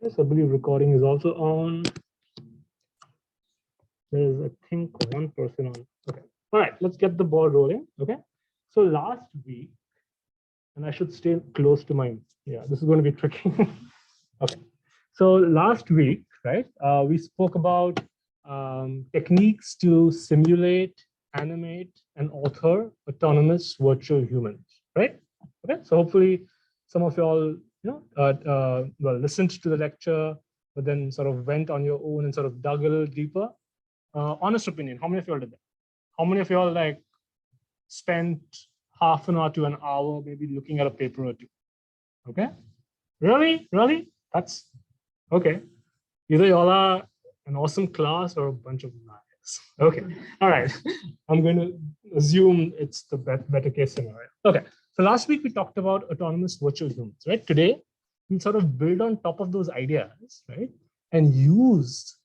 Yes, I believe recording is also on. There's, I think, one person on. Okay. All right, let's get the ball rolling. Okay. So last week, and I should stay close to mine. Yeah, this is going to be tricky. Okay. So last week, right, we spoke about techniques to simulate, animate, and author autonomous virtual humans, right? Okay. So hopefully some of you all, well, listened to the lecture, but then sort of went on your own and sort of dug a little deeper. Honest opinion, how many of you all did that? How many of you all like spent half an hour to an hour maybe looking at a paper or two? Okay. Really? Really? That's okay. Either y'all are an awesome class or a bunch of liars. Okay. All right. I'm going to assume it's the better case scenario. Okay. So last week we talked about autonomous virtual humans, right? Today, we sort of build on top of those ideas, right? And use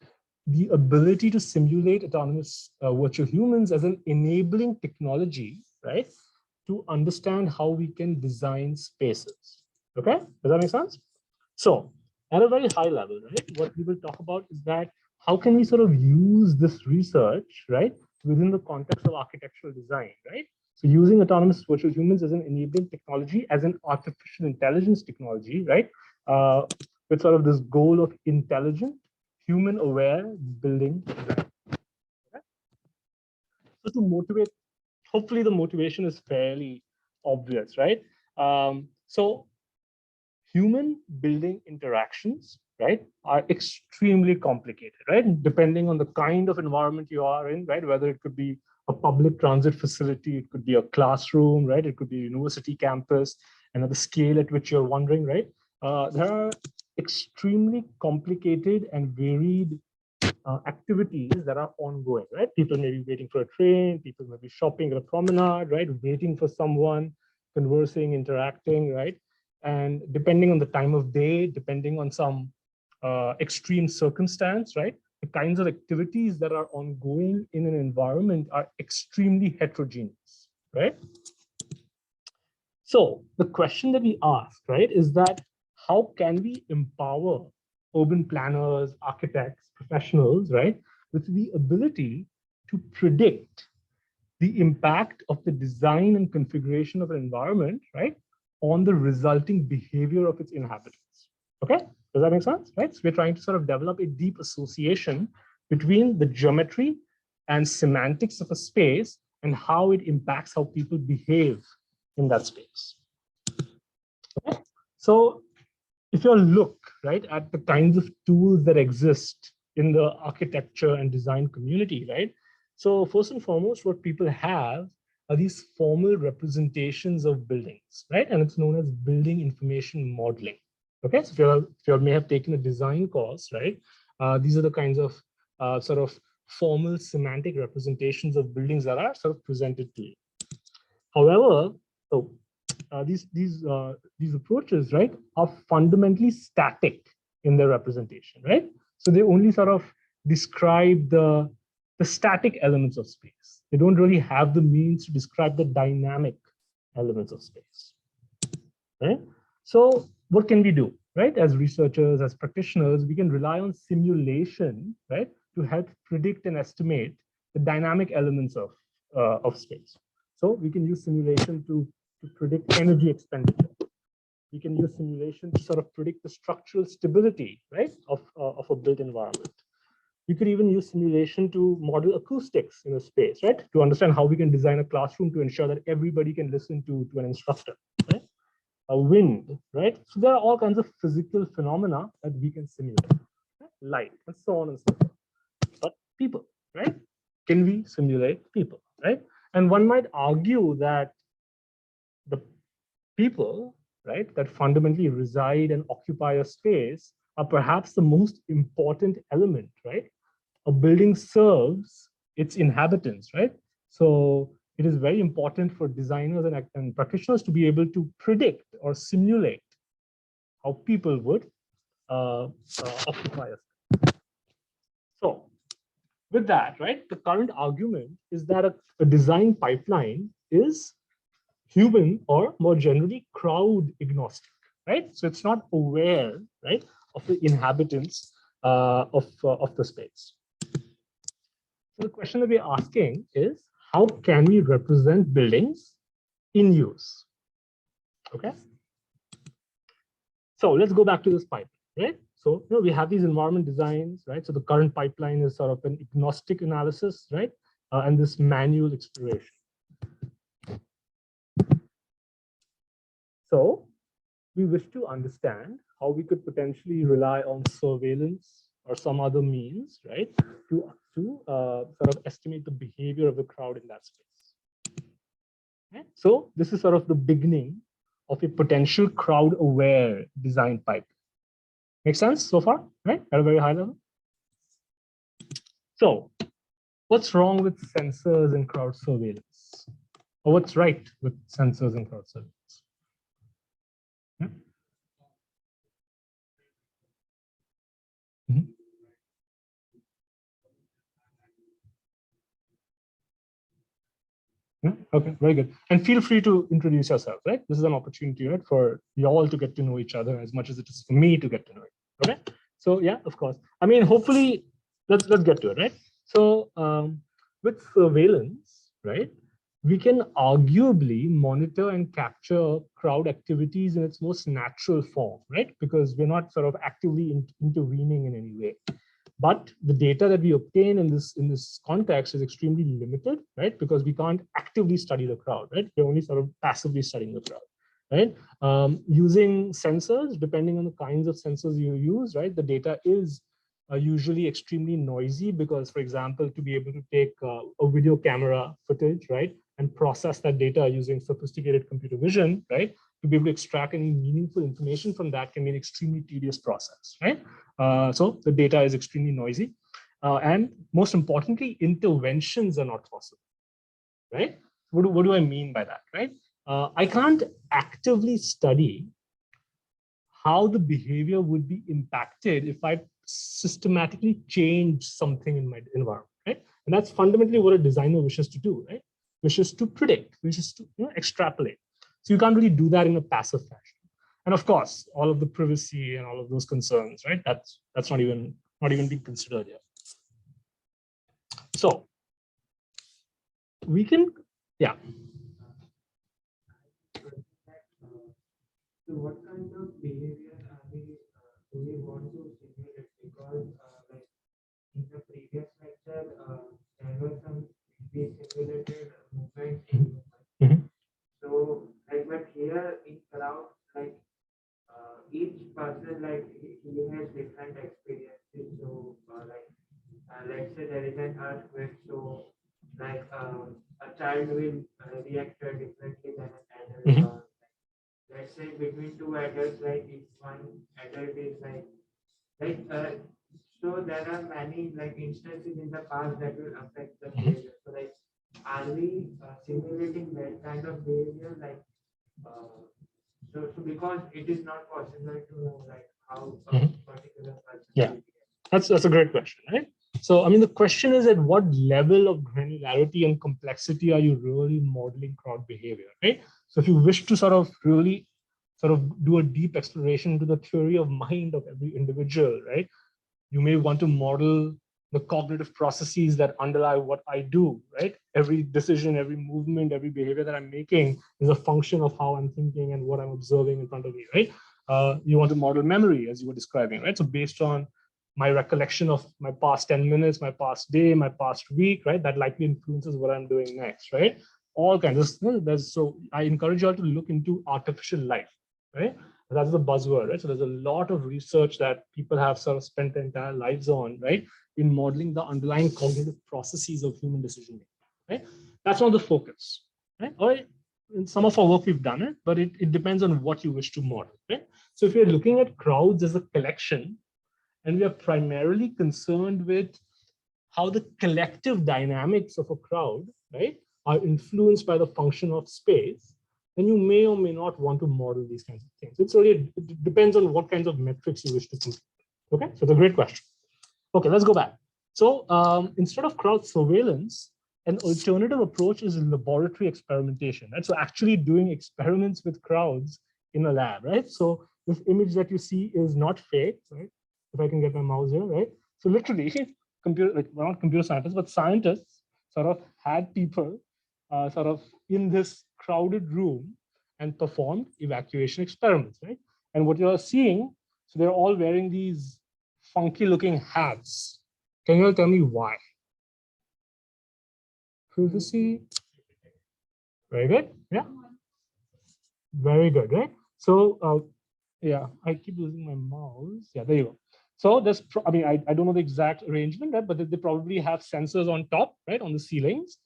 the ability to simulate autonomous virtual humans as an enabling technology, right? To understand how we can design spaces. Okay, does that make sense? So at a very high level, right, what we will talk about is that how can we sort of use this research, right, within the context of architectural design, right? So using autonomous virtual humans as an enabling technology, as an artificial intelligence technology, right, with sort of this goal of intelligent, human-aware building design. Okay? So to motivate, hopefully the motivation is fairly obvious, right? So human building interactions, right, are extremely complicated, right? Depending on the kind of environment you are in, right? Whether it could be a public transit facility, it could be a classroom, right? It could be a university campus, and at the scale at which you're wondering, right? There are extremely complicated and varied activities that are ongoing, right? People may be waiting for a train, people may be shopping at a promenade, right? Waiting for someone, conversing, interacting, right? And depending on the time of day, depending on some extreme circumstance, right? The kinds of activities that are ongoing in an environment are extremely heterogeneous, right? So the question that we ask, right, is that how can we empower urban planners, architects, professionals, right, with the ability to predict the impact of the design and configuration of an environment, right, on the resulting behavior of its inhabitants. Okay, does that make sense? Right, so we're trying to sort of develop a deep association between the geometry and semantics of a space and how it impacts how people behave in that space. Okay? So if you look, right, at the kinds of tools that exist in the architecture and design community, right? So first and foremost, what people have are these formal representations of buildings, right? And it's known as building information modeling. Okay, so if you may have taken a design course, right? These are the kinds of sort of formal semantic representations of buildings that are sort of presented to you. However, so these approaches, right, are fundamentally static in their representation, right? So they only sort of describe the static elements of space. They don't really have the means to describe the dynamic elements of space, right? So what can we do, right? As researchers, as practitioners, we can rely on simulation, right, to help predict and estimate the dynamic elements of space. So we can use simulation to predict energy expenditure. We can use simulation to sort of predict the structural stability, right, of a built environment. We could even use simulation to model acoustics in a space, right, to understand how we can design a classroom to ensure that everybody can listen to an instructor, right? A wind, right? So there are all kinds of physical phenomena that we can simulate, right? Light, and so on and so forth. But people, right? Can we simulate people, right? And one might argue that the people, right, that fundamentally reside and occupy a space are perhaps the most important element, right? A building serves its inhabitants, right? So it is very important for designers and practitioners to be able to predict or simulate how people would occupy a space. So with that, right, the current argument is that a design pipeline is human or more generally crowd agnostic, right? So it's not aware, right, of the inhabitants of the space. So the question that we're asking is, how can we represent buildings in use? Okay. So let's go back to this pipeline, right? So we have these environment designs, right? So the current pipeline is sort of an agnostic analysis, right? And this manual exploration. So we wish to understand how we could potentially rely on surveillance or some other means, right, to sort of estimate the behavior of the crowd in that space. Okay? So this is sort of the beginning of a potential crowd-aware design pipeline. Make sense so far, right? At a very high level. So what's wrong with sensors and crowd surveillance? Or what's right with sensors and crowd surveillance? Yeah. Mm-hmm. Yeah, okay, very good. And feel free to introduce yourself, right? This is an opportunity, right, for you all to get to know each other as much as it is for me to get to know it. Okay. So yeah, of course. I mean, hopefully, let's get to it, right? So with surveillance, right, we can arguably monitor and capture crowd activities in its most natural form, right? Because we're not sort of actively intervening in any way. But the data that we obtain in this context is extremely limited, right? Because we can't actively study the crowd, right? We're only sort of passively studying the crowd, right? Using sensors, depending on the kinds of sensors you use, right? The data is usually extremely noisy because, for example, to be able to take a video camera footage, right, and process that data using sophisticated computer vision, right, to be able to extract any meaningful information from that can be an extremely tedious process, right? So the data is extremely noisy. And most importantly, interventions are not possible, right? What do I mean by that, right? I can't actively study how the behavior would be impacted if I systematically change something in my environment, right? And that's fundamentally what a designer wishes to do, right? Wishes to predict, wishes to extrapolate. So you can't really do that in a passive fashion. And of course, all of the privacy and all of those concerns, right? That's not even being considered yet. So we can, yeah. So what kind of behavior are we do we want to simulate? Because like in the previous lecture, there were some simulated movements in humans. So like, but here in crowd, like each person, like he has different experiences. So like let's say there is an earthquake, so like a child will react differently than an adult. Or, let's say between two adults, like if one adult is like so there are many like instances in the past that will affect the behavior. So like, are we simulating that kind of behavior? Like so because it is not possible to know like how a particular person. Yeah, that's a great question, right? So I mean, the question is, at what level of granularity and complexity are you really modeling crowd behavior, right? So if you wish to sort of really do a deep exploration into the theory of mind of every individual, right, you may want to model the cognitive processes that underlie what I do, right? Every decision, every movement, every behavior that I'm making is a function of how I'm thinking and what I'm observing in front of me, right? You want to model memory, as you were describing, right? So based on my recollection of my past 10 minutes, my past day, my past week, right? That likely influences what I'm doing next, right? All kinds of, so I encourage you all to look into artificial life, right? That's the buzzword, right? So there's a lot of research that people have sort of spent their entire lives on, right, in modeling the underlying cognitive processes of human decision making, right? That's not the focus, right? Or in some of our work we've done it, but it depends on what you wish to model, right? So if you're looking at crowds as a collection, and we are primarily concerned with how the collective dynamics of a crowd, right, are influenced by the function of space, then you may or may not want to model these kinds of things. It depends on what kinds of metrics you wish to compute. Okay, so it's a great question. Okay, let's go back. So instead of crowd surveillance, an alternative approach is laboratory experimentation, right? So actually doing experiments with crowds in a lab, right? So this image that you see is not fake, right? If I can get my mouse here, right? So literally, well, not computer scientists, but scientists sort of had people sort of in this crowded room and performed evacuation experiments, right? And what you're seeing, so they're all wearing these funky looking hats. Can you all tell me why? Privacy. Very good. Yeah. Very good, right? So yeah, I keep losing my mouse. Yeah, there you go. So there's, I mean, I don't know the exact arrangement, right? But they probably have sensors on top, right, on the ceilings,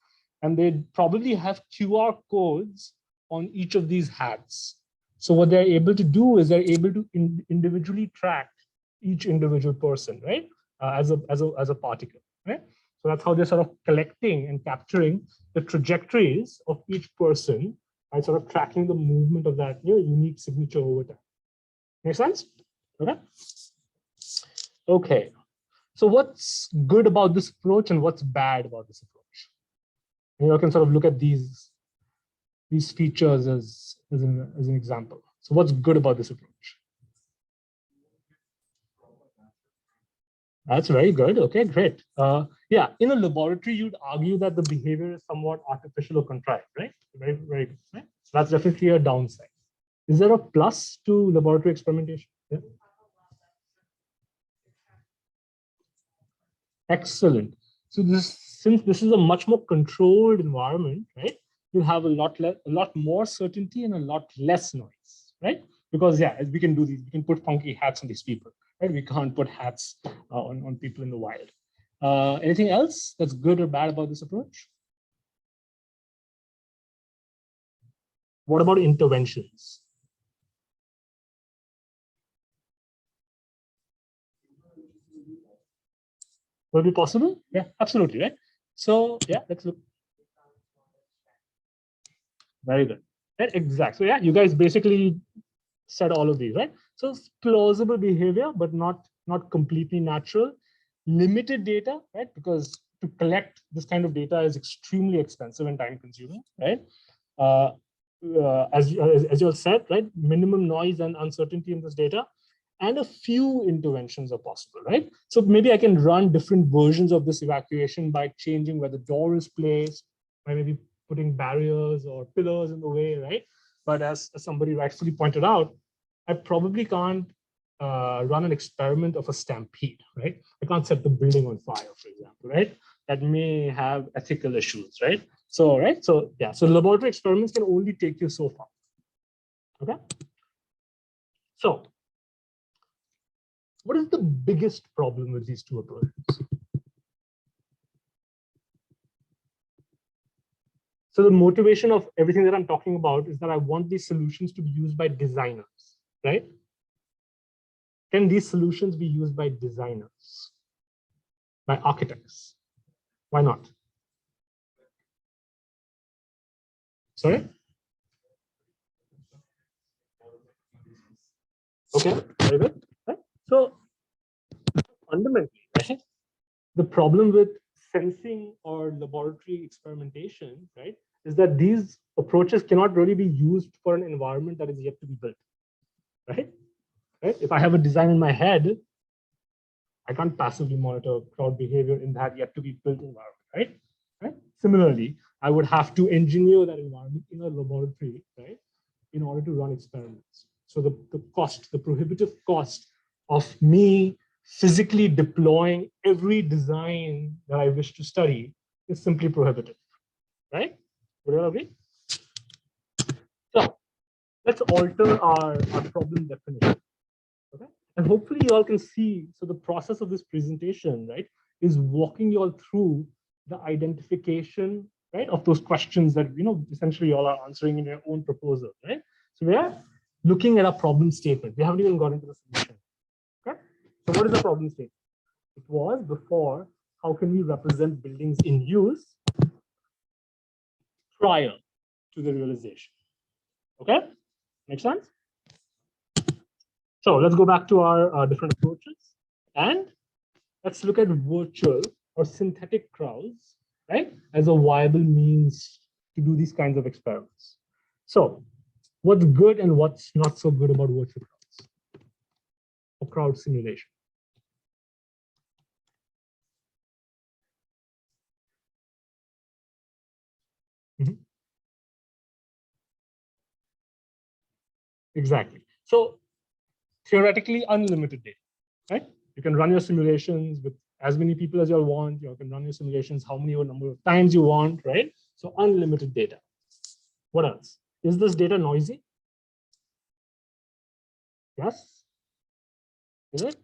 and they probably have QR codes on each of these hats. So what they're able to do is they're able to individually track each individual person, right, as a particle, right? So that's how they're sort of collecting and capturing the trajectories of each person and sort of tracking the movement of that unique signature over time. Make sense? Okay. Okay. So what's good about this approach and what's bad about this approach? And you can sort of look at these features as an example. So what's good about this approach? That's very good. Okay, great. Yeah, in a laboratory, you'd argue that the behavior is somewhat artificial or contrived, right? Very, very good. Right? So that's definitely a downside. Is there a plus to laboratory experimentation? Yeah. Excellent. So since this is a much more controlled environment, right? You'll have a lot more certainty and a lot less noise, right? Because yeah, we can do these, we can put funky hats on these people, right? We can't put hats on people in the wild. Anything else that's good or bad about this approach? What about interventions? Will it be possible? Yeah, absolutely, right? So yeah, let's look. Very good. Right, exact. So yeah, you guys basically said all of these, right? So it's plausible behavior, but not completely natural. Limited data, right? Because to collect this kind of data is extremely expensive and time consuming, right? As you all said, right? Minimum noise and uncertainty in this data, and a few interventions are possible, right? So maybe I can run different versions of this evacuation by changing where the door is placed, by maybe putting barriers or pillars in the way, right? But as somebody rightfully pointed out, I probably can't run an experiment of a stampede, right? I can't set the building on fire, for example, right? That may have ethical issues, right? So, right? So, yeah, so laboratory experiments can only take you so far, okay? So, what is the biggest problem with these two approaches? So the motivation of everything that I'm talking about is that I want these solutions to be used by designers, right? Can these solutions be used by designers, by architects? Why not? Sorry? Okay, very good. Right? So fundamentally, right, the problem with sensing or laboratory experimentation, right, is that these approaches cannot really be used for an environment that is yet to be built, right? Right? If I have a design in my head, I can't passively monitor crowd behavior in that yet to be built environment, right? Right? Similarly, I would have to engineer that environment in a laboratory, right, in order to run experiments. So the cost, the prohibitive cost of me physically deploying every design that I wish to study is simply prohibitive, right? Would you all agree? So let's alter our problem definition. Okay? And hopefully you all can see, so the process of this presentation, right, is walking you all through the identification, right, of those questions that, essentially you all are answering in your own proposal, right? So we are looking at a problem statement. We haven't even got into the solution. Okay? So what is the problem statement? It was before, how can we represent buildings in use prior to the realization? Okay? Make sense? So let's go back to our different approaches and let's look at virtual or synthetic crowds, right, as a viable means to do these kinds of experiments. So what's good and what's not so good about virtual crowds? crowd simulation. Mhm. Exactly. So theoretically, unlimited data, right? You can run your simulations with as many people as you want. You can run your simulations how many number of times you want, right? So unlimited data. What else? Is this data noisy? Yes. Is it?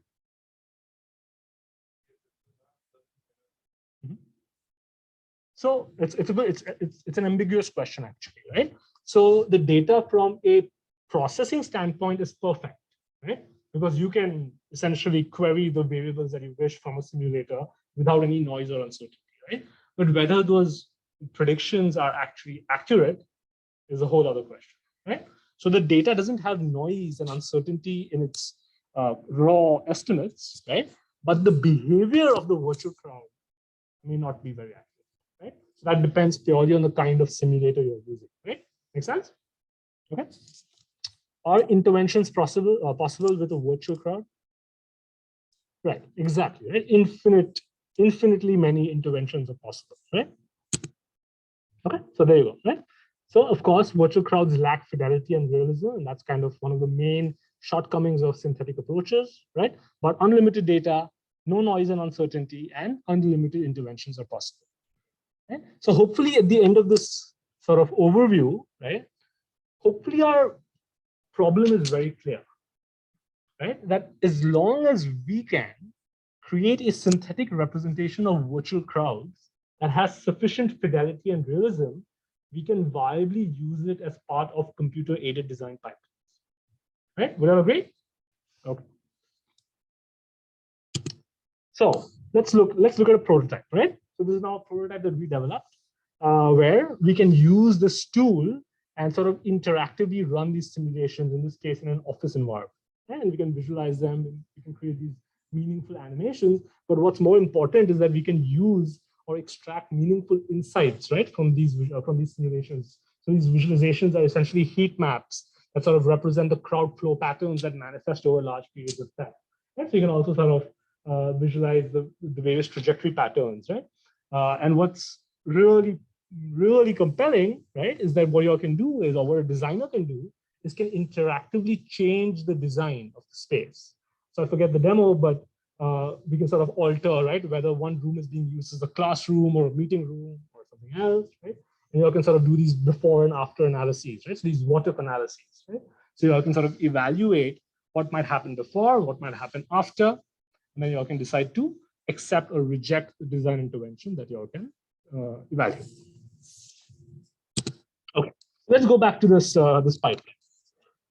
Mhm. So it's an ambiguous question actually, right? So the data from a processing standpoint is perfect, right? Because you can essentially query the variables that you wish from a simulator without any noise or uncertainty, right? But whether those predictions are actually accurate is a whole other question, right? So the data doesn't have noise and uncertainty in its raw estimates, right? But the behavior of the virtual crowd may not be very accurate, right? So that depends purely on the kind of simulator you're using, right? Make sense? Okay. Are interventions possible with a virtual crowd? Right, exactly, right? Infinitely many interventions are possible, right? Okay, so there you go, right? So of course, virtual crowds lack fidelity and realism, and that's kind of one of the main shortcomings of synthetic approaches, right? But unlimited data, no noise and uncertainty, and unlimited interventions are possible. Right? So hopefully at the end of this sort of overview, right? Hopefully our problem is very clear, right? That as long as we can create a synthetic representation of virtual crowds that has sufficient fidelity and realism, we can viably use it as part of computer-aided design pipelines. Right? Would you agree? Okay. So let's look at a prototype, right? So this is now a prototype that we developed where we can use this tool and sort of interactively run these simulations, in this case, in an office environment. And we can visualize them, and we can create these meaningful animations. But what's more important is that we can use or extract meaningful insights, right, from these simulations. So these visualizations are essentially heat maps that sort of represent the crowd flow patterns that manifest over large periods of time. Right? So you can also sort of visualize the various trajectory patterns, right? And what's really compelling, right, is that what you can do is, or what a designer can do, is can interactively change the design of the space. So I forget the demo, but we can sort of alter, right, whether one room is being used as a classroom or a meeting room or something else, right? And you can sort of do these before and after analyses, right? So these what-if analyses, right? So you can sort of evaluate what might happen before, what might happen after, and then you can decide to accept or reject the design intervention that you can evaluate. Okay, let's go back to this pipeline.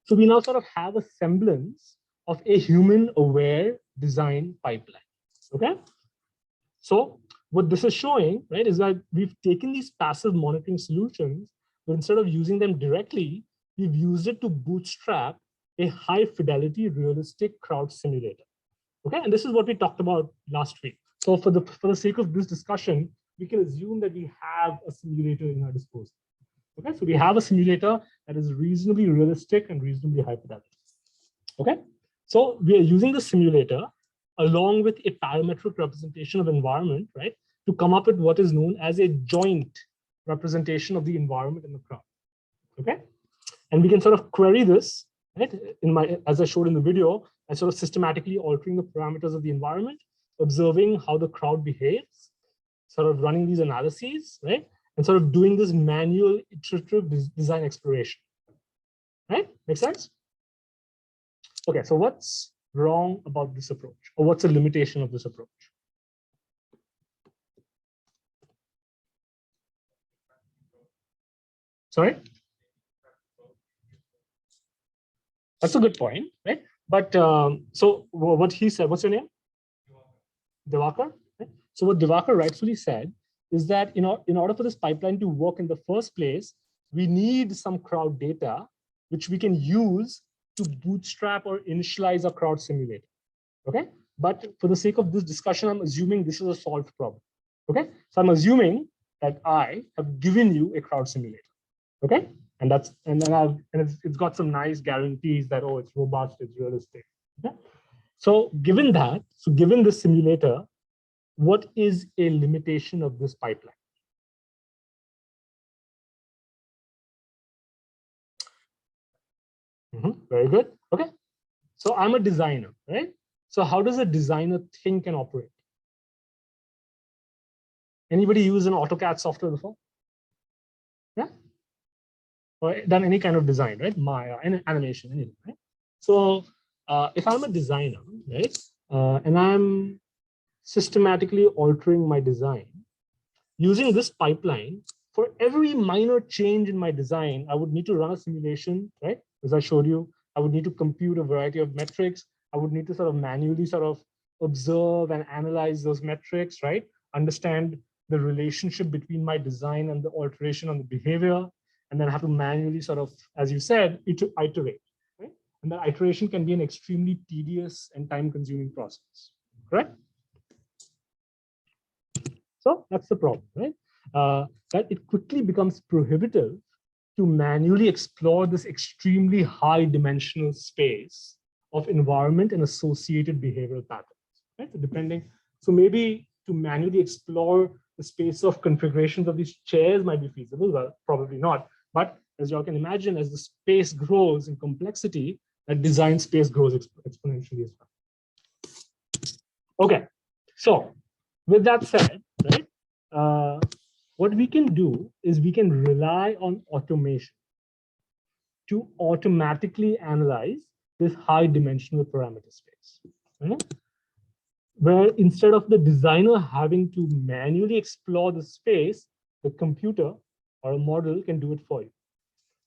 So we now sort of have a semblance of a human-aware design pipeline. Okay, so what this is showing, right, is that we've taken these passive monitoring solutions, but instead of using them directly, we've used it to bootstrap a high-fidelity, realistic crowd simulator. Okay, and this is what we talked about last week. So for the sake of this discussion, we can assume that we have a simulator in our disposal. Okay, so we have a simulator that is reasonably realistic and reasonably high fidelity. Okay, so we are using the simulator along with a parametric representation of environment, right, to come up with what is known as a joint representation of the environment in the crowd. Okay, and we can sort of query this, right, as I showed in the video, and sort of systematically altering the parameters of the environment, observing how the crowd behaves, sort of running these analyses, right, and sort of doing this manual iterative design exploration. Right? Make sense? Okay, so what's wrong about this approach, or what's a limitation of this approach? Sorry? That's a good point, right? But so what he said, what's your name? Devakar. Right? So what Devakar rightfully said is that, you know, in order for this pipeline to work in the first place, we need some crowd data, which we can use to bootstrap or initialize a crowd simulator. Okay, but for the sake of this discussion, I'm assuming this is a solved problem. Okay, so I'm assuming that I have given you a crowd simulator. Okay, and it's got some nice guarantees that, oh, it's robust, it's realistic. Okay, So given that, so given the simulator, what is a limitation of this pipeline? Very good. Okay. So I'm a designer, right? So how does a designer think and operate? Anybody use an AutoCAD software before? Yeah. Or done any kind of design, right? Maya, animation, anything, right? So if I'm a designer, right, and I'm systematically altering my design using this pipeline, for every minor change in my design, I would need to run a simulation, right? As I showed you, I would need to compute a variety of metrics. I would need to sort of manually sort of observe and analyze those metrics, right? Understand the relationship between my design and the alteration on the behavior, and then have to manually sort of, as you said, iterate, right? And that iteration can be an extremely tedious and time-consuming process, correct? So that's the problem, right? That it quickly becomes prohibitive to manually explore this extremely high dimensional space of environment and associated behavioral patterns, right? So depending, so maybe to manually explore the space of configurations of these chairs might be feasible, well, probably not. But as you all can imagine, as the space grows in complexity, that design space grows exponentially as well. Okay, so with that said, right, what we can do is we can rely on automation to automatically analyze this high dimensional parameter space, right? Where instead of the designer having to manually explore the space, the computer or a model can do it for you.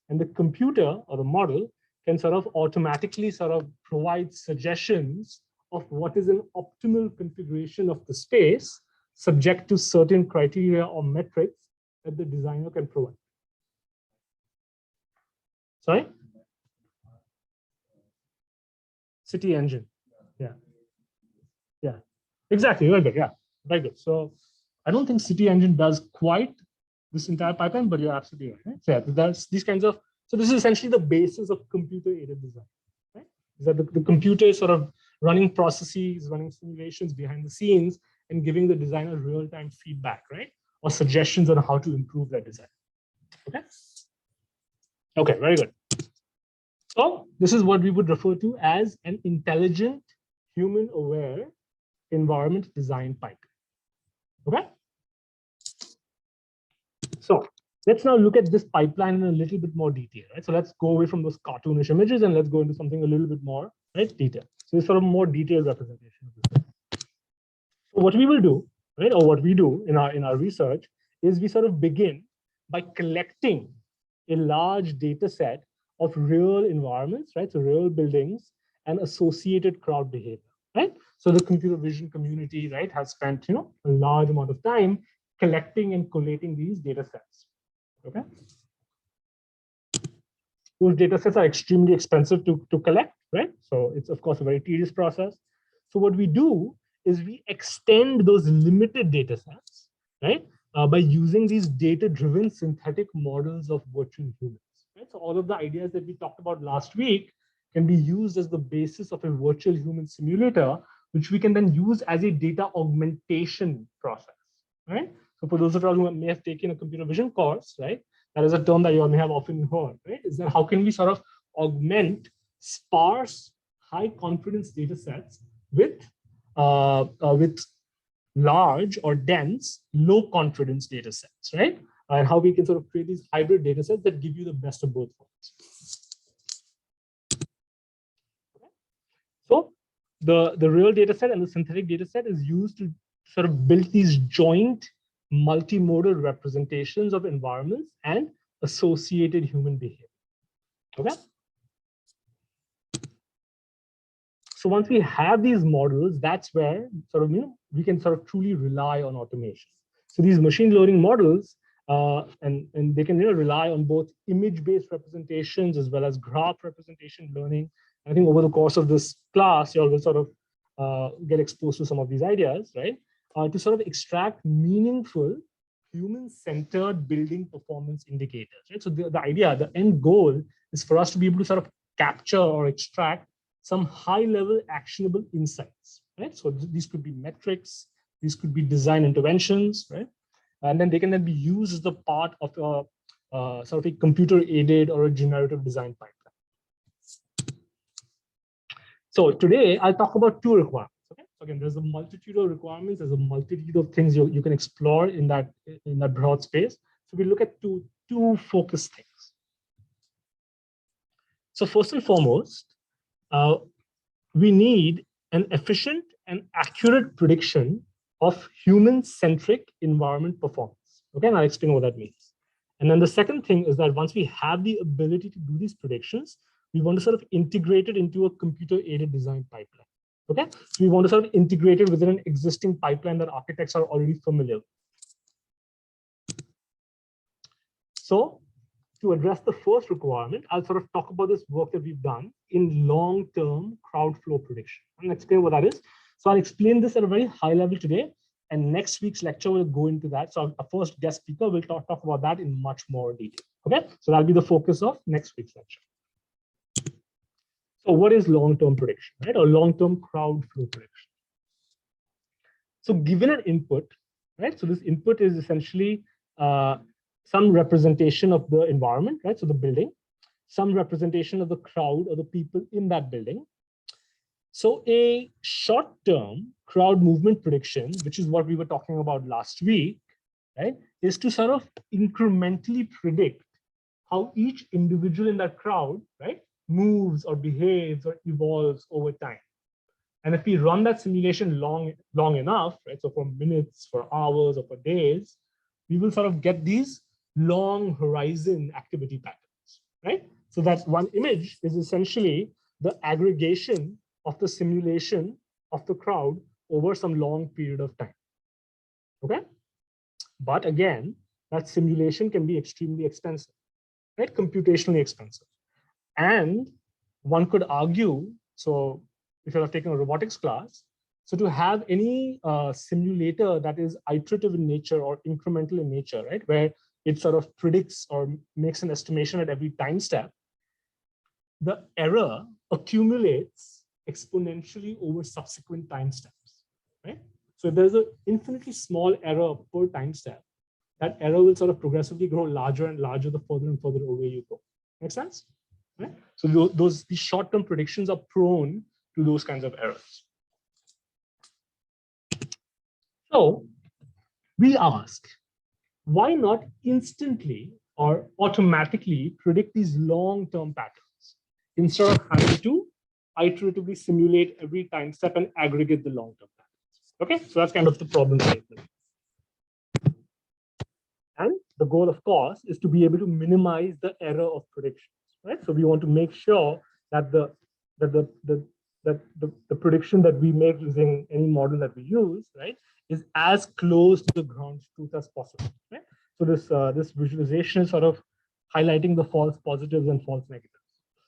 And the computer or the model can sort of automatically sort of provide suggestions of what is an optimal configuration of the space subject to certain criteria or metrics that the designer can provide. Sorry? City engine. Yeah. Yeah. Exactly. Very good. Yeah. Very good. So I don't think City engine does quite this entire pipeline, but you're absolutely right. Right? So yeah, that's these kinds of, so this is essentially the basis of computer-aided design, right? Is that the computer is sort of running processes, running simulations behind the scenes and giving the designer real-time feedback, right? Or suggestions on how to improve their design. Okay. Okay, very good. So this is what we would refer to as an intelligent, human-aware environment design pipeline. Okay. So let's now look at this pipeline in a little bit more detail, right? So let's go away from those cartoonish images and let's go into something a little bit more, right, detailed. So this sort of more detailed representation. So what we will do, right, or what we do in our research is we sort of begin by collecting a large data set of real environments, right? So real buildings and associated crowd behavior, right? So the computer vision community, right, has spent, a large amount of time collecting and collating these data sets. Okay. Those data sets are extremely expensive to collect, right? So it's of course a very tedious process. So what we do is we extend those limited data sets, right, by using these data-driven synthetic models of virtual humans. Right? So all of the ideas that we talked about last week can be used as the basis of a virtual human simulator, which we can then use as a data augmentation process, right? So for those of you who may have taken a computer vision course, right, that is a term that you all may have often heard, right? Is that how can we sort of augment sparse, high confidence data sets with large or dense, low confidence data sets, right? And how we can sort of create these hybrid data sets that give you the best of both worlds. So the real data set and the synthetic data set is used to sort of build these joint multimodal representations of environments and associated human behavior. Okay. So once we have these models, that's where sort of, we can sort of truly rely on automation. So these machine learning models, and they can rely on both image-based representations as well as graph representation learning. I think over the course of this class, you all will sort of get exposed to some of these ideas, right? To sort of extract meaningful human-centered building performance indicators, right? So the idea, the end goal is for us to be able to sort of capture or extract some high-level actionable insights, right? So these could be metrics, these could be design interventions, right? And then they can then be used as the part of a sort of a computer-aided or a generative design pipeline. So today I'll talk about two requirements. Okay, so again, there's a multitude of requirements, there's a multitude of things you can explore in that broad space. So we look at two focus things. So first and foremost, we need an efficient and accurate prediction of human-centric environment performance. Okay, and I'll explain what that means. And then the second thing is that once we have the ability to do these predictions, we want to sort of integrate it into a computer-aided design pipeline. Okay, so we want to sort of integrate it within an existing pipeline that architects are already familiar with. So to address the first requirement, I'll sort of talk about this work that we've done in long-term crowd flow prediction and explain what that is. So I'll explain this at a very high level today, and next week's lecture will go into that. So our first guest speaker will talk about that in much more detail. Okay, so that'll be the focus of next week's lecture. So what is long-term prediction, right? Or long-term crowd flow prediction. So given an input, right? So this input is essentially some representation of the environment, right? So the building, some representation of the crowd or the people in that building. So a short-term crowd movement prediction, which is what we were talking about last week, right, is to sort of incrementally predict how each individual in that crowd, right, moves or behaves or evolves over time. And if we run that simulation long enough, right, so for minutes, for hours, or for days, we will sort of get these long horizon activity patterns, right? So that one image is essentially the aggregation of the simulation of the crowd over some long period of time, okay? But again, that simulation can be extremely expensive, right? Computationally expensive. And one could argue, so if you're taking a robotics class, so to have any simulator that is iterative in nature or incremental in nature, right, where it sort of predicts or makes an estimation at every time step, the error accumulates exponentially over subsequent time steps, right? So if there's an infinitely small error per time step, that error will sort of progressively grow larger and larger the further and further away you go. Make sense? Right? So these short-term predictions are prone to those kinds of errors. So we ask, why not instantly or automatically predict these long-term patterns instead of having to iteratively simulate every time step and aggregate the long-term patterns? Okay, so that's kind of the problem statement. And the goal, of course, is to be able to minimize the error of predictions, right? So we want to make sure that the prediction that we make using any model that we use, right, is as close to the ground truth as possible, right? So this visualization is sort of highlighting the false positives and false negatives.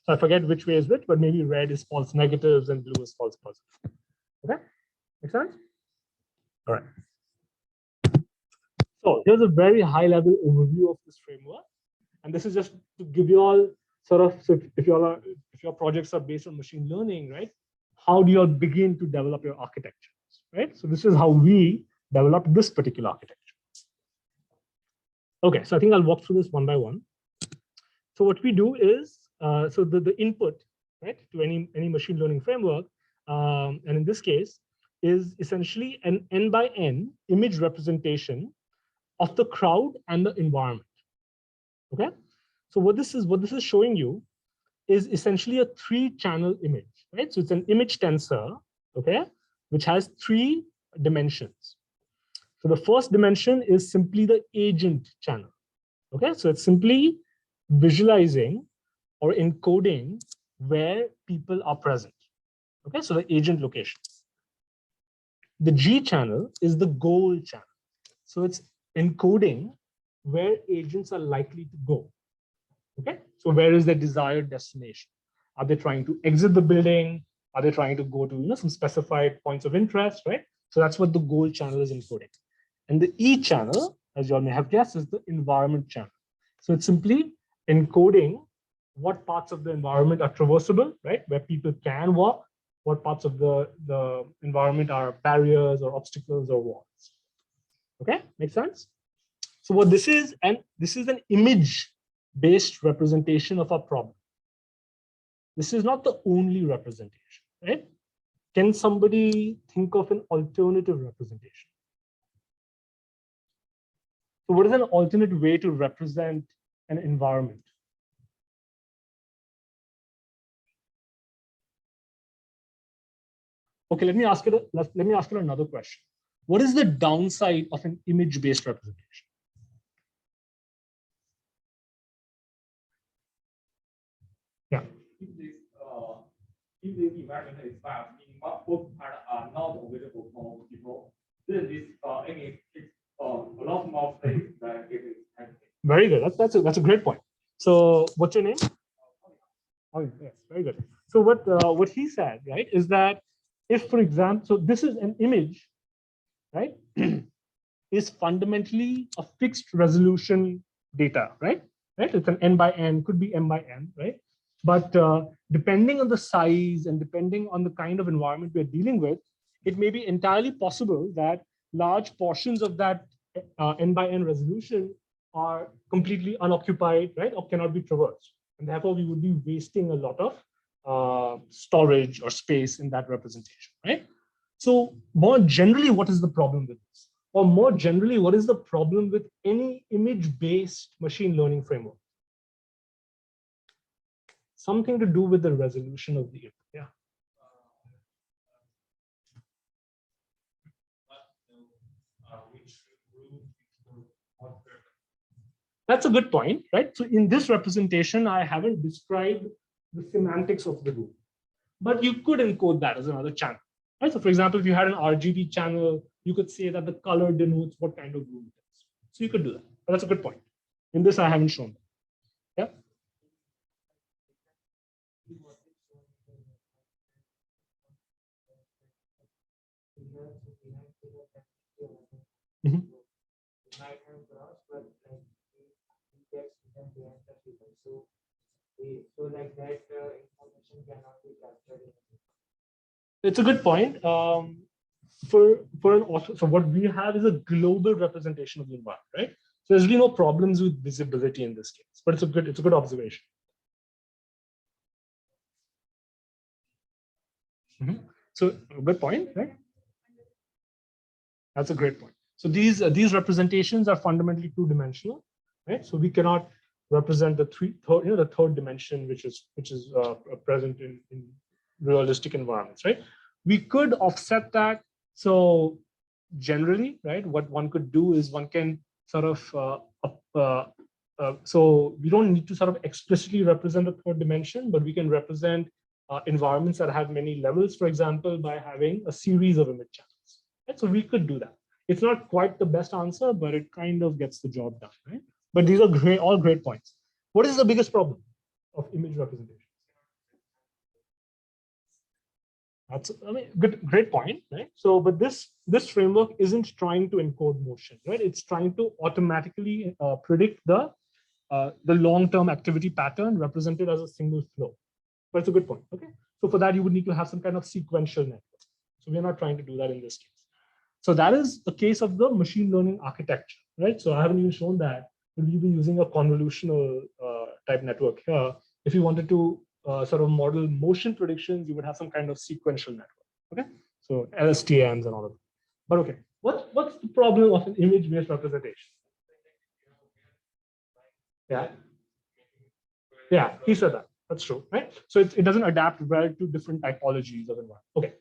So I forget which way is which, but maybe red is false negatives and blue is false positives. Okay, make sense? All right. So here's a very high level overview of this framework. And this is just to give you all sort of, so if your projects are based on machine learning, right, how do you all begin to develop your architectures, right? So this is how we developed this particular architecture. Okay, so I think I'll walk through this one by one. So what we do is, so the input, right, to any machine learning framework, and in this case, is essentially an n by n image representation of the crowd and the environment. Okay, so what this is showing you is essentially a 3-channel image, right? So it's an image tensor, okay, which has 3 dimensions. So the first dimension is simply the agent channel. Okay, so it's simply visualizing or encoding where people are present. Okay, so the agent location. The G channel is the goal channel. So it's encoding where agents are likely to go. Okay, so where is their desired destination? Are they trying to exit the building? Are they trying to go to some specified points of interest, right? So that's what the goal channel is encoding. And the E channel, as you all may have guessed, is the environment channel. So it's simply encoding what parts of the environment are traversable, right? Where people can walk, what parts of the environment are barriers or obstacles or walls. Okay, makes sense? So what this is, and this is an image-based representation of a problem. This is not the only representation, right? Can somebody think of an alternative representation? So what is an alternate way to represent an environment? Okay, let me ask it another question. What is the downside of an image-based representation? Yeah. If the environment is bad, meaning both parts are not available for people, then this image takes a lot more space than it is empty. Very good. That's a great point. So what's your name? Oh, yes, very good. So what he said, right, is that if, for example, so this is an image, right, is fundamentally a fixed resolution data, right? Right? It's an n by n, could be m by n, right? But depending on the size and depending on the kind of environment we're dealing with, it may be entirely possible that large portions of that n by n resolution are completely unoccupied, right, or cannot be traversed. And therefore, we would be wasting a lot of storage or space in that representation, right? So more generally, what is the problem with this? Or more generally, what is the problem with any image-based machine learning framework? Something to do with the resolution of the image. Yeah. That's a good point, right? So in this representation, I haven't described the semantics of the group, but you could encode that as another channel, right? So for example, if you had an RGB channel, you could say that the color denotes what kind of group it is. So you could do that, but that's a good point. In this, I haven't shown that. Yeah. Mm-hmm. So like that information cannot be captured. It's a good point. So what we have is a global representation of the environment, right? So there's really no problems with visibility in this case, but it's a good observation. Mm-hmm. So a good point, right? That's a great point. So these representations are fundamentally two-dimensional, right? So we cannot represent the third dimension, which is present in realistic environments, right? We could offset that. So generally, right, what one could do is one can sort of so we don't need to sort of explicitly represent a third dimension, but we can represent environments that have many levels, for example, by having a series of image channels. Right? So we could do that. It's not quite the best answer, but it kind of gets the job done, right? But these are all great points. What is the biggest problem of image representation? That's, I mean, great point, right? So, but this framework isn't trying to encode motion, right? It's trying to automatically predict the long-term activity pattern represented as a single flow. But it's a good point. Okay, so for that you would need to have some kind of sequential network. So we're not trying to do that in this case. So that is a case of the machine learning architecture, right? So I haven't even shown that. We'll be using a convolutional type network here. If you wanted to sort of model motion predictions, you would have some kind of sequential network. Okay, so LSTMs and all of that. But okay, what's the problem of an image-based representation? Yeah, yeah, he said that. That's true, right? So it doesn't adapt well to different typologies of environment. Okay,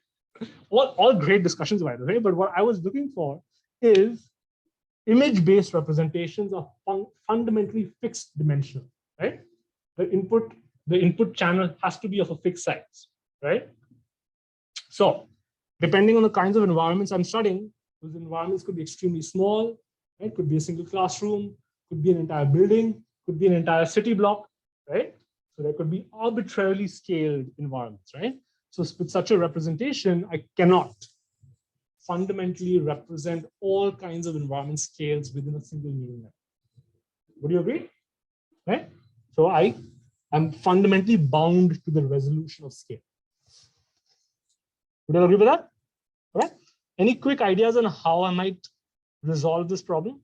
all great discussions, by the way. But what I was looking for is image-based representations are fundamentally fixed dimensional, right? The input channel has to be of a fixed size, right? So depending on the kinds of environments I'm studying, those environments could be extremely small, right? Could be a single classroom, could be an entire building, could be an entire city block, right? So there could be arbitrarily scaled environments, right? So with such a representation, I cannot fundamentally represent all kinds of environment scales within a single neural network. Would you agree? Right? So I I'm fundamentally bound to the resolution of scale. Would you agree with that? All right. Any quick ideas on how I might resolve this problem?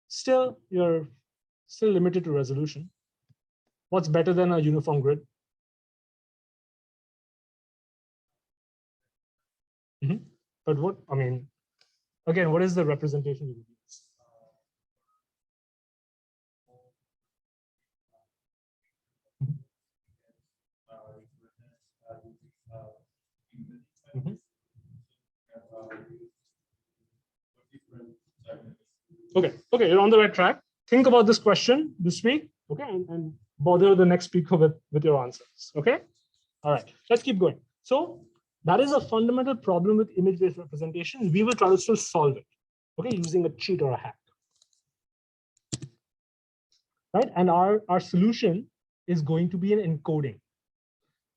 Still, you're still limited to resolution. What's better than a uniform grid? But what, I mean, again, what is the representation you use? Okay, you're on the right track. Think about this question this week, okay, and bother the next speaker with your answers, okay? All right, let's keep going. So that is a fundamental problem with image-based representation. We will try to still solve it, okay, using a cheat or a hack, right? And our solution is going to be an encoding.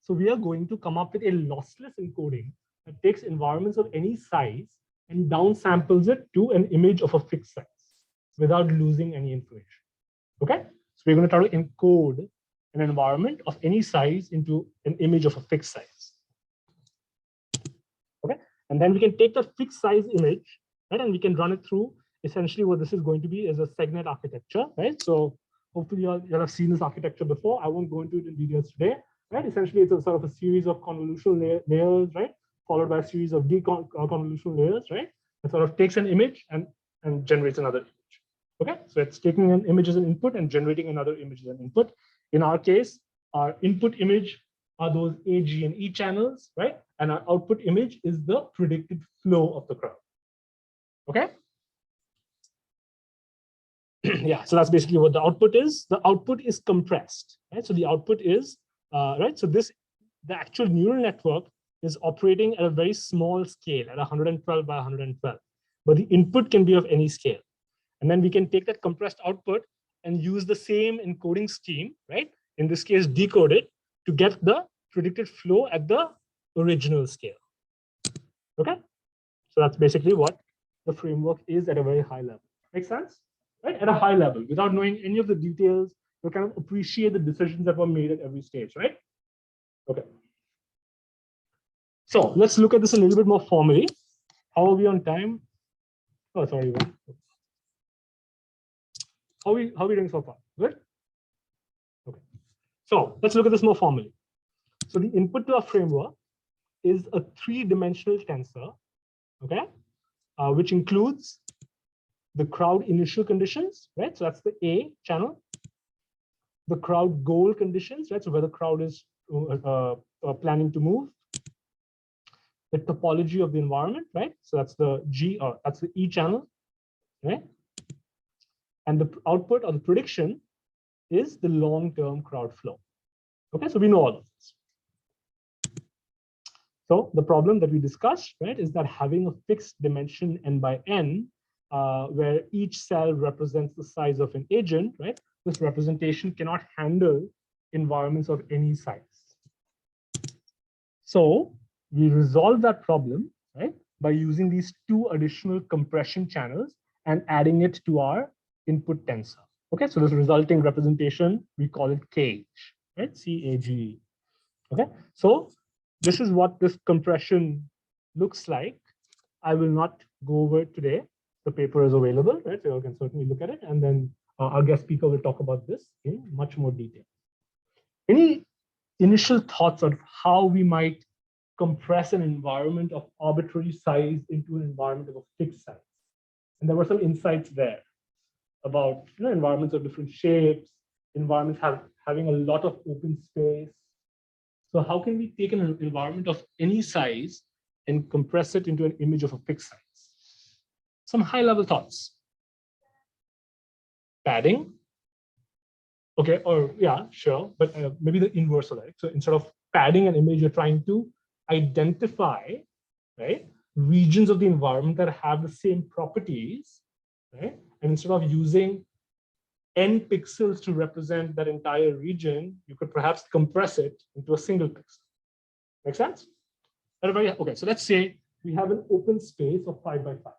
So we are going to come up with a lossless encoding that takes environments of any size and downsamples it to an image of a fixed size without losing any information. Okay, so we're going to try to encode an environment of any size into an image of a fixed size. Okay, and then we can take that fixed size image, right, and we can run it through essentially what this is going to be is a segment architecture, right? So hopefully you'll have seen this architecture before. I won't go into it in details today, right? Essentially, it's a sort of a series of convolutional layers, right, followed by a series of deconvolutional layers, right? It sort of takes an image and generates another image. Okay, so it's taking an image as an input and generating another image as an input. In our case, our input image are those A, G, and E channels, right? And our output image is the predicted flow of the crowd. Okay. Yeah, so that's basically what the output is. The output is compressed, right? So the output is, right? So the actual neural network is operating at a very small scale at 112 by 112, but the input can be of any scale. And then we can take that compressed output and use the same encoding scheme, right? In this case, decode it to get the predicted flow at the original scale. Okay, so that's basically what the framework is at a very high level. Make sense? Right? At a high level, without knowing any of the details, you'll kind of appreciate the decisions that were made at every stage, right? Okay. So let's look at this a little bit more formally. How are we on time? Oh, sorry. How are we doing so far? Good? Okay. So let's look at this more formally. So the input to our framework is a three-dimensional tensor, okay, which includes the crowd initial conditions, right? So that's the A channel. The crowd goal conditions, right? So where the crowd is planning to move. The topology of the environment, right? So that's the G, or that's the E channel, right? And the output or the prediction is the long-term crowd flow. Okay, so we know all of this. So the problem that we discussed, right, is that having a fixed dimension n by n, where each cell represents the size of an agent, right? This representation cannot handle environments of any size. So we resolve that problem, right, by using these two additional compression channels and adding it to our input tensor. Okay, so this resulting representation, we call it CAGE, right? C-A-G-E. Okay, so this is what this compression looks like. I will not go over it today. The paper is available, right? So you can certainly look at it. And then our guest speaker will talk about this in much more detail. Any initial thoughts on how we might compress an environment of arbitrary size into an environment of a fixed size? And there were some insights there about environments of different shapes, environments having a lot of open space. So how can we take an environment of any size and compress it into an image of a fixed size? Some high-level thoughts. Padding. Okay, or yeah, sure, but maybe the inverse of that. So instead of padding an image, you're trying to identify, right, regions of the environment that have the same properties, right? And instead of using n pixels to represent that entire region, you could perhaps compress it into a single pixel. Make sense? Okay, so let's say we have an open space of 5 by 5,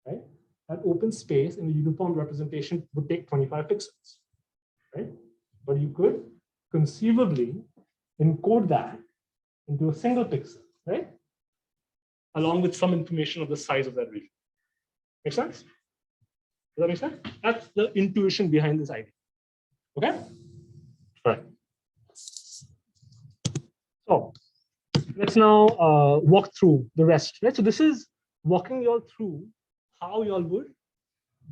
right? that open space in the uniform representation would take 25 pixels, right? But you could conceivably encode that into a single pixel, right? Along with some information of the size of that region. Make sense? Does that make sense? That's the intuition behind this idea. Okay? All right. So let's now walk through the rest, right? So this is walking you all through how you all would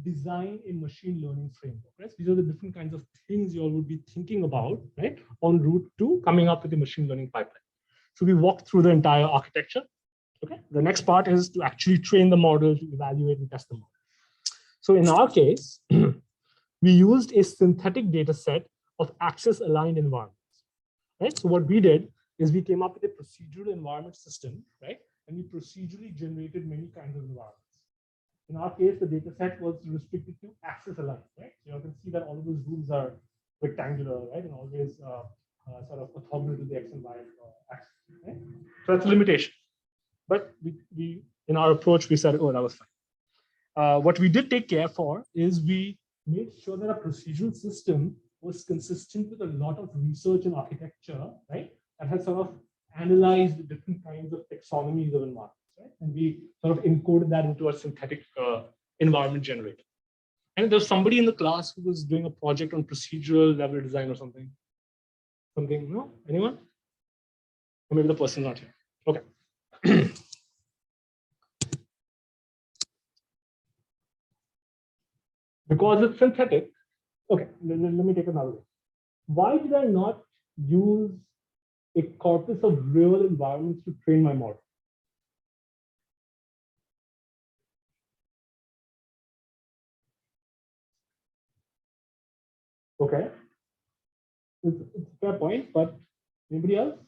design a machine learning framework, right? These are the different kinds of things you all would be thinking about, right? En route to coming up with a machine learning pipeline. So we walked through the entire architecture. Okay. The next part is to actually train the model, to evaluate and test the model. So in our case, we used a synthetic data set of axis-aligned environments, right? So what we did is we came up with a procedural environment system, right? And we procedurally generated many kinds of environments. In our case, the data set was restricted to axis-aligned, right? So you can see that all of those rooms are rectangular, right? And always sort of orthogonal to the x and y axis, right? So that's a limitation. But we in our approach, we said, oh, that was fine. What we did take care for is we made sure that our procedural system was consistent with a lot of research and architecture, right? That has sort of analyzed the different kinds of taxonomies of environments, right? And we sort of encoded that into a synthetic environment generator. And there's somebody in the class who was doing a project on procedural level design or something. Something, no? Anyone? Or maybe the person's not here. Okay. Because it's synthetic. Okay, let me take another way. Why did I not use a corpus of real environments to train my model? Okay, it's a fair point, but anybody else?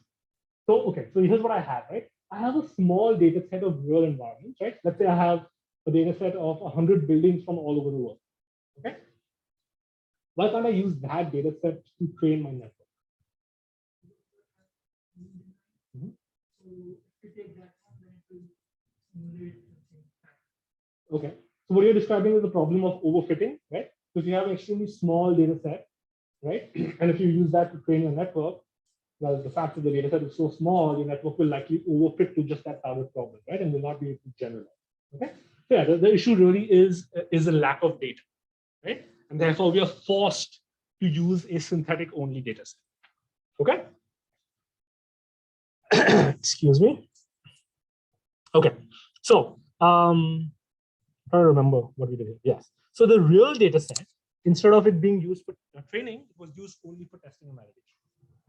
So, okay, so here's what I have, right? I have a small data set of real environments, right? Let's say I have a data set of 100 buildings from all over the world, okay? Why can't I use that data set to train my network? Okay, so what you're describing is the problem of overfitting, right? So if you have an extremely small data set, right? And if you use that to train your network, well, the fact that the data set is so small, your network will likely overfit to just that target problem, right? And will not be able to generalize. Okay. So yeah, the issue really is a lack of data, right? And therefore we are forced to use a synthetic only data set. Okay. Excuse me. Okay. So I remember what we did here. Yes. So the real data set, instead of it being used for training, it was used only for testing and validation.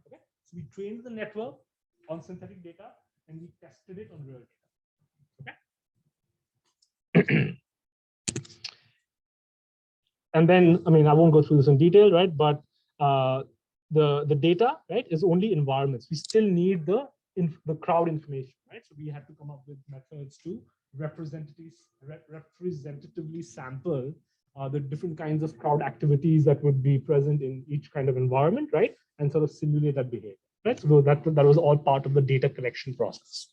Okay. So we trained the network on synthetic data and we tested it on real data. Okay. And then, I mean, I won't go through this in detail, right? But the data, right, is only environments. We still need the crowd information, right? So we had to come up with methods to representatively sample the different kinds of crowd activities that would be present in each kind of environment, right? And sort of simulate that behavior, right? So that was all part of the data collection process.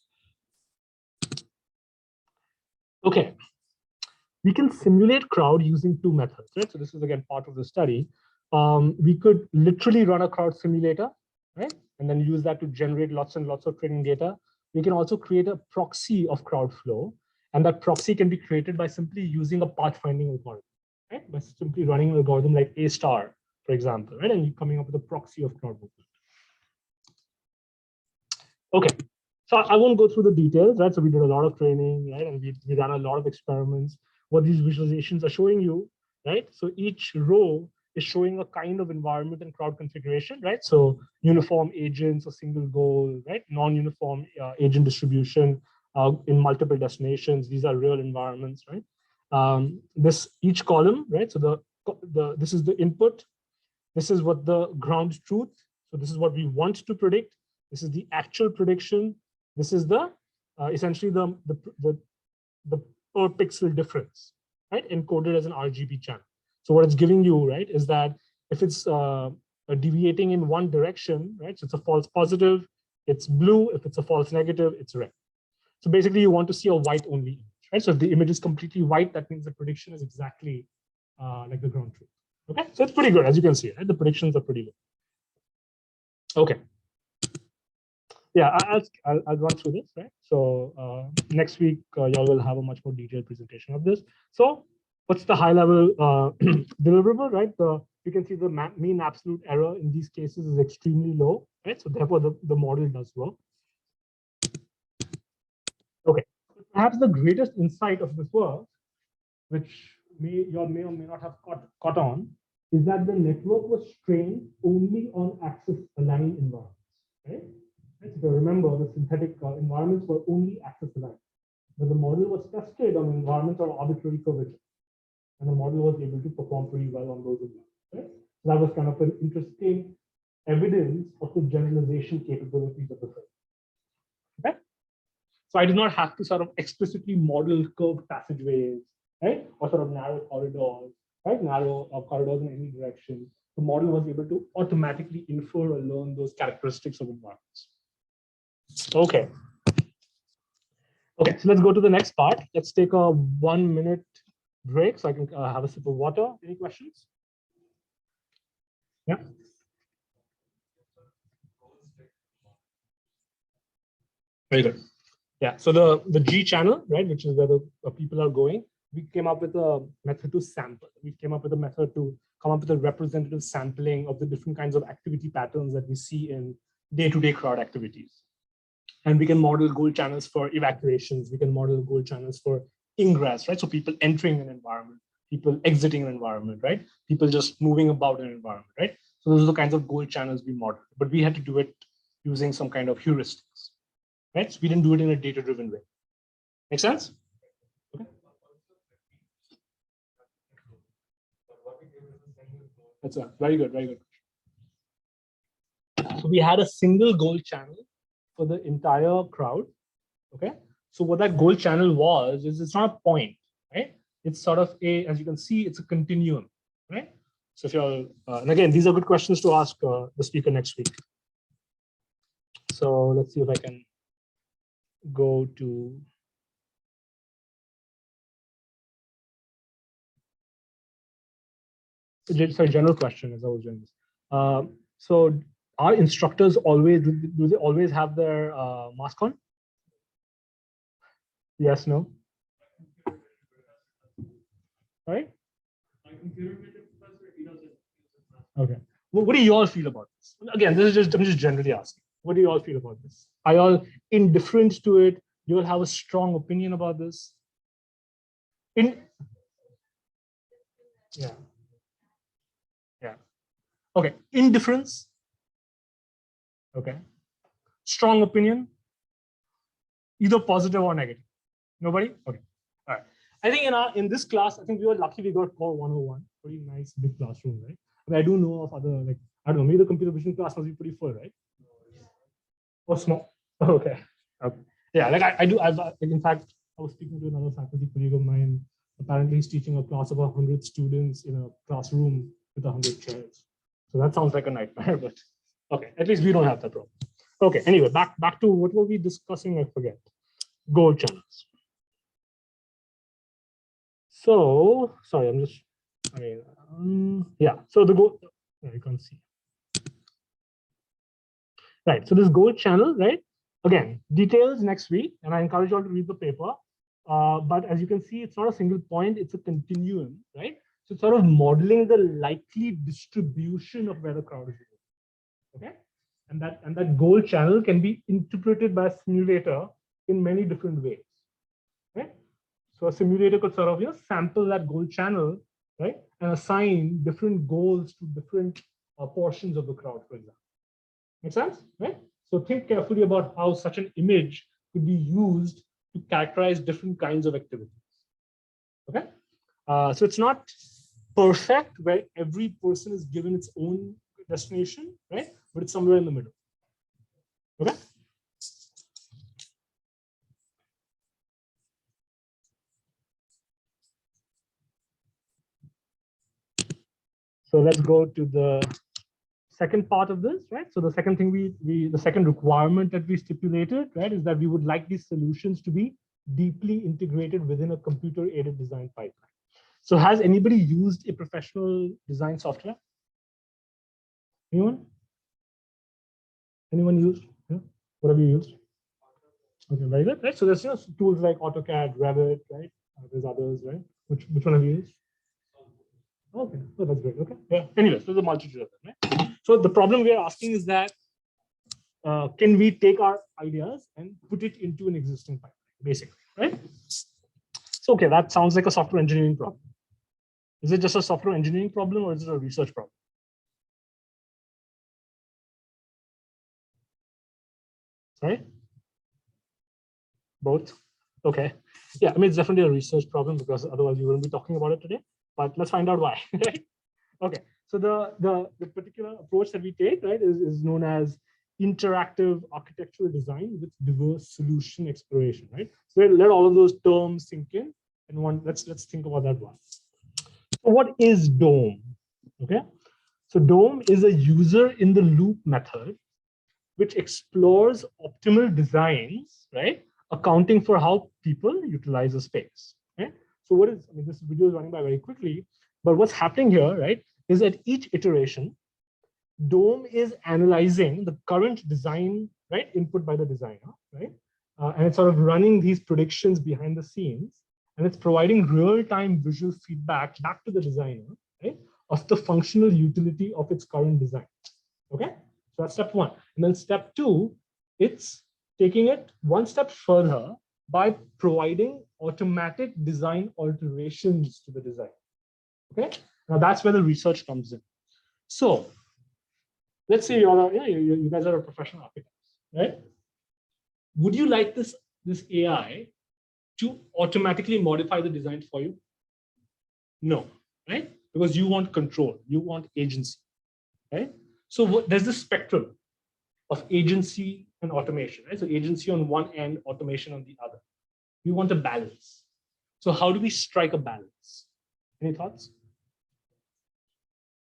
Okay. We can simulate crowd using two methods, right? So this is again part of the study. We could literally run a crowd simulator, right? And then use that to generate lots and lots of training data. We can also create a proxy of crowd flow. And that proxy can be created by simply using a pathfinding algorithm, right? By simply running an algorithm like A star, for example, right? And coming up with a proxy of crowd movement. Okay, so I won't go through the details, right? So we did a lot of training, right? And we ran a lot of experiments. What these visualizations are showing you, right? So each row is showing a kind of environment and crowd configuration, right? So uniform agents, a single goal, right? Non-uniform agent distribution in multiple destinations. These are real environments, right? Each column, right? So this is the input. This is what the ground truth. So this is what we want to predict. This is the actual prediction. This is the essentially the per pixel difference, right? Encoded as an RGB channel. So what it's giving you, right, is that if it's deviating in one direction, right? So it's a false positive, it's blue. If it's a false negative, it's red. So basically, you want to see a white only image, right? So if the image is completely white, that means the prediction is exactly like the ground truth. Okay, so it's pretty good, as you can see, right? The predictions are pretty good. Okay. Yeah, I'll run through this, right? So next week, y'all will have a much more detailed presentation of this. So what's the high level deliverable, right? You can see the mean absolute error in these cases is extremely low, right? So therefore the model does work. Okay, perhaps the greatest insight of this work, which you all may or may not have caught on, is that the network was trained only on axis aligned environments, right? Right? So remember, the synthetic environments were only axis aligned, but the model was tested on environments of arbitrary curvature, and the model was able to perform pretty well on those environments. Right? So that was kind of an interesting evidence of the generalization capabilities of the frame. Okay? So I did not have to sort of explicitly model curved passageways, right, or sort of narrow corridors, right, narrow corridors in any direction. The model was able to automatically infer or learn those characteristics of environments. Okay. Okay, so let's go to the next part. Let's take a 1 minute break so I can have a sip of water. Any questions? Yeah. Very good. Yeah, so the G channel, right, which is where the people are going, we came up with a method to sample. We came up with a method to come up with a representative sampling of the different kinds of activity patterns that we see in day-to-day crowd activities. And we can model goal channels for evacuations. We can model goal channels for ingress, right? So people entering an environment, people exiting an environment, right? People just moving about an environment, right? So those are the kinds of goal channels we modeled, but we had to do it using some kind of heuristics, right? So we didn't do it in a data-driven way. Make sense? Okay. That's very good, very good. So we had a single goal channel for the entire crowd. Okay. So what that goal channel was is it's not a point, right? It's sort of as you can see, it's a continuum, right? So if you're, and again, these are good questions to ask the speaker next week. So let's see if I can go to. Sorry, general question as I was doing this. So are instructors always, do they always have their mask on? Yes, no? Right? Okay. Well, what do you all feel about this? Again, this is just, I'm just generally asking. What do you all feel about this? Are you all indifferent to it? You all have a strong opinion about this? Yeah. Yeah. Okay. Indifference. Okay. Strong opinion. Either positive or negative. Nobody? Okay. All right. I think in this class, I think we were lucky we got core 101. Pretty nice big classroom, right? I mean, I do know of other, like, I don't know, maybe the computer vision class must be pretty full, right? Or small. Okay. Okay. Yeah, like in fact, I was speaking to another faculty colleague of mine. Apparently, he's teaching a class of 100 students in a classroom with 100 chairs. So that sounds like a nightmare, but okay, at least we don't have that problem. Okay, anyway, back to what were we discussing? I forget. Goal channels. So, sorry, yeah, so the goal, you can't see. Right, so this goal channel, right? Again, details next week, and I encourage you all to read the paper. But as you can see, it's not a single point, it's a continuum, right? So it's sort of modeling the likely distribution of where the crowd is going, okay? And that goal channel can be interpreted by a simulator in many different ways, right? So a simulator could sort of sample that goal channel, right, and assign different goals to different portions of the crowd, for example. Make sense, right? So think carefully about how such an image could be used to characterize different kinds of activities. Okay, so it's not perfect where every person is given its own destination, right? But it's somewhere in the middle. Okay. So let's go to the second part of this, right? So the second thing the second requirement that we stipulated, right, is that we would like these solutions to be deeply integrated within a computer-aided design pipeline. So has anybody used a professional design software? Anyone? Anyone used? Yeah. What have you used? Okay, very good, right? So there's tools like AutoCAD, Revit, right? There's others, right? Which one have you used? Okay, oh, that's great. Okay, yeah. Anyway, so there's a multitude of them, right? So the problem we are asking is that can we take our ideas and put it into an existing pipeline, basically, right? So okay, that sounds like a software engineering problem. Is it just a software engineering problem or is it a research problem? Sorry? Both? Okay. Yeah, I mean, it's definitely a research problem because otherwise you wouldn't be talking about it today, but let's find out why, right? Okay, so the particular approach that we take, right, is known as interactive architectural design with diverse solution exploration, right? So let all of those terms sink in, and let's think about that one. So what is DOME? Okay, so DOME is a user in the loop method which explores optimal designs, right, accounting for how people utilize a space, right? So what is, I mean, this video is running by very quickly, but what's happening here, right, is at each iteration, DOME is analyzing the current design, right, input by the designer, right? And it's sort of running these predictions behind the scenes, and it's providing real-time visual feedback back to the designer, right, of the functional utility of its current design, okay? So that's step one. And then step two, it's taking it one step further by providing automatic design alterations to the design, okay? Now that's where the research comes in. So let's say you guys are a professional architect, right? Would you like this AI to automatically modify the design for you? No, right? Because you want control, you want agency, right? So there's this spectrum of agency and automation, right? So agency on one end, automation on the other. We want a balance. So how do we strike a balance? Any thoughts?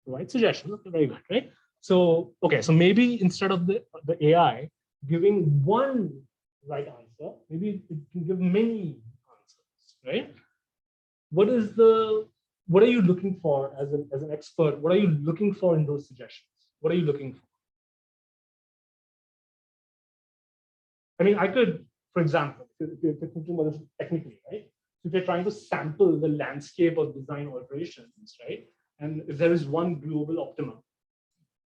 Right, suggestion. Okay, very good, right? So, okay, so maybe instead of the AI giving one right answer, maybe it can give many answers, right? What are you looking for as an expert? What are you looking for in those suggestions? What are you looking for? I mean, I could, for example, if you're thinking about this technically, right? So if you're trying to sample the landscape of design alterations, right? And if there is one global optimum,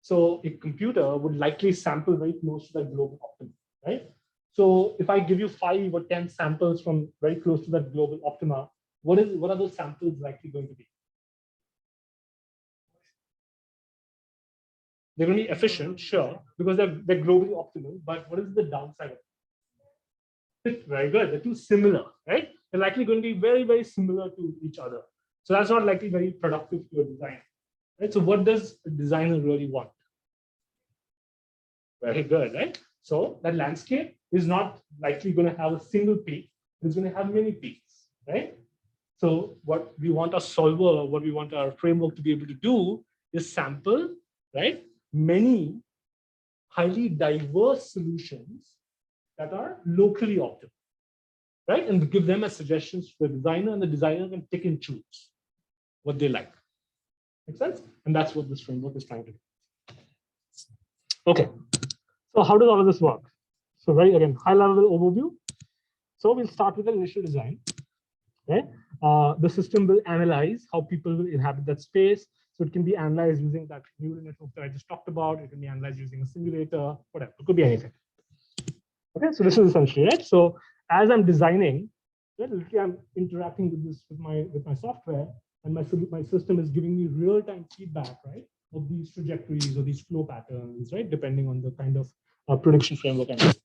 so a computer would likely sample very close to that global optimum, right? So if I give you 5 or 10 samples from very close to that global optima, what are those samples likely going to be? They're going to be efficient, sure, because they're globally optimal, but what is the downside of it? Very good. They're too similar, right? They're likely going to be very, very similar to each other. So that's not likely very productive to a designer, right? So what does a designer really want? Very good, right? So that landscape is not likely going to have a single peak. It's going to have many peaks, right? So what we want our solver, or what we want our framework to be able to do is sample, right, many highly diverse solutions that are locally optimal, right? And give them as suggestions to the designer, and the designer can pick and choose what they like. Make sense? And that's what this framework is trying to do. Okay. So how does all of this work? So very, again, high level overview. So we'll start with an initial design, right? The system will analyze how people will inhabit that space. So it can be analyzed using that neural network that I just talked about. It can be analyzed using a simulator, whatever. It could be anything. Okay, so this is essentially, right? So as I'm designing, right, I'm interacting with this with my software, and my system is giving me real-time feedback, right, of these trajectories or these flow patterns, right, depending on the kind of prediction framework I'm using.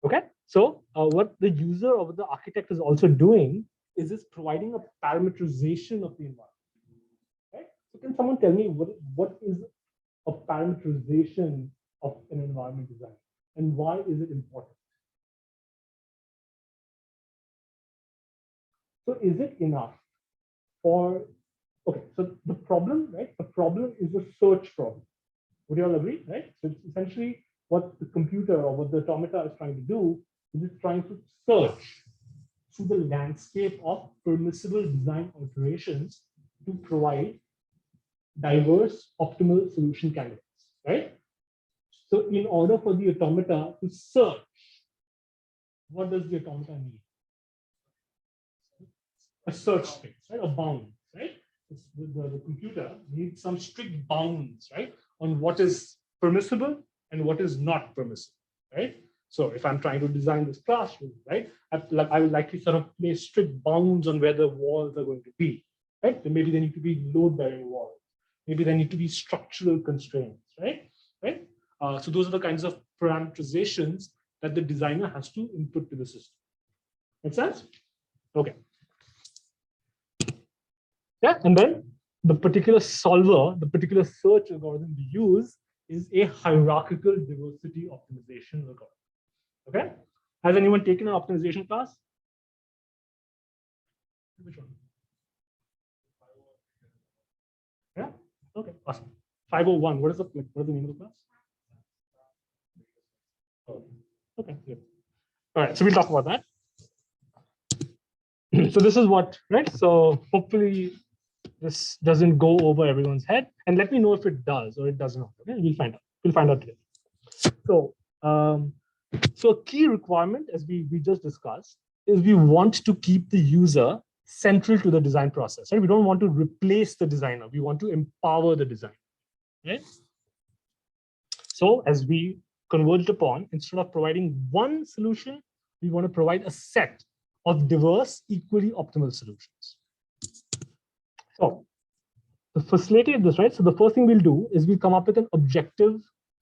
Okay, so what the user or the architect is also doing is providing a parameterization of the environment, right? So can someone tell me what is a parameterization of an environment design, and why is it important? So is it enough for, okay, so the problem, right? The problem is a search problem. Would you all agree, right? So it's essentially what the computer or what the automata is trying to do is it trying to search through the landscape of permissible design alterations to provide diverse optimal solution candidates, right? So in order for the automata to search, what does the automata need? A search space, right? A bound, right? The computer needs some strict bounds, right? On what is permissible and what is not permissible, right? So if I'm trying to design this classroom, right, I would likely sort of place strict bounds on where the walls are going to be, right? Then maybe they need to be load-bearing walls. Maybe there need to be structural constraints, right? Right? So those are the kinds of parameterizations that the designer has to input to the system. Make sense? Okay. Yeah, and then the particular solver, the particular search algorithm we use is a hierarchical diversity optimization algorithm. Okay. Has anyone taken an optimization class? Which one? Yeah. Okay. Awesome. 501. What is the name of the class? Oh, okay. Good. All right. So we'll talk about that. So this is what, right? So hopefully this doesn't go over everyone's head, and let me know if it does or it does not. Okay, we'll find out. We'll find out today. So, so a key requirement, as we just discussed, is we want to keep the user central to the design process. Right? We don't want to replace the designer. We want to empower the designer. Right? So, as we converged upon, instead of providing one solution, we want to provide a set of diverse, equally optimal solutions. So to facilitate this, right? So the first thing we'll do is we'll come up with an objective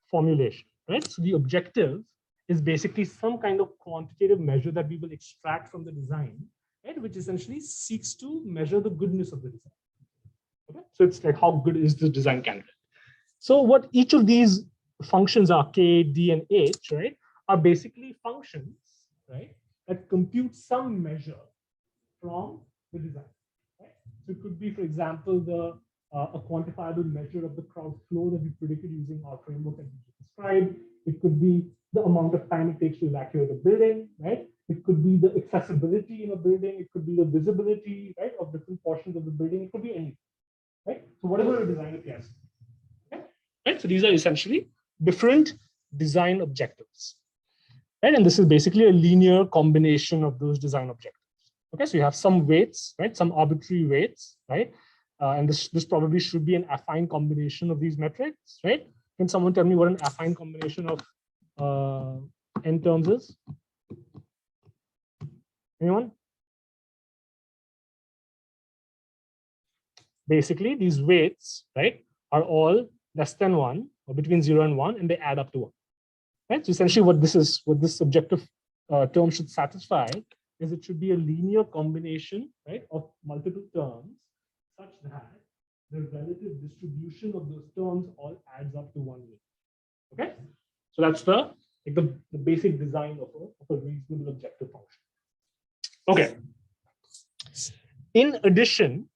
formulation, right? So the objective is basically some kind of quantitative measure that we will extract from the design, right? Which essentially seeks to measure the goodness of the design. Okay? So it's like, how good is the design candidate? So what each of these functions are, K, D, and H, right, are basically functions, right, that compute some measure from the design. Right? So it could be, for example, a quantifiable measure of the crowd flow that we predicted using our framework that we described. It could be the amount of time it takes to evacuate a building, right? It could be the accessibility in a building. It could be the visibility, right, of different portions of the building. It could be anything, right? So whatever a designer cares. Okay? Right? So these are essentially different design objectives. Right? And this is basically a linear combination of those design objectives. Okay, so you have some weights, right? Some arbitrary weights, right? And this probably should be an affine combination of these metrics, right? Can someone tell me what an affine combination of n terms is? Anyone? Basically, these weights, right, are all less than 1 or between 0 and 1, and they add up to 1. Right? So essentially, what this objective term should satisfy is it should be a linear combination, right, of multiple terms, such that the relative distribution of those terms all adds up to 1 weight. Okay, so that's the basic design of a reasonable objective function. Okay. In addition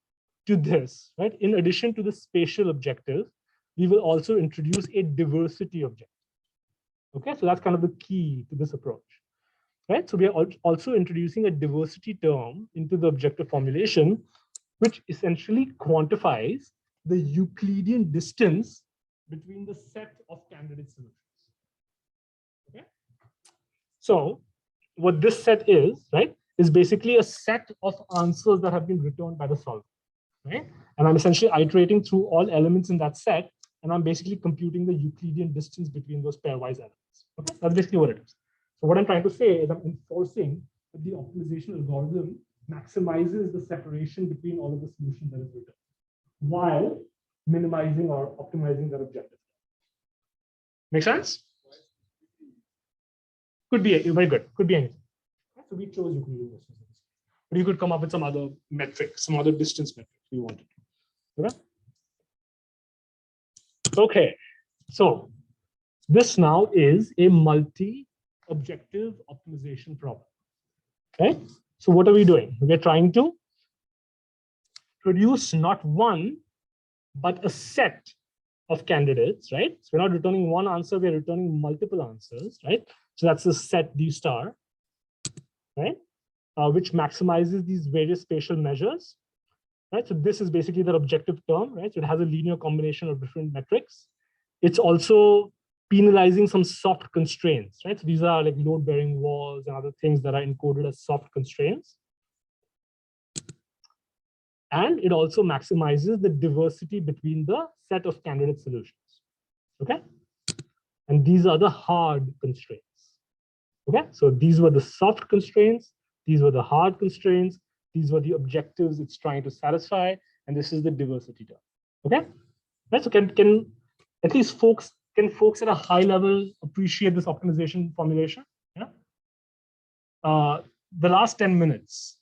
to this, right, in addition to the spatial objective, we will also introduce a diversity objective. Okay, so that's kind of the key to this approach. Right, so we are also introducing a diversity term into the objective formulation, which essentially quantifies the Euclidean distance between the set of candidate solutions. Okay, so what this set is, right, is basically a set of answers that have been returned by the solver, right? And I'm essentially iterating through all elements in that set, and I'm basically computing the Euclidean distance between those pairwise elements. Okay, that's basically what it is. So what I'm trying to say is I'm enforcing that the optimization algorithm maximizes the separation between all of the solutions that is returned, while minimizing or optimizing that objective. Make sense? Could be very good. Could be anything. So we chose Euclidean distance, but you could come up with some other metric, some other distance metric you wanted. Okay. Okay. So this now is a multi-objective optimization problem. Okay. So what are we doing? We're trying to produce not one, but a set of candidates, right? So we're not returning one answer, we're returning multiple answers, right? So that's the set D star, right? Which maximizes these various spatial measures, right? So this is basically the objective term, right? So it has a linear combination of different metrics. It's also penalizing some soft constraints, right? So these are like load-bearing walls and other things that are encoded as soft constraints. And it also maximizes the diversity between the set of candidate solutions, okay? And these are the hard constraints, okay? So these were the soft constraints, these were the hard constraints, these were the objectives it's trying to satisfy, and this is the diversity term, okay? Right, so can at least folks at a high level appreciate this optimization formulation? Yeah. The last 10 minutes,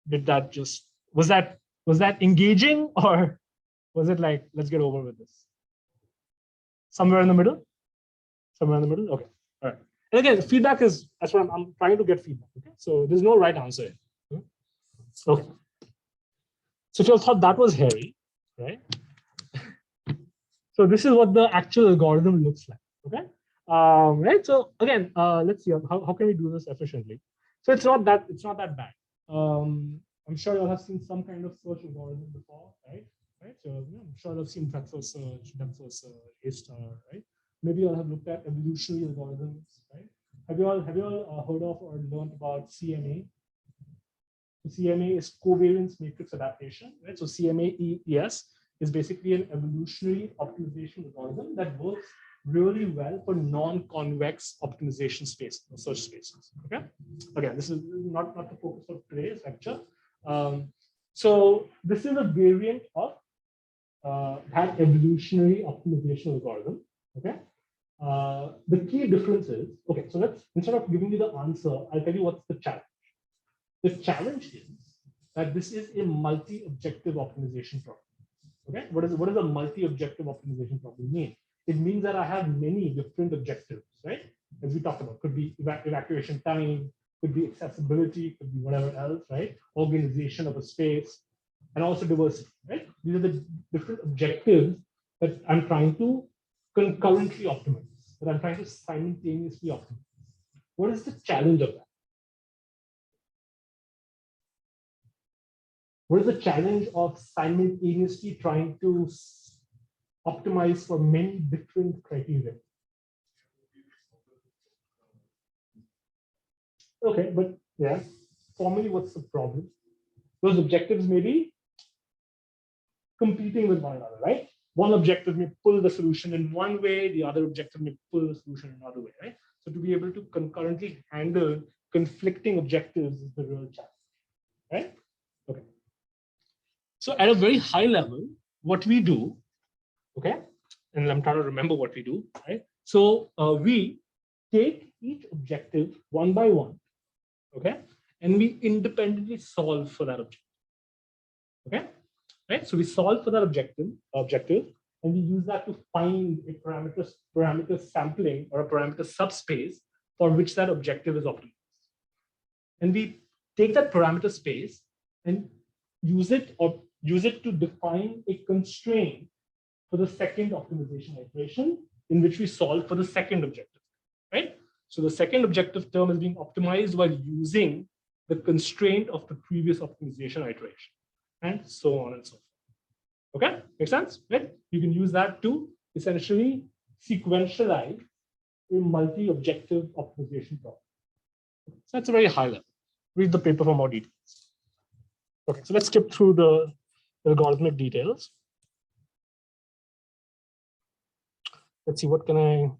did that just was that engaging, or was it like, let's get over with this? Somewhere in the middle? Somewhere in the middle? Okay. All right. And again, feedback is, that's what I'm trying to get feedback. Okay. So there's no right answer here. Okay. So if you all thought that was hairy, right? So this is what the actual algorithm looks like. Okay. Right. So again, let's see how can we do this efficiently. So it's not that bad. I'm sure you all have seen some kind of search algorithm before, right? Right. So I'm sure you've seen breadth first search, depth first search, A-star, right? Maybe you all have looked at evolutionary algorithms, right? Have you all heard of or learned about CMA? So CMA is covariance matrix adaptation, right? So CMA-ES is basically an evolutionary optimization algorithm that works really well for non-convex optimization space, search spaces. Okay. Again, this is not the focus of today's lecture. So this is a variant of that evolutionary optimization algorithm. Okay. The key difference is, okay, so let's, instead of giving you the answer, I'll tell you what's the challenge. The challenge is that this is a multi-objective optimization problem. Okay, what does a multi-objective optimization problem mean? It means that I have many different objectives, right? As we talked about, could be evacuation time, could be accessibility, could be whatever else, right? Organization of a space, and also diversity, right? These are the different objectives that I'm trying to concurrently optimize, that I'm trying to simultaneously optimize. What is the challenge of that? What is the challenge of simultaneously trying to optimize for many different criteria? Okay, but yeah, formally, what's the problem? Those objectives may be competing with one another, right? One objective may pull the solution in one way, the other objective may pull the solution in another way, right? So to be able to concurrently handle conflicting objectives is the real challenge, right? Okay. So at a very high level, what we do, okay, and I'm trying to remember what we do, right? So we take each objective one by one, okay, and we independently solve for that objective, okay, right? So we solve for that objective, and we use that to find a parameter sampling or a parameter subspace for which that objective is optimized. And we take that parameter space and use it to define a constraint for the second optimization iteration in which we solve for the second objective, right? So the second objective term is being optimized while using the constraint of the previous optimization iteration, and so on and so forth. Okay, makes sense, right? You can use that to essentially sequentialize a multi-objective optimization problem. So that's a very high level. Read the paper for more details. Okay, so let's skip through the algorithmic details. Let's see, what can I,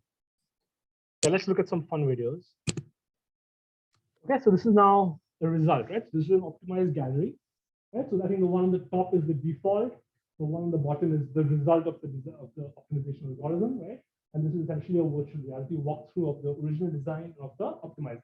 yeah, let's look at some fun videos. Okay, so this is now the result, right? So this is an optimized gallery, right? So I think the one on the top is the default. The one on the bottom is the result of the optimization algorithm, right? And this is essentially a virtual reality walkthrough of the original design of the optimizer.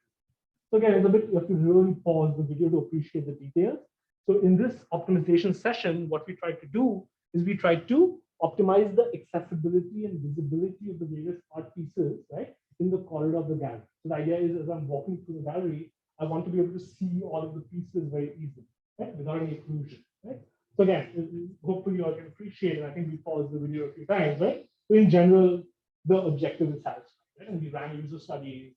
So again, it's a bit, you have to really pause the video to appreciate the details. So in this optimization session, what we try to do is we try to optimize the accessibility and visibility of the various art pieces, right, in the corridor of the gallery. So the idea is, as I'm walking through the gallery, I want to be able to see all of the pieces very easily, right, without any occlusion, right? So again, hopefully you all can appreciate it. I think we paused the video a few times, right? So in general, the objective is satisfied, right? And we ran user studies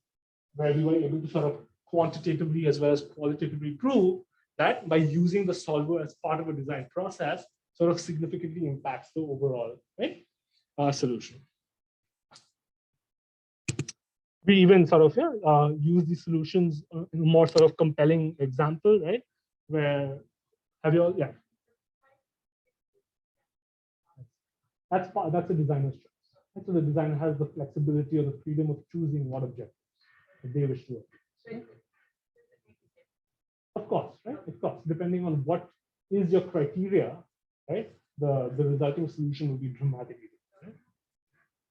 where we were able to sort of quantitatively as well as qualitatively prove that by using the solver as part of a design process sort of significantly impacts the overall solution. We even sort of use these solutions in a more sort of compelling example, right? Where have you all, yeah. That's a designer's choice. So the designer has the flexibility or the freedom of choosing what objectives they wish to work. Of course, right? Of course, depending on what is your criteria, right? The resulting solution will be dramatically different.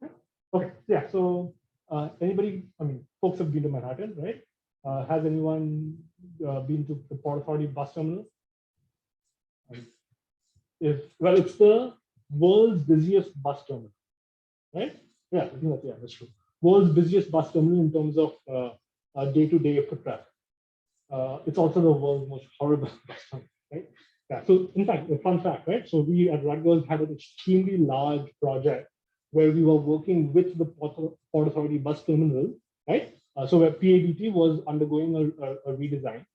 Right? Okay, yeah. So anybody, I mean, folks have been to Manhattan, right? Has anyone been to the Port Authority bus terminal? Well, it's the world's busiest bus terminal, right? Yeah, I think that's true. World's busiest bus terminal in terms of day-to-day foot traffic. It's also the world's most horrible bus terminal, right? Yeah. So, in fact, a fun fact, right? So, we at Rutgers had an extremely large project where we were working with the Port Authority bus terminal, right? So, where PADT was undergoing a redesign,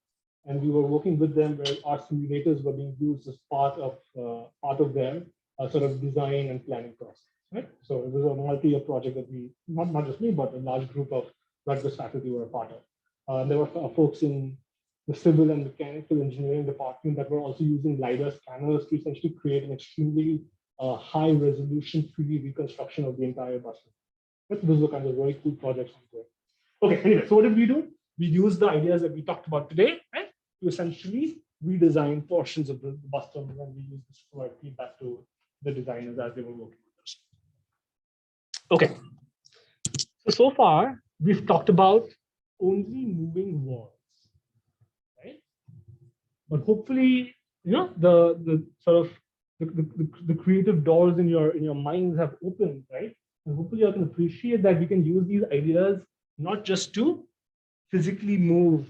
and we were working with them where our simulators were being used as part of their sort of design and planning process, right? So it was a multi-year project that we, not just me, but a large group of Rutgers faculty were a part of. There were folks in the civil and mechanical engineering department that were also using LiDAR scanners to essentially create an extremely high resolution 3D reconstruction of the entire bus. Right? Those were kind of very cool projects. Okay, anyway, so what did we do? We used the ideas that we talked about today, right, to essentially redesign portions of the bus terminal, and we used this to provide feedback to the designers as they were working with us. Okay, so far we've talked about only moving walls, right? But hopefully, you know, the sort of the creative doors in your minds have opened, right? And hopefully you can appreciate that we can use these ideas not just to physically move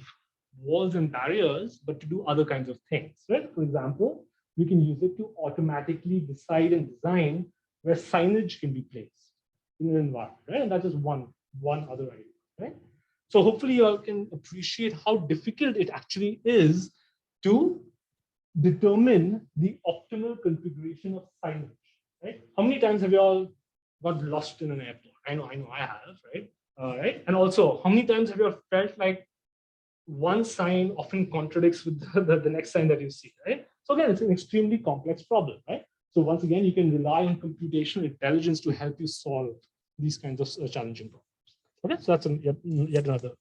walls and barriers, but to do other kinds of things, right? For example, we can use it to automatically decide and design where signage can be placed in an environment, right? And that's just one other idea, right? So hopefully you all can appreciate how difficult it actually is to determine the optimal configuration of signage, right? How many times have you all got lost in an airport? I know I have, right? Right? And also, how many times have you felt like one sign often contradicts with the next sign that you see, right? So again, it's an extremely complex problem, right? So once again, you can rely on computational intelligence to help you solve these kinds of challenging problems. Okay, so that's yet another.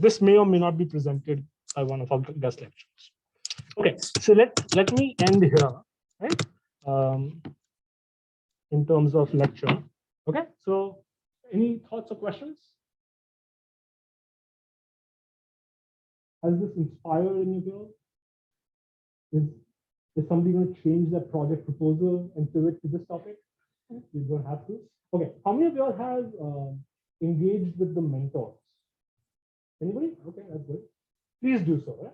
This may or may not be presented by one of our guest lecturers. Okay, so let me end here, right? In terms of lecture. Okay, so any thoughts or questions? Has this inspired any of you? Is somebody going to change their project proposal and pivot to this topic? You don't have to. Okay, how many of you all have engaged with the mentors? Anybody? Okay, that's good. Please do so. Right?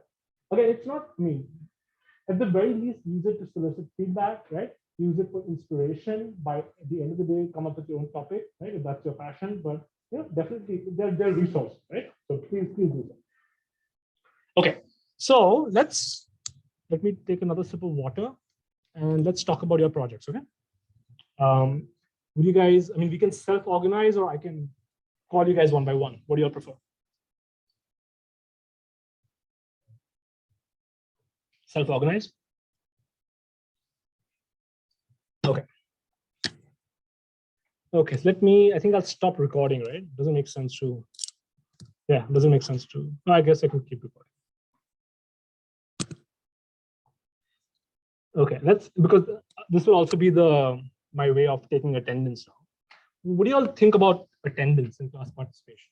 Okay, it's not me. At the very least, use it to solicit feedback, right? Use it for inspiration. By the end of the day, come up with your own topic, right? If that's your passion, but yeah, definitely they're resources, right? So please do that. Okay, so let me take another sip of water and let's talk about your projects, okay? Would you guys, I mean, we can self-organize or I can call you guys one by one. What do you all prefer? Self-organize? Okay. Okay, so I think I'll stop recording, right? Doesn't make sense to, yeah, doesn't make sense to, no, I guess I can keep recording. Okay, because this will also be my way of taking attendance now. What do you all think about attendance in class participation?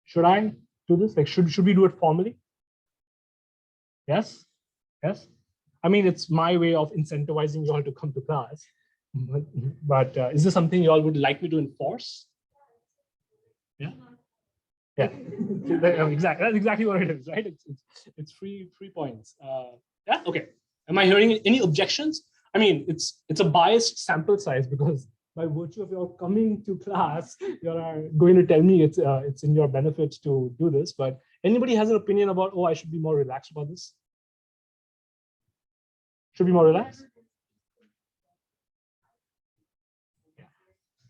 Should I do this? Like, should we do it formally? Yes? Yes? I mean, it's my way of incentivizing you all to come to class. But is this something you all would like me to enforce? Yeah? Yeah, exactly. That's exactly what it is, right? It's free points. Yeah, okay. Am I hearing any objections? I mean, it's a biased sample size because by virtue of your coming to class, you're going to tell me it's in your benefit to do this. But anybody has an opinion about, oh, I should be more relaxed about this? Should be more relaxed?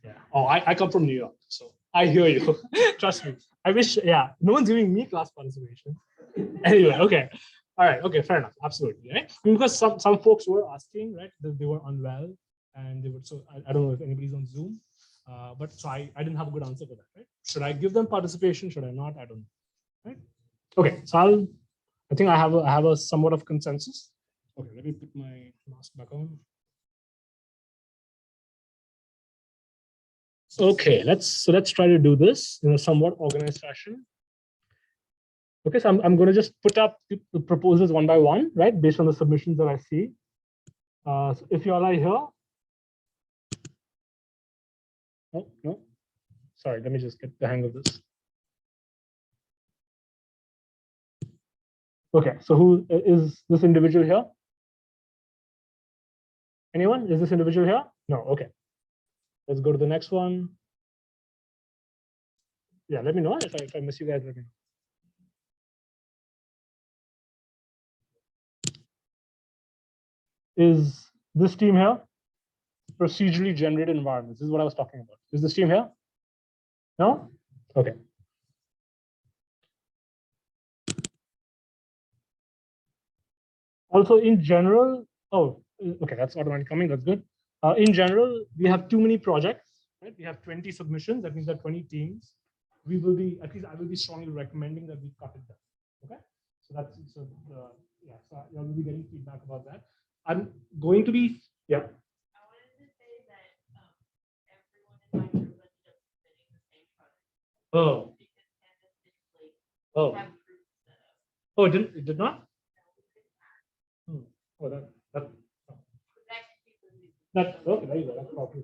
Yeah. Oh, I come from New York, so I hear you. Trust me. I wish, yeah, no one's giving me class participation. Anyway, okay. All right, okay, fair enough. Absolutely. Right? Because some folks were asking, right, that they were unwell and they would, so I don't know if anybody's on Zoom. But so I didn't have a good answer for that, right? Should I give them participation? Should I not? I don't know. Right? Okay, so I think I have a somewhat of consensus. Okay, let me put my mask back on. Okay, let's try to do this in a somewhat organized fashion. Okay, so I'm going to just put up the proposals one by one, right, based on the submissions that I see. So if you all are here. Oh, no, sorry, let me just get the hang of this. Okay, so who is this individual here? Anyone? Is this individual here? No, okay. Let's go to the next one. Yeah, let me know if I miss you guys. Let me know. Is this team here? Procedurally generated environments. This is what I was talking about. Is this team here? No? Okay. Also, in general, oh, okay, that's automatically coming. That's good. In general, we have too many projects, right? We have 20 submissions. That means that 20 teams. We will be, at least I will be strongly recommending that we cut it down. Okay. So that's, so yeah, so I will be getting feedback about that. I'm going to be, yeah. I wanted to say that everyone in my group ended up submitting the same product. Oh. Because Canvas didn't like Oh. have groups set up. Oh, it did not? Oh, that oh. That okay, there you go. That's okay.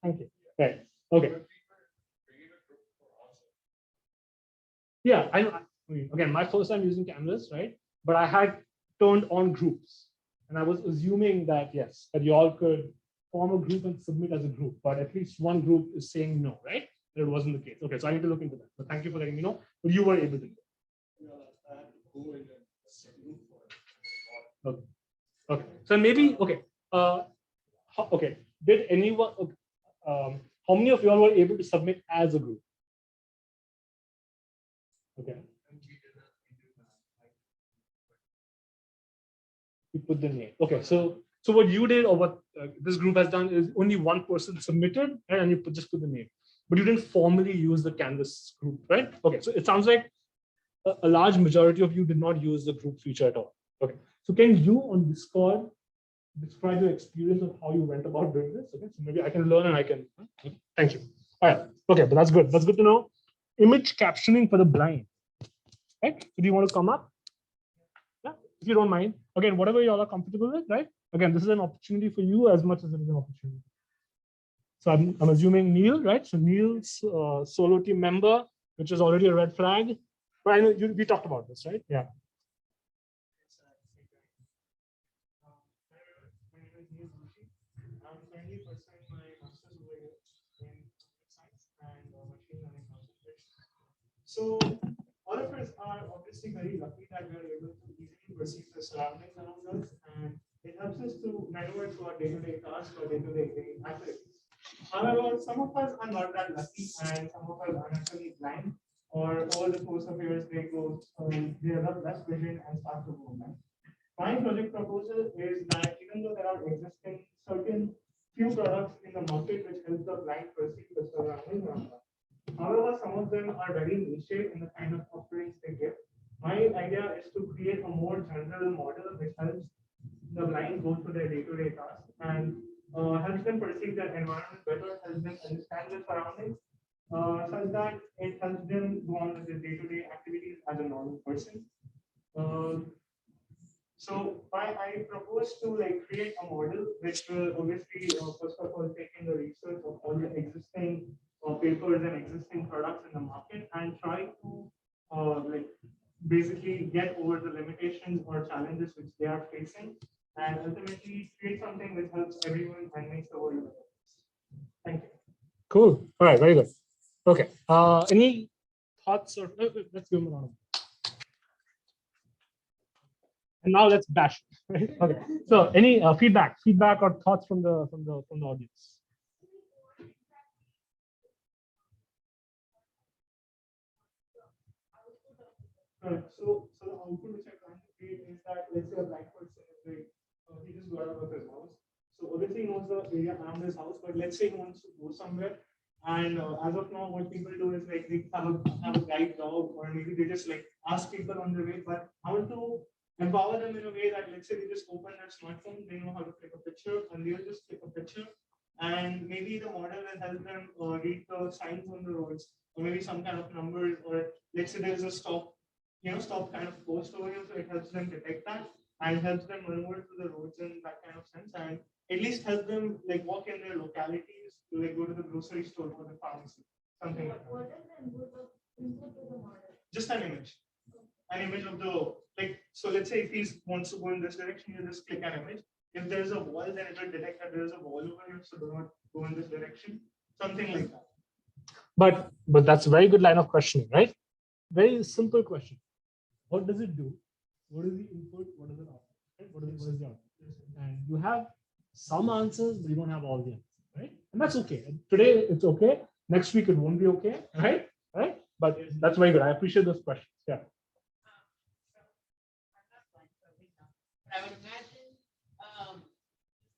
Thank you. Right. Okay. Yeah, I mean, again, my first time using Canvas, right? But I had turned on groups, and I was assuming that yes, that you all could form a group and submit as a group, but at least one group is saying no, right? That it wasn't the case. Okay, so I need to look into that. But thank you for letting me know. But you were able to do it. Okay. Okay. So maybe okay. Okay. Did anyone? How many of you all were able to submit as a group? Okay. You put the name. Okay. So what you did, or what this group has done, is only one person submitted, and you just put the name, but you didn't formally use the Canvas group, right? Okay. So it sounds like a large majority of you did not use the group feature at all. Okay. So can you on Discord describe your experience of how you went about doing this? Okay. So maybe I can learn and I can. Thank you. All right. Okay, but that's good. That's good to know. Image captioning for the blind. Right? So do you want to come up? Yeah, if you don't mind. Again, whatever you all are comfortable with, right? Again, this is an opportunity for you as much as it is an opportunity. So I'm assuming Neil, right? So Neil's solo team member, which is already a red flag. But I know we talked about this, right? Yeah. I'm currently pursuing my master's degree in science and machine learning concentration. So all of us are obviously very lucky that we are able to easily perceive the surroundings around us, and it helps us to maneuver through our day-to-day tasks or day-to-day activities. However, some of us are not that lucky, and some of us are naturally blind, or over the course of years they develop less vision and start to go blind. My project proposal is that even though there are existing certain few products in the market which help the blind perceive the surroundings around them, however, some of them are very niche in the kind of offerings they give. My idea is to create a more general model which helps the blind go through their day-to-day tasks and helps them perceive their environment better, helps them understand their surroundings, such that it helps them go on with their day-to-day activities as a normal person. So I propose to create a model which will obviously first of all take in the research of all the existing papers and existing products in the market and try to basically get over the limitations or challenges which they are facing and ultimately create something which helps everyone and makes the world better. Thank you. Cool. All right, very good. Okay. Any thoughts or let's give them a round of applause. And now let's bash. Right? Okay. So any feedback or thoughts from the audience? So the output which I'm trying to create is that let's say a blind person is like he just got out of his house. So obviously he knows the area around his house, but let's say he wants to go somewhere. And as of now, what people do is like they have a guide dog, or maybe they just like ask people on the way. But I want to empower them in a way that let's say they just open their smartphone, they know how to click a picture, and they'll just click a picture. And maybe the model will help them read the signs on the roads, or maybe some kind of numbers, or let's say there's a stop kind of post over here, so it helps them detect that and helps them maneuver through the roads in that kind of sense, and at least help them like walk in their localities to like go to the grocery store or the pharmacy, something like that. What is the input to the model? Just an image of the like. So let's say if he wants to go in this direction, you just click an image. If there's a wall, then it will detect that there's a wall over here, so do not go in this direction, something like that. But that's a very good line of questioning, right? Very simple question. What does it do? What is the input? What is the output? Right? What is the output? And you have some answers, but you don't have all the answers, right? And that's okay. Today it's okay. Next week it won't be okay, right? Right? But that's very good. I appreciate those questions. Yeah. I would imagine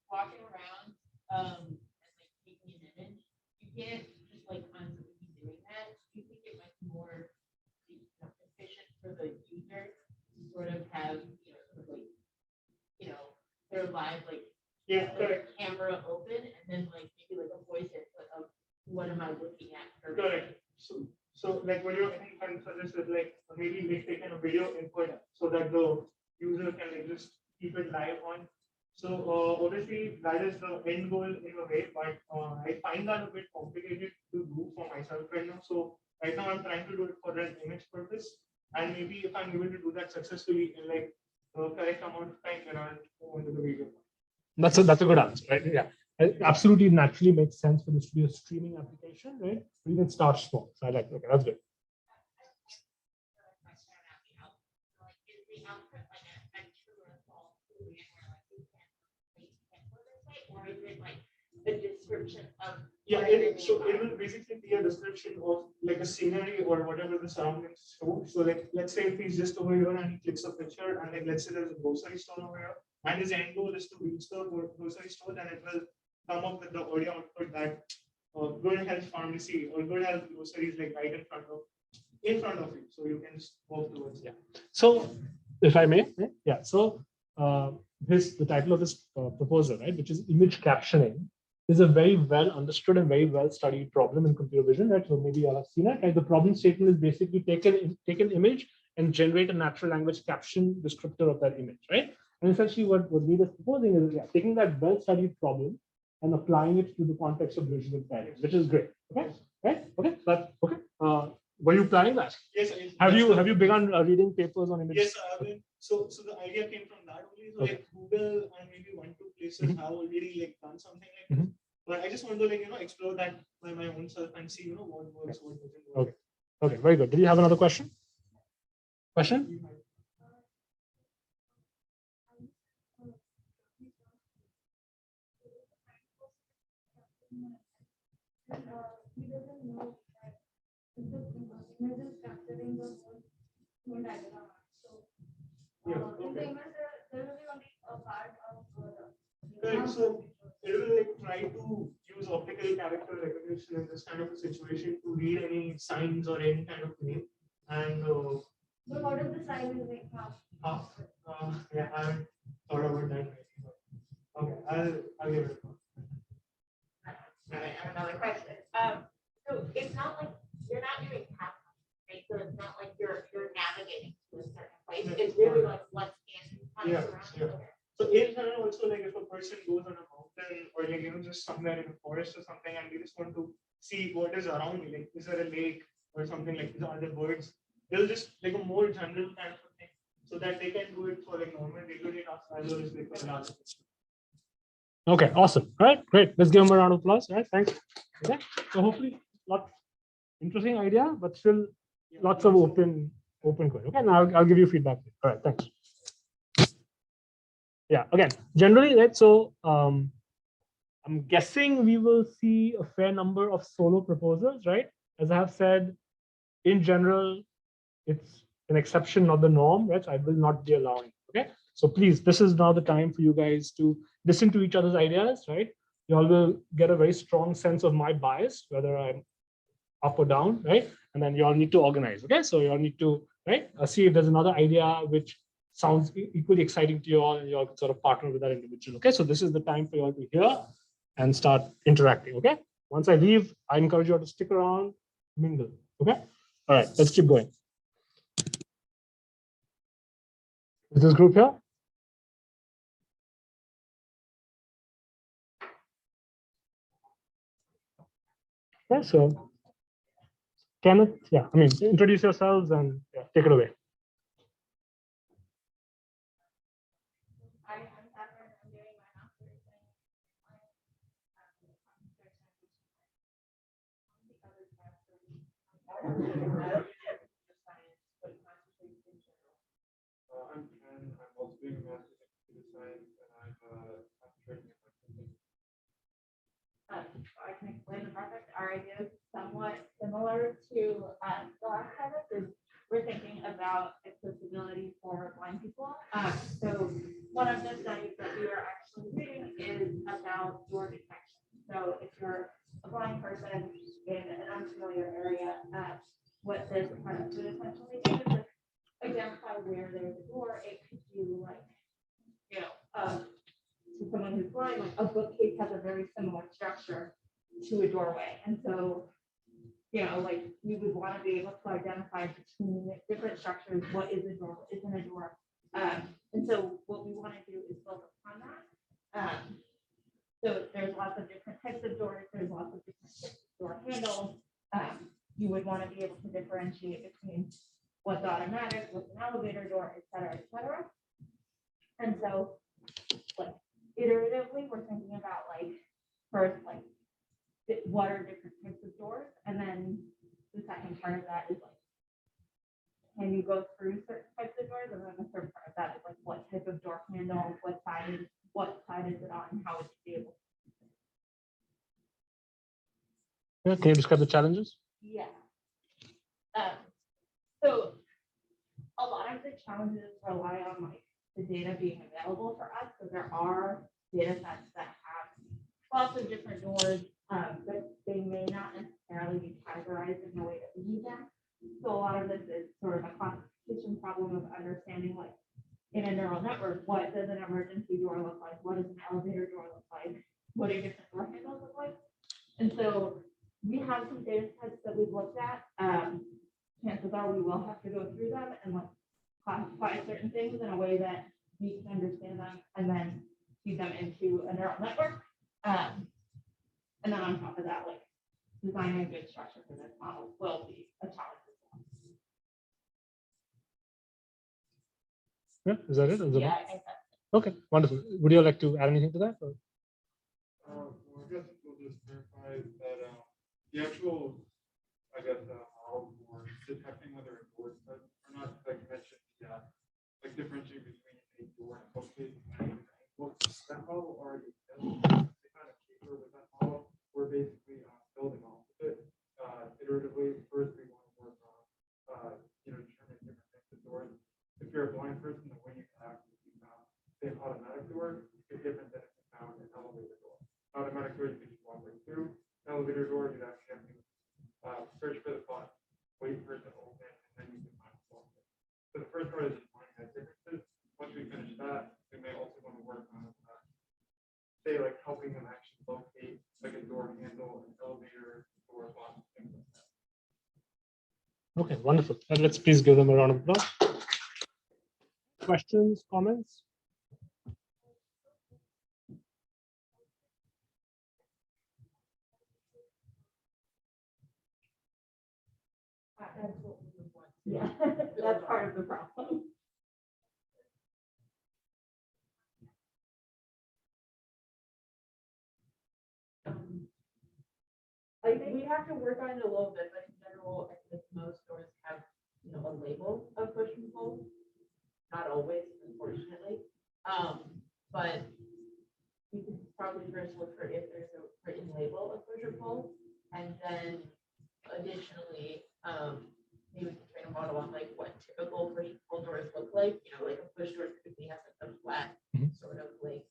walking around and like taking an image. You can't just like constantly be doing that. Do you think it might be more efficient for the user to sort of have sort of like their live Correct. camera open and then like maybe like a voice input of what am I looking at? Correct. So like what you're trying to suggest is like maybe we've taken a video input so that the user can like just keep it live on. So obviously that is the end goal in a way, but I find that a bit complicated to do for myself right now. So right now I'm trying to do it for an image purpose, and maybe if I'm able to do that successfully in like the correct amount of time, then I'll go into the video. That's a good answer, right? Yeah, it absolutely naturally makes sense for this to be a streaming application, right? But you can start small. So I like, okay, that's good. Or is it like a description of so it will basically be a description of like a scenery or whatever the surroundings show. So like let's say if he's just over here and he clicks a picture, and like let's say there's a grocery store over here, and his end goal is to reach the grocery store, then it will come up with the audio output that good health pharmacy or good health groceries like right in front of you, so you can just walk towards. Yeah. So if I may, yeah. So the title of this proposal, right, which is image captioning, is a very well understood and very well studied problem in computer vision, right? So maybe you all have seen it. Right? The problem statement is basically take an image and generate a natural language caption descriptor of that image, right? And essentially what Neil is proposing is taking that well studied problem and applying it to the context of visual impairment, which is great. Okay, right? Okay, but okay. Were you planning that? Yes. Have you begun reading papers on images? Yes, I mean, so the idea came from that only. So like Google and maybe 1-2 places have already like done something like this. But I just want to explore that by my own self and see what works, what doesn't work. Okay, very good. Did you have another question? Question? He doesn't know that the image is capturing the whole diagram. So in the image there will be only a part of the. Correct. So it will try to use optical character recognition in this kind of a situation to read any signs or any kind of name. And but what if the size is like half? Yeah, I haven't thought about that. Okay, I'll give it a thought. I have another question. So it's not like you're not doing task, right? So it's not like you're navigating to a certain place. It's really like what's in around. So in general, also like if a person goes on a mountain or just somewhere in a forest or something, and they just want to see what is around me, like is there a lake or something, like are there birds? They'll just like a more general kind of a thing, so that they can do it for like normal day-to-day tasks as well as like for larger systems. Okay, awesome. All right, great. Let's give them a round of applause. All right, thanks. Okay, so hopefully, lots interesting idea, but still lots of open code. Okay, now I'll give you feedback. All right, thanks. Yeah, again, generally, right? So I'm guessing we will see a fair number of solo proposals, right? As I have said, in general, it's an exception, not the norm, right? So I will not be allowing. Okay, so please, this is now the time for you guys to listen to each other's ideas, right? You all will get a very strong sense of my bias, whether I'm up or down, right? And then you all need to organize. Okay, so you all need to see if there's another idea which sounds equally exciting to you all, and you all can sort of partner with that individual. Okay, so this is the time for you all to hear and start interacting. Okay, once I leave, I encourage you all to stick around, mingle. Okay, all right, let's keep going. Is this group here? Yeah, so Kenneth, yeah, I mean, introduce yourselves and take it away. I'm Catherine. I'm doing my master's in I'm Ken. I'm also doing a master's in computer science, and I'm concentrating in marketing. I can explain the project. Our idea is somewhat similar to the last project. Is we're thinking about accessibility for blind people. So one of the studies that we are actually doing is about door detection. So if you're a blind person in an unfamiliar area, what this product would essentially do is like identify where there's a door. It could do like, to someone who's blind, like a bookcase has a very similar structure to a doorway. And so, like we would want to be able to identify between different structures, what is a door, what isn't a door. And so what we want to do is build upon that. So there's lots of different types of doors, there's lots of different types of door handles. You would want to be able to differentiate between what's automatic, what's an elevator door, et cetera, et cetera. And so like iteratively, we're thinking about like first, like what are different types of doors, and then the second part of that is like, can you go through certain types of doors, and then the third part of that is like what type of door handle, what side is it on, and how would you be able to. Yeah, can you describe the challenges? Yeah. So a lot of the challenges rely on like the data being available for us. So there are data sets that have lots of different doors, but they may not necessarily be categorized in the way that we need them. So a lot of this is sort of a classification problem of understanding, like in a neural network, what does an emergency door look like? What does an elevator door look like? What do different door handles look like? And so we have some data sets that we've looked at. Chances are we will have to go through them and like classify certain things in a way that we can understand them and then feed them into a neural network. And then on top of that, like designing a good structure for this model will be a challenge as well. Yeah, is that it? Yeah, I think that's Okay, wonderful. Would you like to add anything to that? Or? Well, I guess we'll just clarify that the actual, model for detecting whether a door is present or not, like you mentioned, like differentiating between a door and a bookcase. That model already exists. To kind of cater with that model, we're basically building off of it iteratively. First, we want to work on, determining different types of doors. If you're a blind person, the way you can actually say an automatic door is different than if you found an elevator door. Automatic door, you can just walk right through. An elevator door, you'd actually have to search for the button, wait for it to open, and then you can find the button. So the first part is just finding that differences. Once we finish that, we may also want to work on, say, like helping them actually locate like a door handle, an elevator, door button, things like that. Okay, wonderful. And let's please give them a round of applause. Questions, comments? yeah, that's part of the problem. I think we have to work on it a little bit, but in general, I think most stores have, a label of push and pull. Not always, unfortunately. But you can probably first look for if there's a written label of push or pull, and then additionally, maybe we can train a model on like what typical push and pull doors look like. Like a push door typically has like a flat sort of like.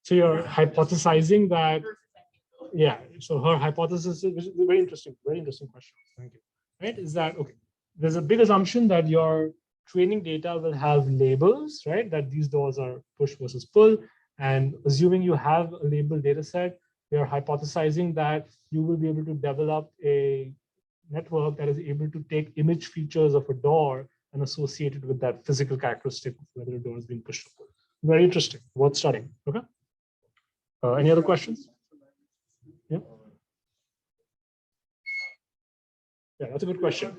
So you're hypothesizing that, versus a handle. yeah. So her hypothesis is, which is a very interesting question. Thank you. Right? Is that okay? There's a big assumption that your training data will have labels, right? That these doors are push versus pull. And assuming you have a labeled data set, you're hypothesizing that you will be able to develop a network that is able to take image features of a door and associate it with that physical characteristic of whether a door is being pushed or pulled. Very interesting. Worth studying. Okay. Any other questions? Yeah. Yeah, that's a good question.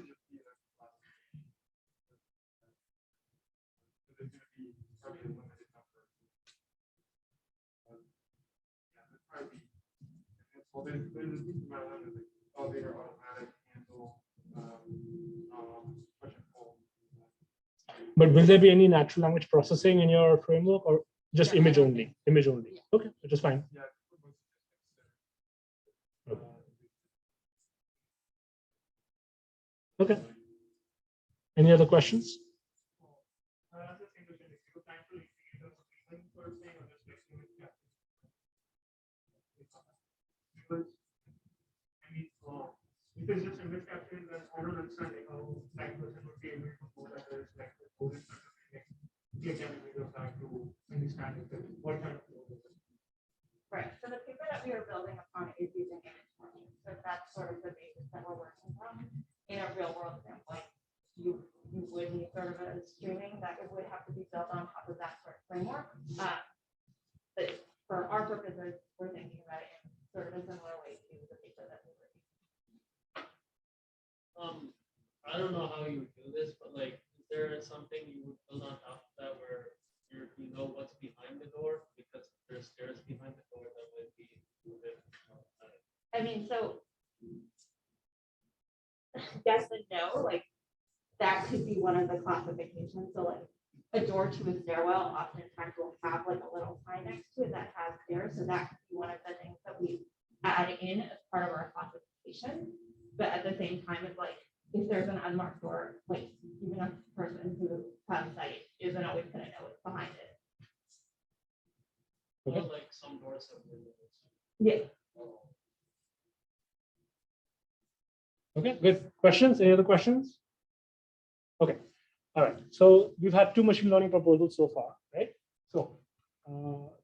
Well, there's a decent amount of like elevator automatic handle, push and pull. But will there be any natural language processing in your framework or just Yeah, image I don't only? Image only. Yeah. Okay, which is fine. Yeah. Okay. Any other questions? That's the same question. If you time to either even per se or just like image capture. Because I mean, if it's just image capturing, then I don't understand like how that person would be able to go that there is like the code is like click an image of that to understand it. What kind of code is it? Right, so the paper that we are building upon is using image modeling. So that's sort of the basis that we're working from. In a real world standpoint, you would need sort of a streaming that it would have to be built on top of that sort of framework. But for our purposes, we're thinking about it in sort of a similar way to the paper that we were using. I don't know how you would do this, but like, is there something you would build on top of that where you know what's behind the door? Because there's stairs behind the door that would be moving. I mean, so yes and no, like that could be one of the classifications. So like a door to a stairwell oftentimes will have like a little sign next to it that has stairs. So that could be one of the things that we add in as part of our classification. But at the same time, it's like if there's an unmarked door, like even a person who has sight isn't always going to know what's behind it. Or like some doors have windows. Yeah. Okay, good. Questions? Any other questions? Okay. All right. So we've had 2 machine learning proposals so far, right? So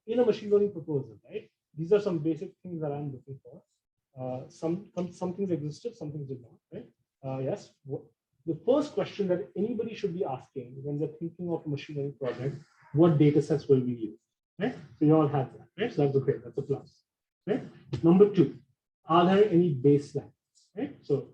in a machine learning proposal, right? These are some basic things that I'm looking for. Some things existed, some things did not, right? Yes. The first question that anybody should be asking when they're thinking of a machine learning project, what data sets will we use? Right? So you all have that, right? So that's okay. That's a plus. Right? Number 2, are there any baselines? Right? So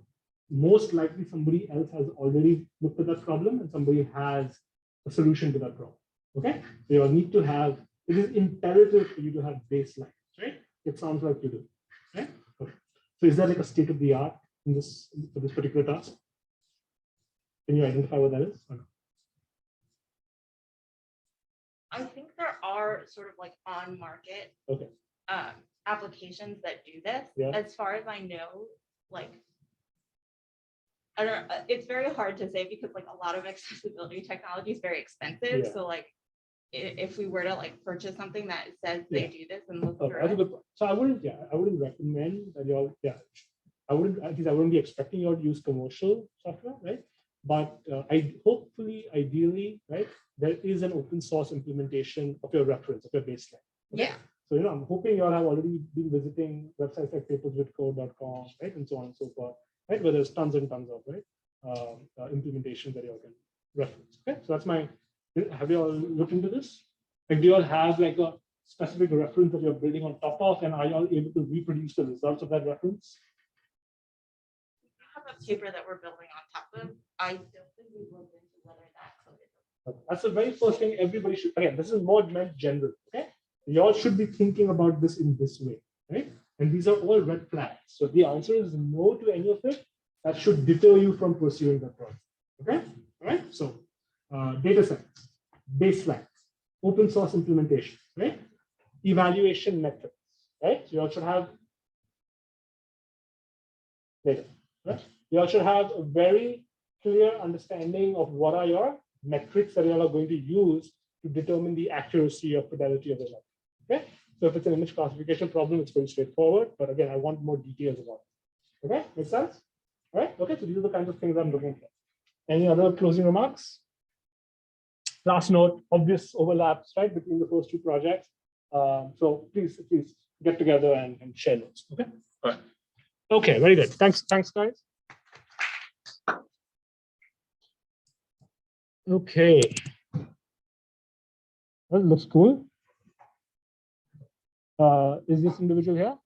most likely somebody else has already looked at that problem and somebody has a solution to that problem. Okay, so you all need to have, it is imperative for you to have baselines, right? It sounds like you do, right? Okay. So is that like a state of the art in this for this particular task? Can you identify what that is? Or no? I think there are sort of like on market Okay. applications that do this. Yeah. As far as I know, like I don't know, it's very hard to say because like a lot of accessibility technology is very expensive. Yeah. So like if we were to like purchase something that says they do this and look Okay, through that's a it. good point. So I wouldn't recommend that you all, I wouldn't be expecting you all to use commercial software, right? But ideally, right, there is an open source implementation of your reference, of your baseline. Okay? Yeah. So, I'm hoping you all have already been visiting websites like paperswithcode.com, right, and so on and so forth, right, where there's tons and tons of, right, implementation that you all can reference. Okay, so that's my, have you all looked into this? Like, do you all have like a specific reference that you're building on top of, and are you all able to reproduce the results of that reference? We have a paper that we're building on top of. I don't think we've looked into whether that code is. That's the very first thing everybody should, again, this is more meant general, okay? You all should be thinking about this in this way, right? And these are all red flags. So if the answer is no to any of it, that should deter you from pursuing that project. Okay, all right. So data science, baselines, open source implementation, right? Evaluation metrics, right? So you all should have data, right? You all should have a very clear understanding of what are your metrics that you all are going to use to determine the accuracy or fidelity of the log. Okay, so if it's an image classification problem, it's very straightforward. But again, I want more details about it. Okay, make sense? All right. Okay, so these are the kinds of things I'm looking for. Any other closing remarks? Last note: obvious overlaps, right, between the first two projects. So please get together and share notes. Okay. All right. Okay. Very good. Thanks, guys. Okay. Well, looks cool. Is this individual here?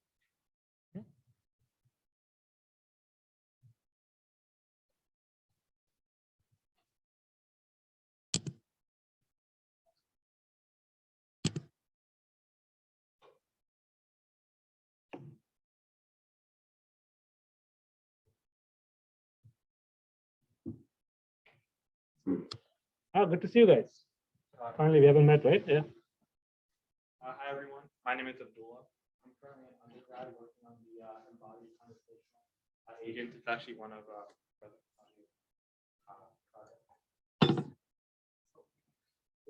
Good to see you guys. Finally, we haven't met, right? Yeah. Hi, everyone. My name is Abdullah. I'm currently an undergrad working on the embodied conversational agent. It's actually one of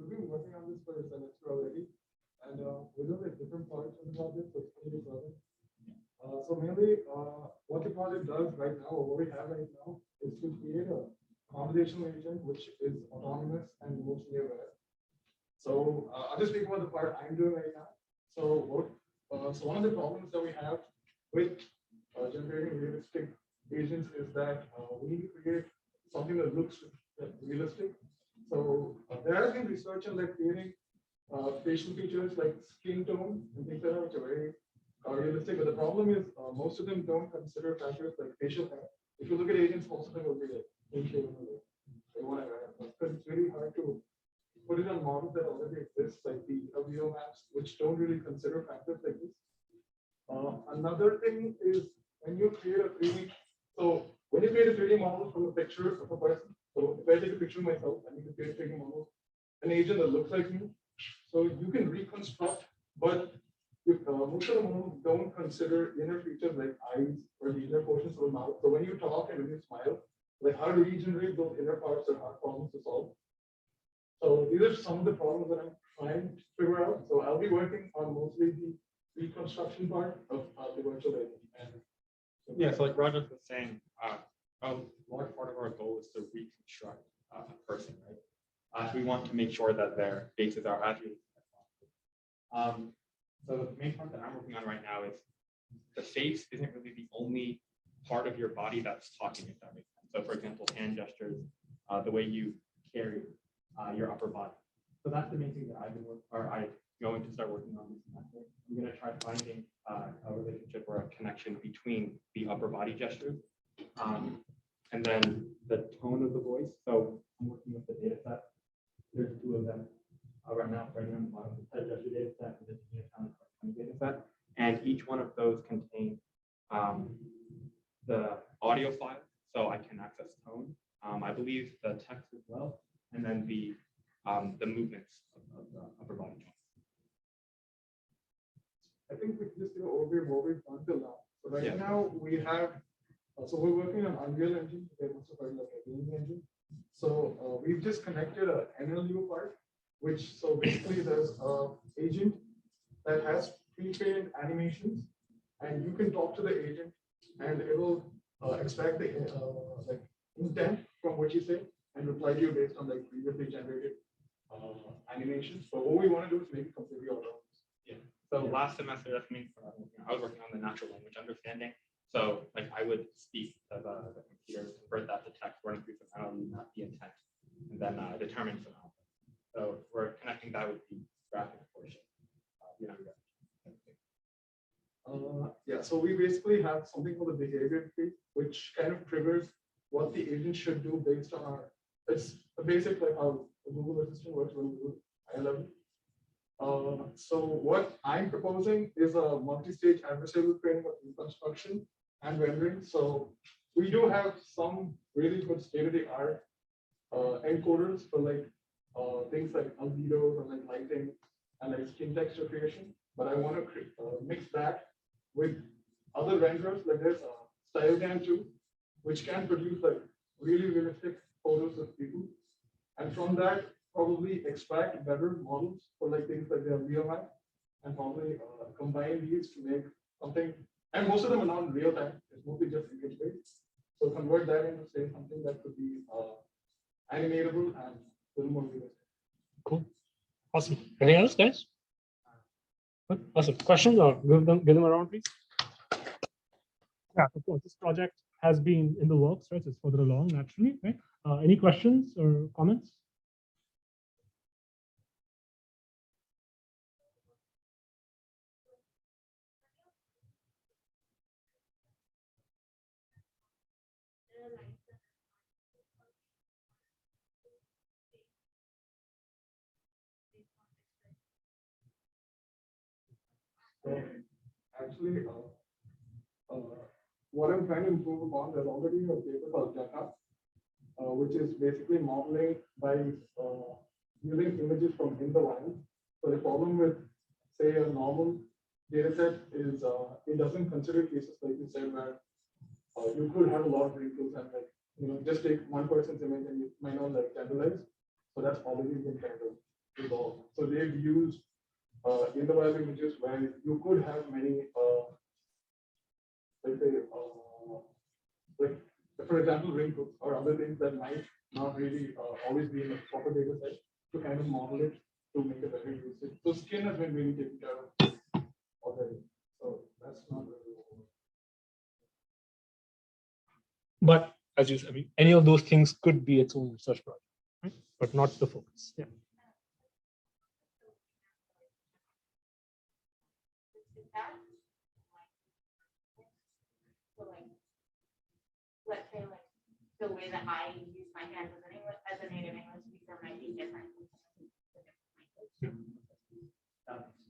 We've been working on this for a semester already, and we're doing different parts of the project, so it's pretty project. So mainly, what the project does right now, or what we have right now, is to create a conversational agent which is autonomous and emotionally aware. So I'll just speak about the part I'm doing right now. So one of the problems that we have with generating realistic agents is that we need to create something that looks realistic. So there has been research on like creating facial features like skin tone and things like that, which are very realistic. But the problem is most of them don't consider factors like facial hair. If you look at agents, most of them will be like facial hair. They want to hair because it's really hard to put it on models that already exist, like the LVO maps, which don't really consider factors like this. Another thing is when you create a 3D, so when you create a 3D model from a picture of a person, so if I take a picture of myself, I need to create a 3D model, an agent that looks like me, so you can reconstruct, but most of the models don't consider inner features like eyes or the inner portions of the mouth. So when you talk and when you smile, like how to regenerate those inner parts are hard problems to solve. So these are some of the problems that I'm trying to figure out. So I'll be working on mostly the reconstruction part of the virtual agent. Yeah, so like Roger was saying, a large part of our goal is to reconstruct a person, right? We want to make sure that their faces are as realistic as possible. So the main part that I'm working on right now is the face isn't really the only part of your body that's talking, if that makes sense. So for example, hand gestures, the way you carry your upper body. So that's the main thing that I'm going to start working on this semester. I'm going to try finding a relationship or a connection between the upper body gestures and then the tone of the voice. So I'm working with the data set. There's two of them right now, right on the bottom, the head gesture data set and the data set. And each one of those contain the audio file, so I can access tone. I believe the text as well, and then the movements of the upper body joints. I think we can just overview what we've done till now. So right now we have, so we're working on Unreal Engine. They also call it like a game engine. So we've just connected a NLU part, which so basically there's a agent that has pre-trained animations, and you can talk to the agent, and it will extract the like intent from what you say and reply to you based on like previously generated animations. But what we want to do is make it completely autonomous. So last semester, that's me. I was working on the natural language understanding. So like I would speak to the computer, convert that to text, running through some NLU, not the intent, and then determine some output. So we're connecting that with the graphic portion. Yeah, so we basically have something called a behavior tree, which kind of triggers what the agent should do based on our, it's a basic like how the Google Assistant works when you do high level. So what I'm proposing is a multi-stage adversarial training of reconstruction and rendering. So we do have some really good state-of-the-art encoders for like things like albedos or like lighting and like skin texture creation. But I want to mix that with other renderers. Like there's StyleGAN 2, which can produce like really realistic photos of people, and from that probably extract better models for like things like their real life, and probably combine these to make something. And most of them are not in real time; it's mostly just image based. So convert that into say something that could be animatable and a little more realistic. Cool. Awesome. Anything else, guys? Good. Awesome. Questions or give them around, please. Yeah, of course. This project has been in the works, right? So it's further along naturally, right? Any questions or comments? So actually, what I'm trying to improve upon, there's already a paper called Jaka, which is basically modeling by using images from in the wild. So the problem with, say, a normal data set is it doesn't consider cases like you said where you could have a lot of wrinkles and like, just take one person's image and you might not like generalize. So that's already been kind of resolved. So they've used in the wild images where you could have many like for example, wrinkles or other things that might not really always be in a proper data set to kind of model it to make it better usage. So skin has been really taken care of already. So that's not really over. But as you said, I mean, any of those things could be its own research project, right? But not the focus. Yeah. So like, let's say like the way that I use my hands as a native English speaker might be different.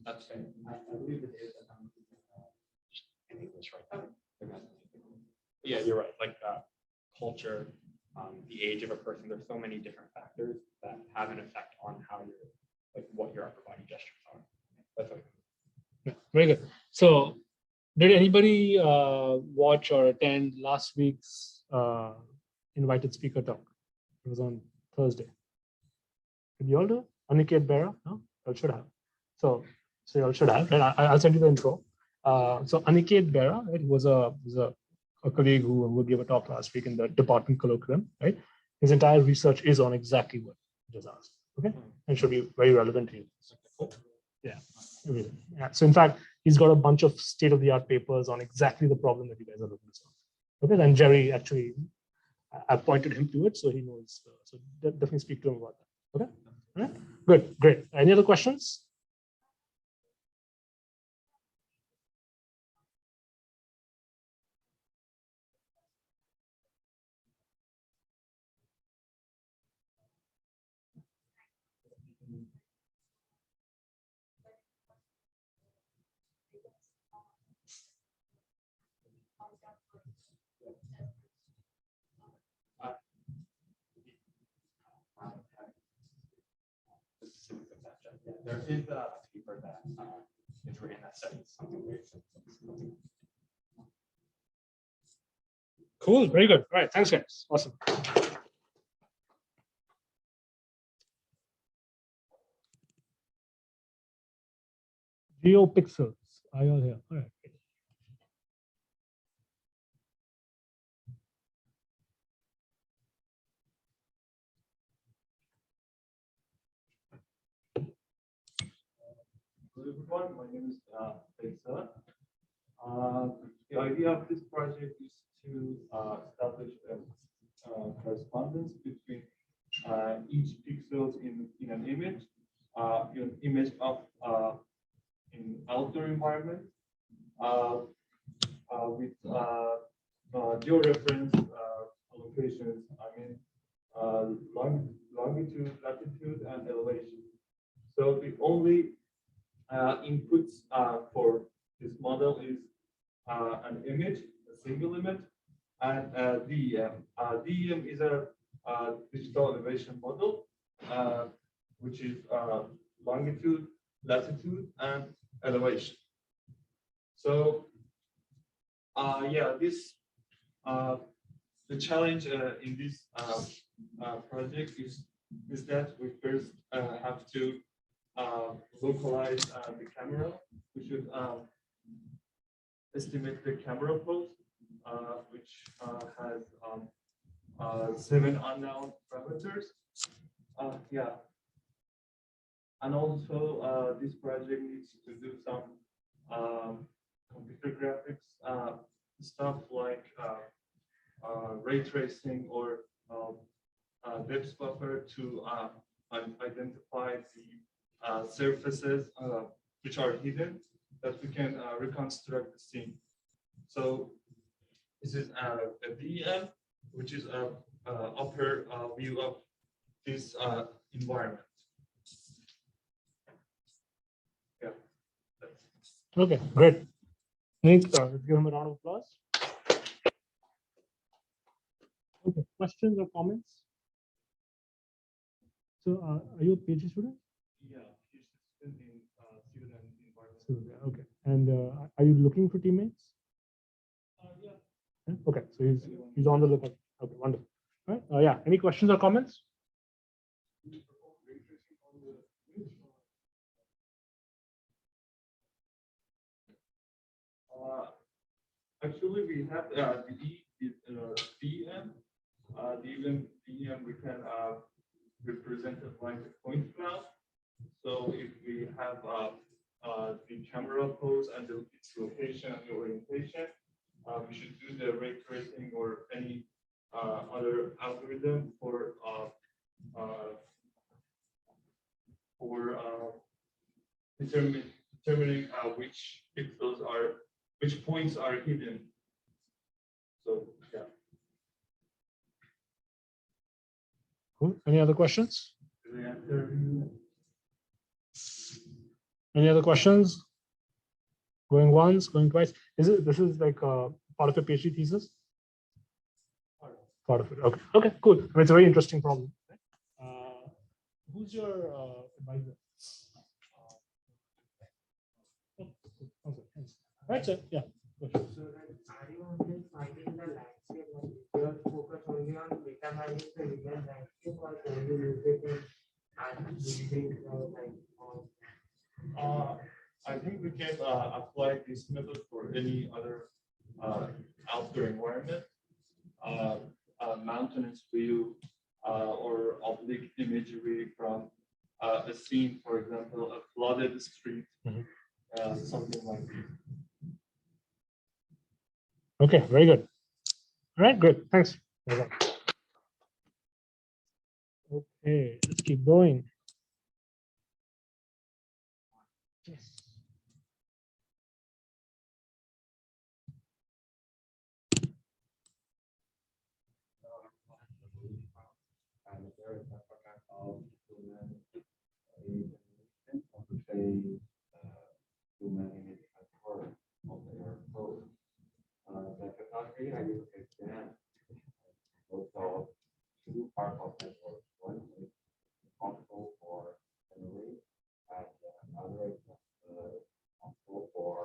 That's fair. I believe it is in English, right? Yeah, you're right. Like culture, the age of a person. There's so many different factors that have an effect on how you're, like, what your upper body gestures are. That's okay. Yeah, very good. So, did anybody watch or attend last week's invited speaker talk? It was on Thursday. Did you all do? Aniket Bera? No, you should have. So you all should have. And I'll send you the intro. So Aniket Bera, right, was a colleague who gave a talk last week in the department colloquium, right? His entire research is on exactly what you just asked. Okay, and should be very relevant to you. Yeah. Yeah. So in fact, he's got a bunch of state-of-the-art papers on exactly the problem that you guys are looking to solve. Okay, then Jerry actually, I pointed him to it, so he knows. So definitely speak to him about that. Okay. All right. Good. Great. Any other questions? There is a paper that is written that studies something very similar. Cool. Very good. All right. Thanks, guys. Awesome. GeoPixels. Are you all here? All right. Hello everyone, my name is Faisal. The idea of this project is to establish a correspondence between each pixels in an image of in outdoor environment with georeference locations. I mean longitude, latitude, and elevation. So the only inputs for this model is an image, a single image, and DEM. DEM is a digital elevation model, which is longitude, latitude, and elevation. So, yeah, this the challenge in this project is that we first have to localize the camera. We should estimate the camera pose, which has 7 unknown parameters. Yeah, and also this project needs to do some computer graphics stuff like ray tracing or depth buffer to identify the surfaces which are hidden that we can reconstruct the scene. So this is a DEM, which is a upper view of this environment. Yeah. Okay, great. Nick, let's give him a round of applause. Okay, questions or comments? So, are you a PhD student? Yeah, in civil and environment. So, yeah, okay. And are you looking for teammates? Yeah. Yeah, okay, so he's on the lookout. Okay, wonderful. All right. Yeah. Any questions or comments? Actually, we have the DM. The DM we can represent it like a point cloud. So if we have the camera pose and its location and the orientation, we should do the ray tracing or any other algorithm for determining which points are hidden. So yeah. Cool. Any other questions? Did I answer? Any other questions? Going once, going twice. This is like part of your PhD thesis? Part of it. Okay. Okay. Cool. I mean, it's a very interesting problem. Who's your advisor? Right, sir. Yeah. So then, are you only finding the landscape, like you are focused only on data mining the real landscape, or can you use it in building I think we can apply this method for any other outdoor environment, mountainous view, or oblique imagery from a scene, for example, a flooded street, something like this. Okay, very good. All right, good. Thanks. Okay, let's keep going. Yes. And there is a kind of human image transfer of their code. The technology I use is then also 2 parts of network. One is responsible for generate, and another is responsible for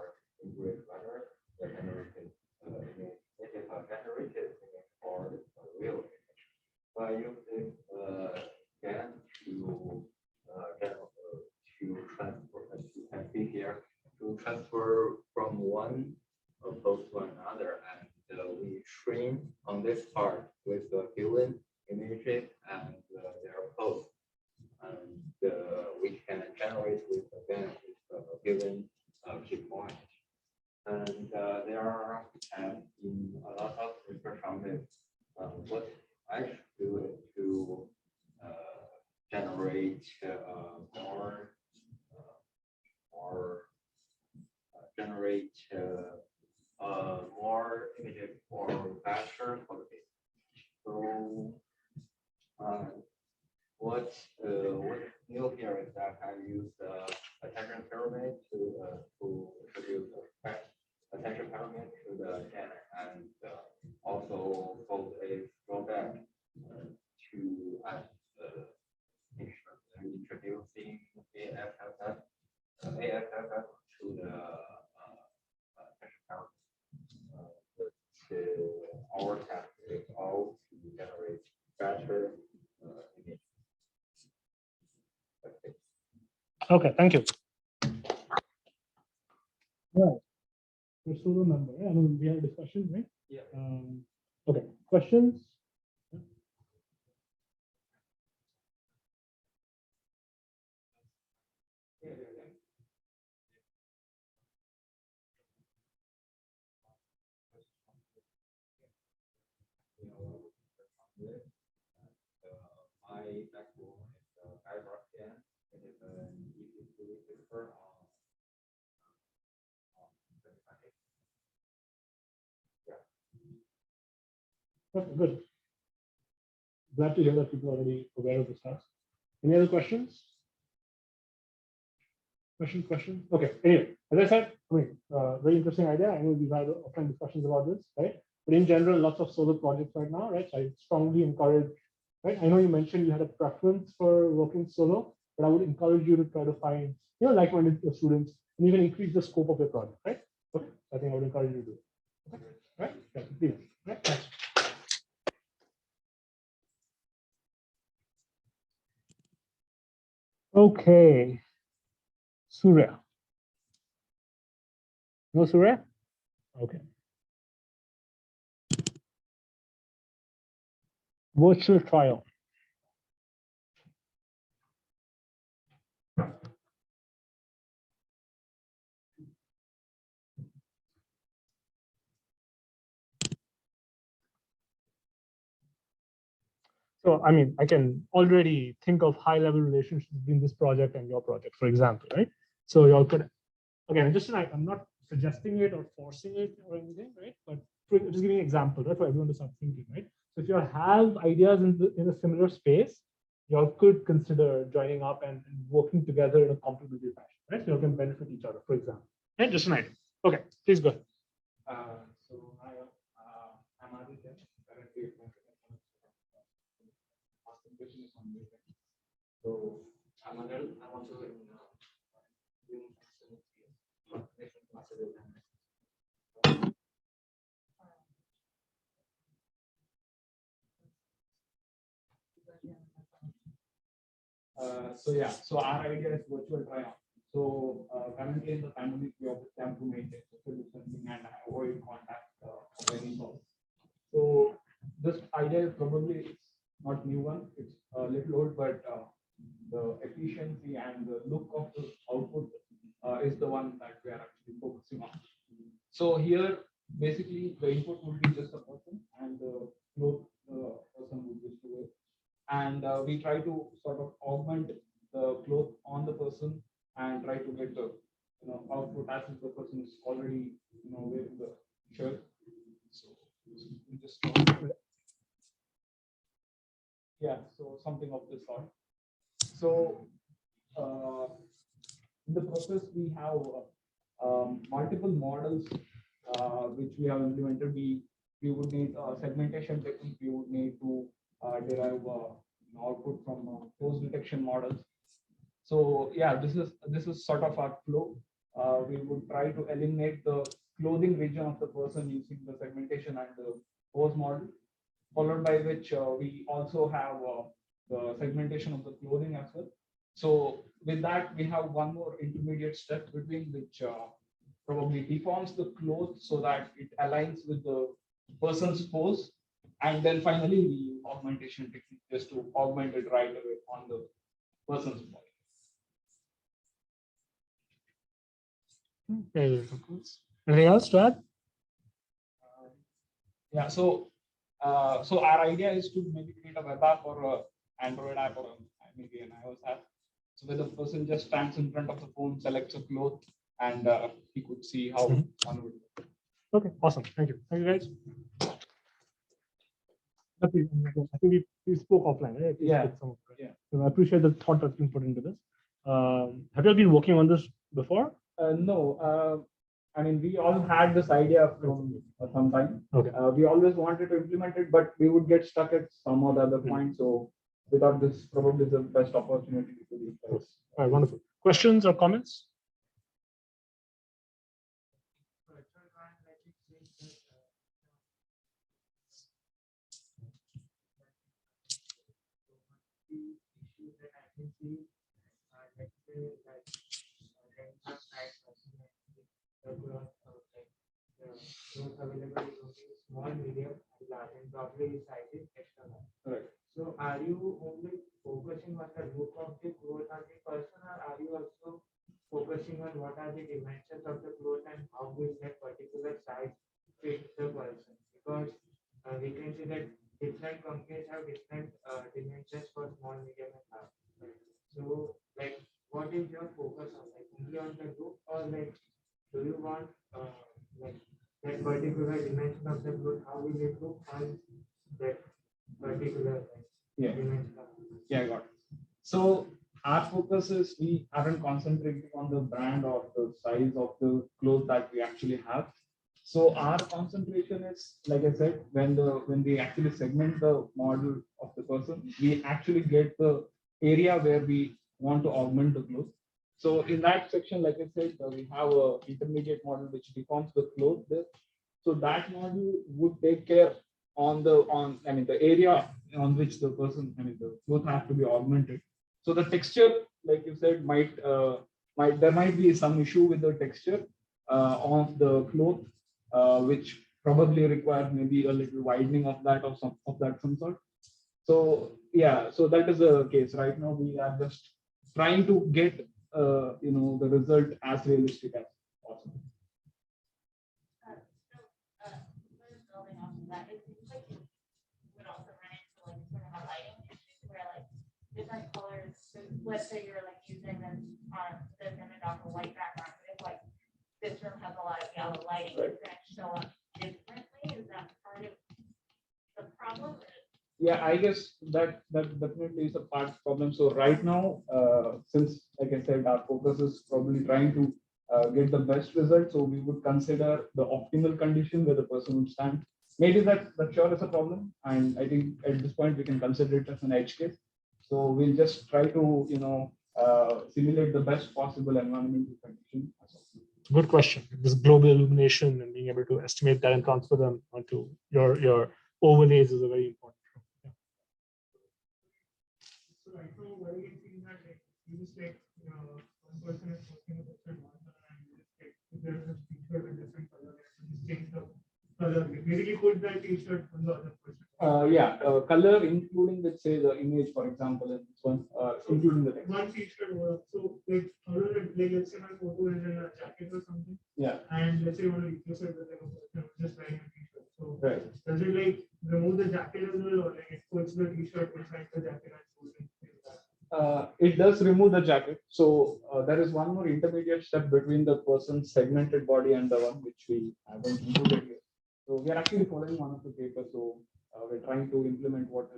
integrate letter the generated image. It is a generated image or a real image. So I use this again to transfer, as you can see here, to transfer from one pose to another, and we train on this part with the given images and their pose, and we can generate with again with a given key point. And there are in a lot of research on this. What I should do is to generate more images for faster quality. So what's new here is that I use attention therapy pyramid to introduce a central pyramid to the gen and also hold a throwback to introducing AFFF to the central pyramid. Our task is all to generate better image. Okay, thank you. Right. Your solo number. I know we had a discussion, right? Yeah. Okay. Questions? My backbone is Covariance. It is an easy to refer on. Okay, good. Glad to hear that people are already aware of this task. Any other questions? Question? Okay. Anyway, as I said, very interesting idea. I know we've had offline discussions about this, right? But in general, lots of solo projects right now, right? So I strongly encourage, right? I know you mentioned you had a preference for working solo, but I would encourage you to try to find, like-minded students, and even increase the scope of your project, right? Okay. I think I would encourage you to do it. Okay. Right? Yeah, please. Right? Thanks. Okay. Surya. No Surya? Okay. Virtual trial. So, I mean, I can already think of high-level relationships between this project and your project, for example, right? So y'all could, again, I'm not suggesting it or forcing it or anything, right? But just giving an example, right, for everyone to start thinking, right? So if you have ideas in a similar space, y'all could consider joining up and working together in a complementary fashion, right? So you can benefit each other, for example. And just an idea. Okay, please go ahead. So I'm Aditya. Currently, question is on me. So I'm also in so our idea is virtual try-on. So currently in the pandemic, we obviously have to maintain social distancing and avoid contact of any sort. So this idea is probably not new one. It's a little old, but the efficiency and the look of the output is the one that we are actually focusing on. So here, basically, the input would be just a person, and the cloth the person would wish to wear. And we try to sort of augment the cloth on the person and try to get the output as if the person is already wearing the shirt. So we just so something of this sort. So in the process, we have multiple models which we have implemented. We would need segmentation technique. We would need to derive output from pose detection models. So yeah, this is sort of our flow. We would try to eliminate the clothing region of the person using the segmentation and the pose model, followed by which we also have the segmentation of the clothing as well. So with that, we have one more intermediate step between which probably deforms the clothes so that it aligns with the person's pose. And then finally, we use augmentation technique just to augment it right away on the person's body. Anything else to add? Yeah, so our idea is to maybe create a web app or an Android app or maybe an iOS app. So where the person just stands in front of the phone, selects a cloth, and he could see how one would look. Okay, awesome. Thank you. Thank you, guys. I think we spoke offline, right? Yeah. So I appreciate the thought that's been put into this. Have you all been working on this before? No, I mean, we all had this idea from some time. Okay. We always wanted to implement it, but we would get stuck at some or the other point. So we thought this probably is the best opportunity to do this. All right, wonderful. Questions or comments? Issues that I can see, let's say like random size the growth available is only small, medium, and large, and probably size is extra large. Right. So are you only focusing on the look of the growth of the person, or are you also focusing on what are the dimensions of the growth and how will that particular size fit the person? Because we can see that different companies have different dimensions for small, medium, and large. So, like, what is your focus on? Like, only on the group, or like, do you want like that particular dimension of the group? How will it look on that particular dimension? Yeah, I got it. So our focus is we aren't concentrating on the brand or the size of the clothes that we actually have. So our concentration is, like I said, when we actually segment the model of the person, we actually get the area where we want to augment the clothes. So in that section, like I said, we have a intermediate model which defines the clothes there. So that model would take care the area on which the person, the cloth have to be augmented. So the texture, like you said, there might be some issue with the texture of the cloth, which probably requires maybe a little widening of that or some sort. So yeah, so that is the case. Right now we are just trying to get the result as realistic as possible. Building off of that, it seems like you would also run into like sort of a lighting issue where like different colors. So let's say you're like using this image off a white background, but if like this room has a lot of yellow lighting, it's going to show up differently. Is that part of the problem? Yeah, I guess that definitely is a part problem. So right now, since like I said, our focus is probably trying to get the best result. So we would consider the optimal condition where the person would stand. Maybe that sure is a problem. And I think at this point we can consider it as an edge case. So we'll just try to, simulate the best possible environmental condition. Good question. This global illumination and being able to estimate that and transfer them onto your overlays is a very important. So right now, what you see that you just like one person is working with different one color and you just like if there is a t-shirt with different color, you just change the color. Basically, put that t-shirt on the other person. Color including, let's say, the image, for example, and this one, including the text. One t-shirt. So like, let's say my photo is in a jacket or something. Yeah. And let's say you want to replace it with like a person just wearing a t-shirt. So Right. does it like remove the jacket as well, or like it puts the t-shirt inside the jacket and shows it? It does remove the jacket. So there is one more intermediate step between the person's segmented body and the one which we haven't included here. So we are actually following one of the papers. So we're trying to implement what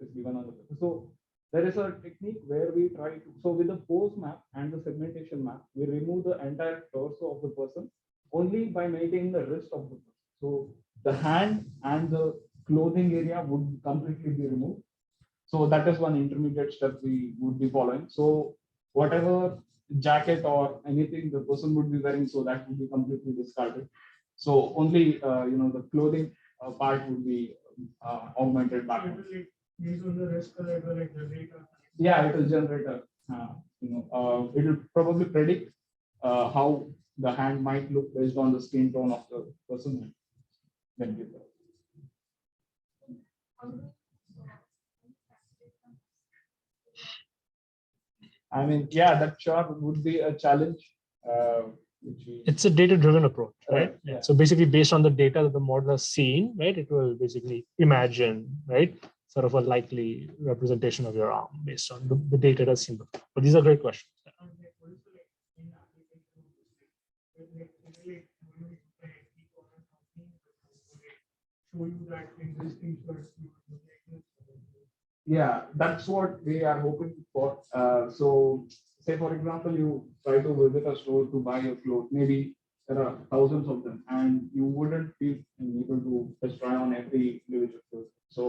is given on the paper. So there is a technique where we try to, so with the pose map and the segmentation map, we remove the entire torso of the person only by maintaining the wrist of the person. So the hand and the clothing area would completely be removed. So that is one intermediate step we would be following. So whatever jacket or anything the person would be wearing, so that would be completely discarded. So only the clothing part would be augmented back. Based on the rest color, it will like generate. Yeah, it will generate it will probably predict how the hand might look based on the skin tone of the person. I mean, yeah, that sure would be a challenge. It's a data-driven approach, right? Right, yeah. So basically, based on the data that the model has seen, right, it will basically imagine, right, sort of a likely representation of your arm based on the data it has seen before. But these are great questions. Yeah, that's what we are hoping for. So say for example, you try to visit a store to buy a clothes, maybe there are thousands of them, and you wouldn't feel able to just try on every individual clothes. So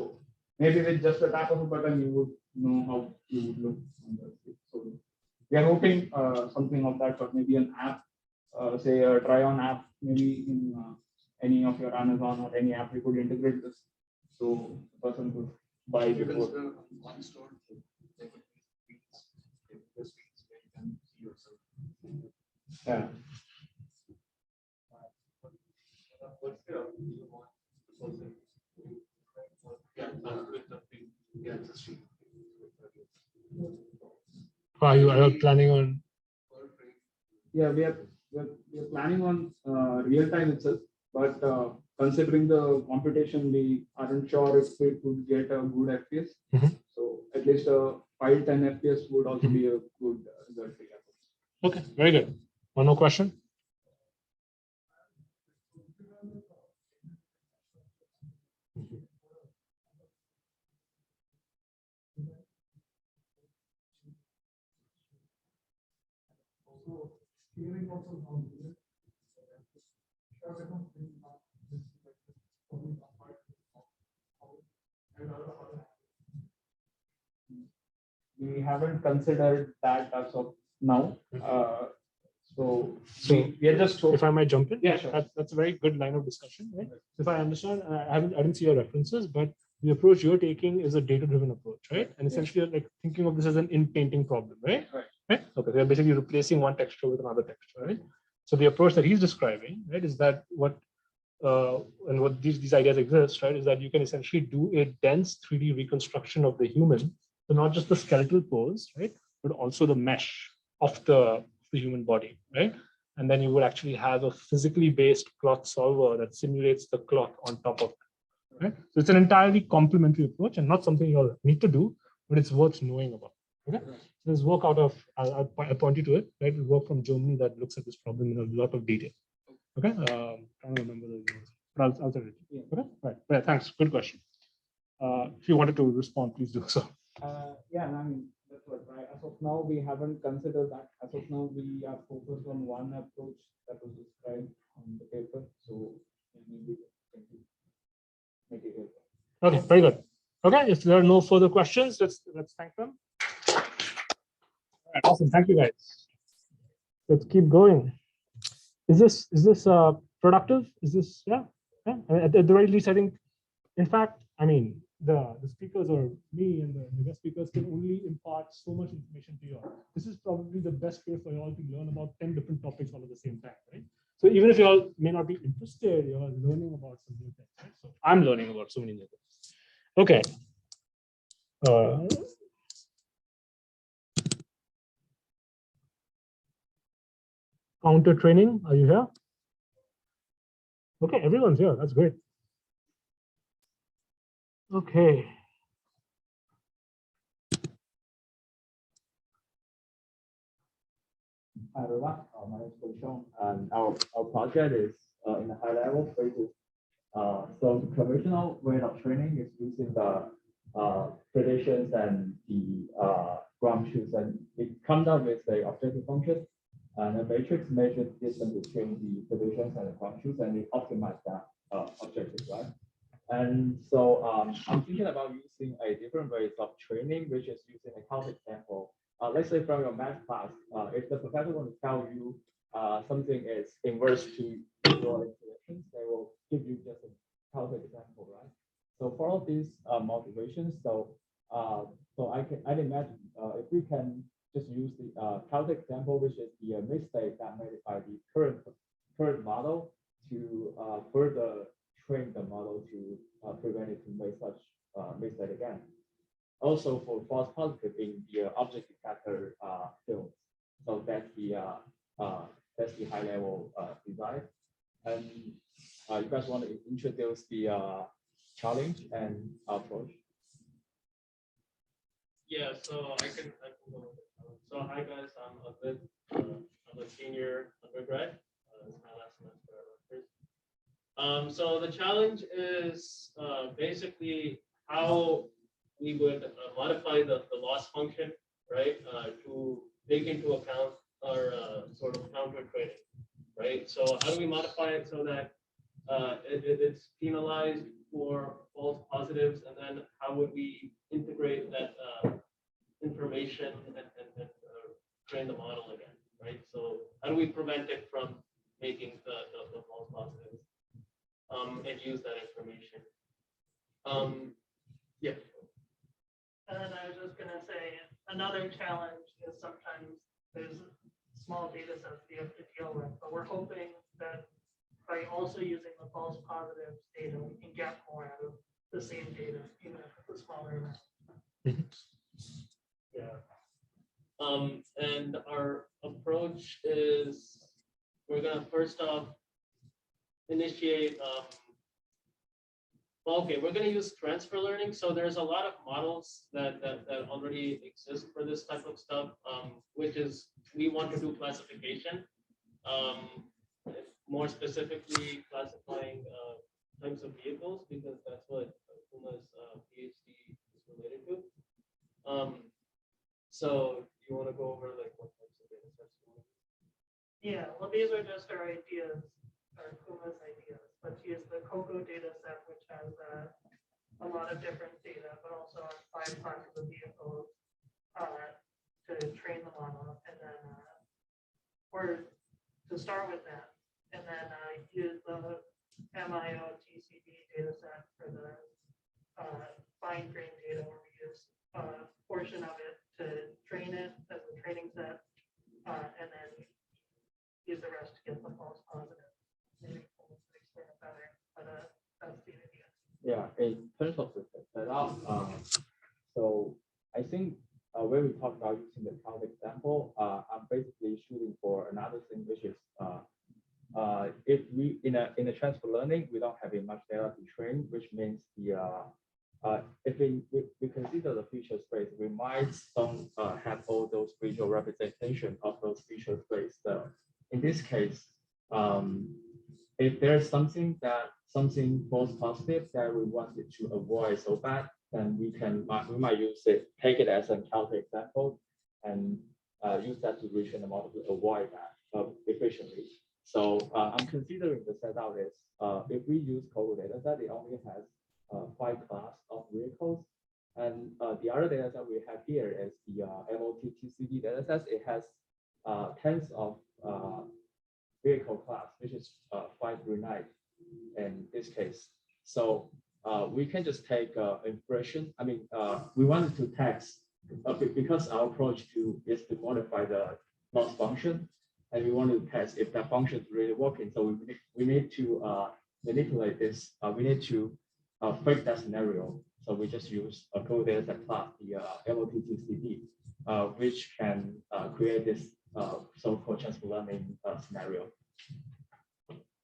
maybe with just a tap of a button, you would know how you would look on the site. So we are hoping something of that sort, maybe an app, say a try-on app, maybe in any of your Amazon or any app, we could integrate this, so the person could buy before. One store, they could be this week's where you can see yourself. Yeah. What's the you want the person to with the thing, get the street. Are you planning on? Yeah, we're planning on real time itself, but considering the computation, we aren't sure if it would get a good FPS. So at least a 5-10 FPS would also be a good result. Okay, very good. One more question. We haven't considered that as of now. So we are just. If I might jump in, Yeah, sure. That's a very good line of discussion, right? If I understand, I didn't see your references, but the approach you're taking is a data-driven approach, right? And essentially, you're like thinking of this as an in-painting problem, right? Right. Okay. So you're basically replacing one texture with another texture, right? So the approach that he's describing, right, is that what and what these ideas exist, right, is that you can essentially do a dense 3D reconstruction of the human, so not just the skeletal pose, right, but also the mesh of the human body, right? And then you would actually have a physically based cloth solver that simulates the cloth on top of it, right? So it's an entirely complementary approach and not something you'll need to do, but it's worth knowing about. Okay. So there's work out of, I'll point you to it, right? There's work from Germany that looks at this problem in a lot of detail. Okay. Trying to remember the names, but I'll tell you. Yeah. Okay. Right. Thanks. Good question. If you wanted to respond, please do so. Yeah, I mean, that's what, right. As of now, we haven't considered that. As of now, we are focused on one approach that was described on the paper. So maybe make it help. Okay, very good. Okay, if there are no further questions, let's thank them. All right, awesome. Thank you, guys. Let's keep going. Is this productive? Is this yeah? At the very least, I think. In fact, I mean, the speakers or me and the guest speakers can only impart so much information to you all. This is probably the best way for you all to learn about 10 different topics all at the same time, right? So even if you all may not be interested, you're learning about some new things, right? So I'm learning about so many new things. Okay. Counter training, are you here? Okay, everyone's here. That's great. Okay. Hi everyone, my name is Sean, and our project is in a high level phases. So the conventional way of training is using the predictions and the ground truths, and it comes out with the objective function, and a matrix measures the distance between the predictions and the ground truths, and it optimizes that objective, right? And so I'm thinking about using a different ways of training, which is using a counterexample. Let's say from your math class, if the professor wants to tell you something is inverse to your intuitions, they will give you just a counterexample, right? So for all these motivations, so I'd imagine if we can just use the counterexample, which is the mistake that made by the current model, to further train the model to prevent it to make such mistake again. Also for false positive in the object detector field. So that's the high level design. And you guys want to introduce the challenge and approach? Yeah, so I can go with it. So hi guys, I'm Abid. I'm a senior undergrad. It's my last semester at Rutgers. So the challenge is basically how we would modify the loss function, right, to take into account our sort of counter training, right? So how do we modify it so that it's penalized for false positives, and then how would we integrate that information and train the model again, right? So how do we prevent it from making the false positives and use that information? Yeah. And then I was just gonna say, another challenge is sometimes there's small data sets you have to deal with, but we're hoping that by also using the false positives data, we can get more out of the same data, even if it's a smaller amount. Yeah. And our approach is we're gonna first off initiate. Okay, we're gonna use transfer learning. So there's a lot of models that already exist for this type of stuff, which is we want to do classification. More specifically, classifying types of vehicles, because that's what Kuma's PhD is related to. So you want to go over like what types of data sets you want? Yeah, well, these are just our ideas, our Kuma's ideas, but use the COCO data set, which has a lot of different data, but also 5 classes of vehicles to train the model, and then or to start with that, and then use the MIO TCD data set for the fine grained data, where we use a portion of it to train it as a training set, and then use the rest to get the false positive. Maybe we'll explain it better, but that's the idea. Yeah, in terms of the setup, so I think when we talk about using the cloud example, I'm basically shooting for another thing, which is if we in a transfer learning, we don't have much data to train, which means if we consider the feature space, we might don't have all those visual representation of those feature space. So in this case, if there's something false positive that we wanted to avoid so bad, then we might use it, take it as an counter example, and use that to retrain the model to avoid that efficiently. So I'm considering the setup is if we use COCO data set, it only has 5 class of vehicles, and the other data set we have here is the MOTTCD data set. It has tens of vehicle class, which is 5 through 9 in this case. So we can just take impression. I mean, we wanted to text because our approach is to modify the loss function, and we want to test if that function is really working. So we need to manipulate this. We need to fake that scenario. So we just use a code data set class, the MOTTCD, which can create this so-called transfer learning scenario.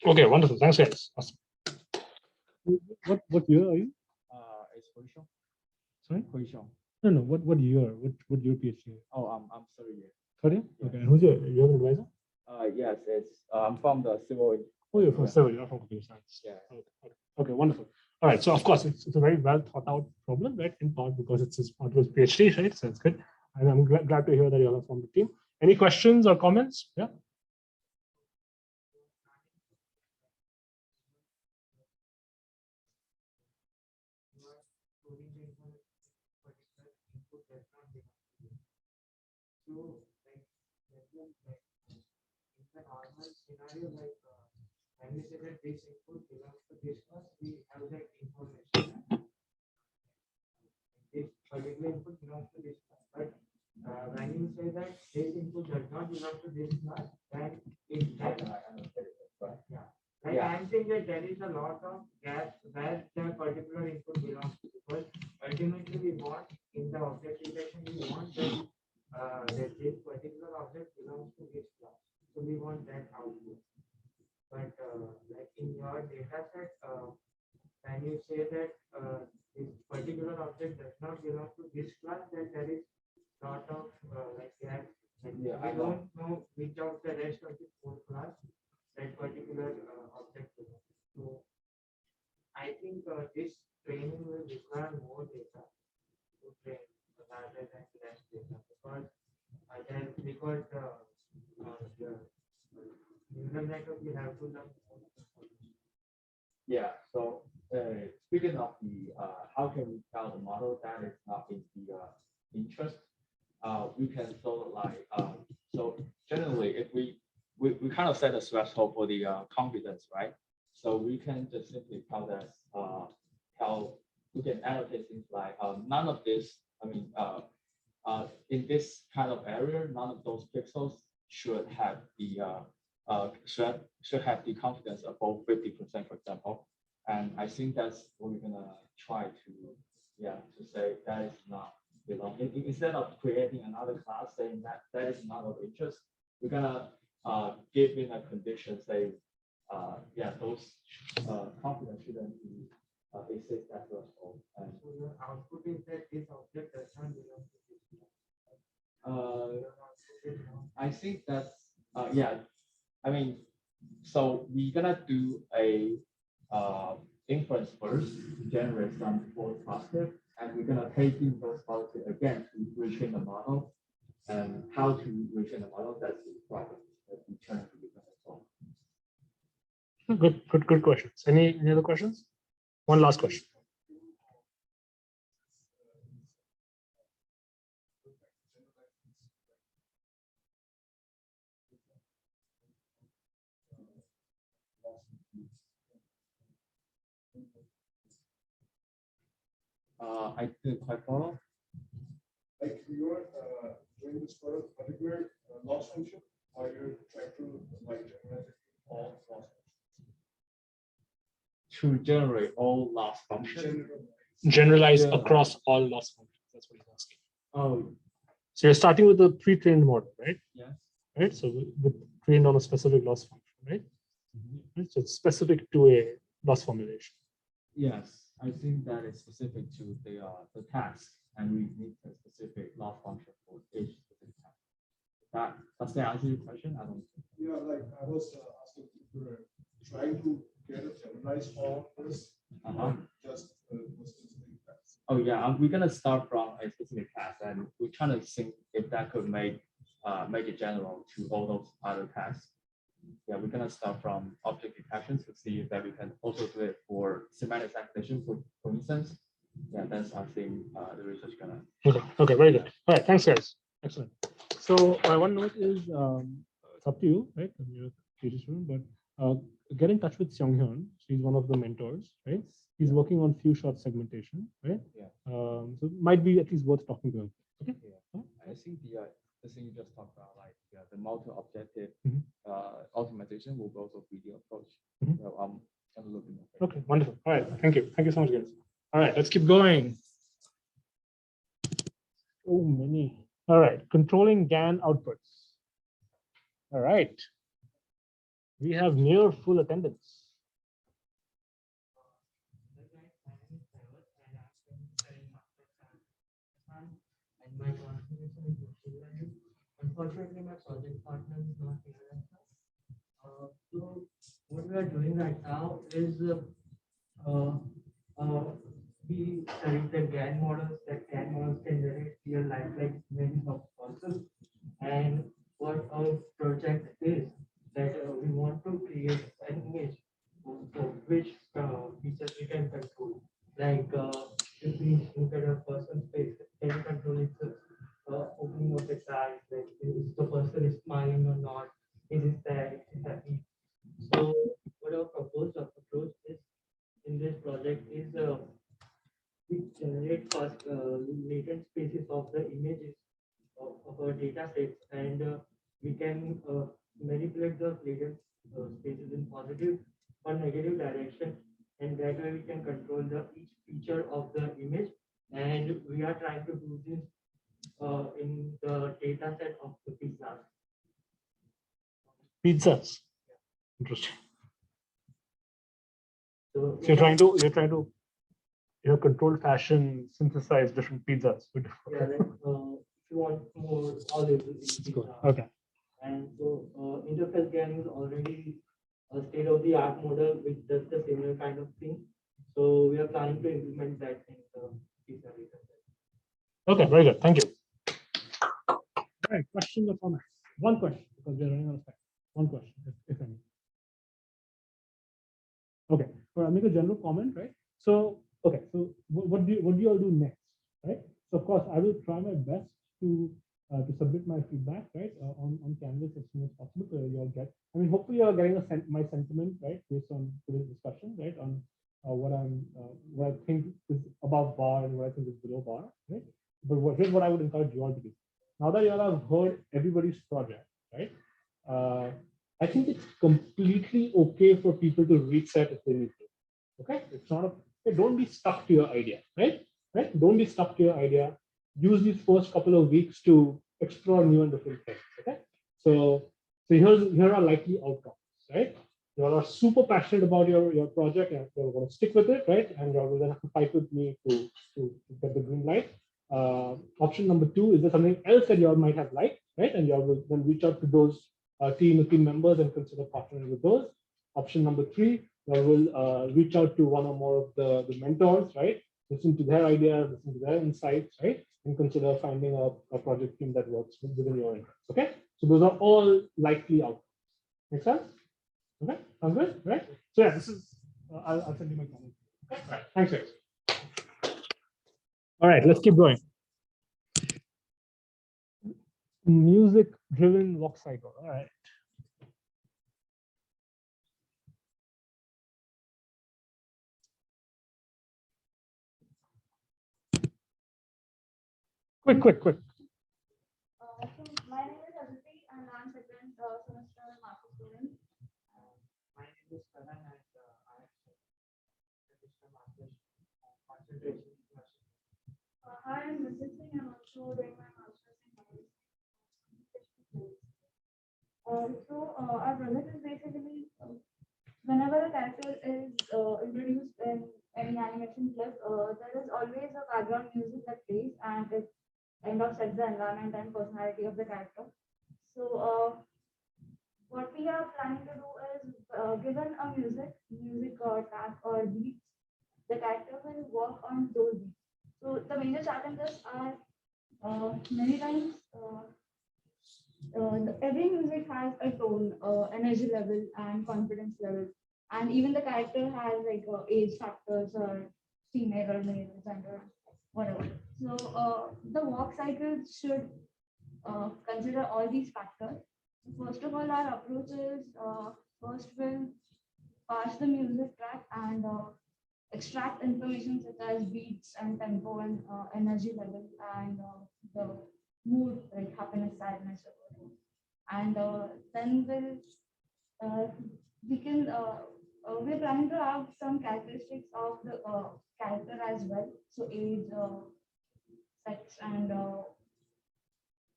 Okay, wonderful. Thanks, guys. Awesome. What year are you? It's Huishong. Sorry? Huishong. No. What year? What year PhD? Oh, I'm sorry. Third year? Okay. And who's your advisor? Yes, it's I'm from the civil. Oh, you're from civil. You're not from computer science. Yeah. Okay. Wonderful. All right. So of course, it's a very well thought out problem, right? In part because it's his part of his PhD, right? So it's good. And I'm glad to hear that you all are from the team. Any questions or comments? Yeah. So, like, in the normal scenario, like, when we say that this input belongs to this class, we have that information. This particular input belongs to this class. But when you say that this input does not belong to this class, then it that. Yeah. Like, I'm saying that there is a lot of gaps where the particular input belongs to, because ultimately we want in the object relation we want that this particular object belongs to this class. So we want that output. But like in your data set, when you say that this particular object does not belong to this class, then there is lot of like gaps. I don't know which of the rest of the 4 class that particular object belongs. So I think this training will require more data to train rather than less data, because like we have to learn. Yeah, so speaking of the how can we tell the model that is not in the interest, we can sort of like so generally if we kind of set a threshold for the confidence, right? So we can just simply tell that tell we can annotate things like none of this, I mean in this kind of area, none of those pixels should have the should have the confidence above 50%, for example. And I think that's what we're gonna try to, yeah, to say that is not, you know, instead of creating another class saying that that is not of interest, we're gonna give in a condition say, yeah, those confidence shouldn't be exist at threshold. And So your output is that this object does not belong to this. I think that's yeah. I mean, so we're gonna do a inference first to generate some false positive, and we're gonna take in those positive again to retrain the model. And how to retrain the model, that's the problem that we turn to become a solve. Good questions. Any other questions? One last question. I didn't quite follow. Like you are doing this for a particular loss function, or you're trying to like generate all loss To generate all loss functions. functions. Generalize Yeah. across all loss functions. That's what he's asking. Oh, So you're starting with a pre-trained model, right? yes. Right. So with trained on a specific loss function, right? Right? So it's specific to a loss formulation. Yes, I think that is specific to the task, and we need a specific loss function for each specific task. Does that answer your question? I don't think. Yeah, like I was asking if you're trying to get a generalized form first, just specific task. Oh yeah, we're gonna start from a specific task, and we're trying to think if that could make it general to all those other tasks. Yeah, we're gonna start from object detection to see if that we can also do it for semantic activation, for instance. Yeah, that's I think the research gonna. Okay, very good. All right, thanks, guys. Excellent. So my one note is it's up to you, right? You're a PhD student, but get in touch with Seong-hyun. She's one of the mentors, right? He's working on few shot segmentation, right? Yeah. So it might be at least worth talking to him. Okay. Yeah. I think the thing you just talked about, like the multi-objective Mhm. optimization will also be the approach. Mhm. So I'm gonna look in. Okay, wonderful. All right, thank you. Thank you so much, guys. All right, let's keep going. Oh, many. All right, controlling GAN outputs. All right. We have near full attendance. And my contribution is machine learning. Unfortunately, my project partner is not here right now. So what we are doing right now is we study the GAN models. That GAN models can generate real lifelike images of person. And what our project is that we want to create an image for which features we can control. Like if we look at a person's face, can you control its opening of its eyes? Like is the person is smiling or not? Is it sad? Is it happy? So what our proposed approach is in this project is we generate first latent spaces of the images of our data sets, and we can manipulate the latent spaces in positive or negative direction, and that way we can control each feature of the image. And we are trying to do this in the data set of the pizzas. Pizzas. Interesting. So So you're trying to controlled fashion synthesize different pizzas. yeah, like, if you want more olives in pizza. Okay. And so interface GAN is already a state-of-the-art model which does the similar kind of thing. So we are planning to implement that in the pizza data set. Okay, very good. Thank you. All right, questions or comments? One question, because we're running out of time. One question, if any. Okay, well, I'll make a general comment, right? So, okay, so what do you all do next, right? So of course, I will try my best to submit my feedback, right, on Canvas as soon as possible. So you all get, I mean, hopefully you are getting my sentiment, right, based on today's discussion, right, on what I think is above bar and what I think is below bar, right? But here's what I would encourage you all to do. Now that you all have heard everybody's project, right? I think it's completely okay for people to reset if they need to. Okay, it's not don't be stuck to your idea, right? Right? Don't be stuck to your idea. Use these first couple of weeks to explore new and different things. Okay, so here are likely outcomes, right? You all are super passionate about your project and you're going to stick with it, right? And you all will then have to fight with me to get the green light. Option number 2 is there something else that you all might have liked, right? And you all will then reach out to those team members and consider partnering with those. Option number 3, I will reach out to one or more of the mentors, right? Listen to their ideas, listen to their insights, right? And consider finding a project team that works within your interest. Okay, so those are all likely outcomes. Make sense? Okay, sounds good, right? So yeah, this is I'll send you my comment. Okay, all right. Thanks, guys. All right, let's keep going. Music-driven walk cycle. All right. Quick. So my name is Aditi and I'm second semester master student. My name is Karan and I am registered master's concentration. I am resisting and also doing my master's in Covariance. Our project is basically whenever a character is introduced in any animation clip, there is always a background music that plays and it kind of sets the environment and personality of the character. So what we are planning to do is given a music or tag or beats, the character will work on those beats. So the major challenges are many times every music has a tone, energy level, and confidence level, and even the character has like age factors or female or male, gender, whatever. So the walk cycle should consider all these factors. First of all, our approach is first we'll pass the music track and extract information such as beats and tempo and energy level and the mood like happiness, sadness, or whatever. And then we're planning to have some characteristics of the character as well. So age, sex, and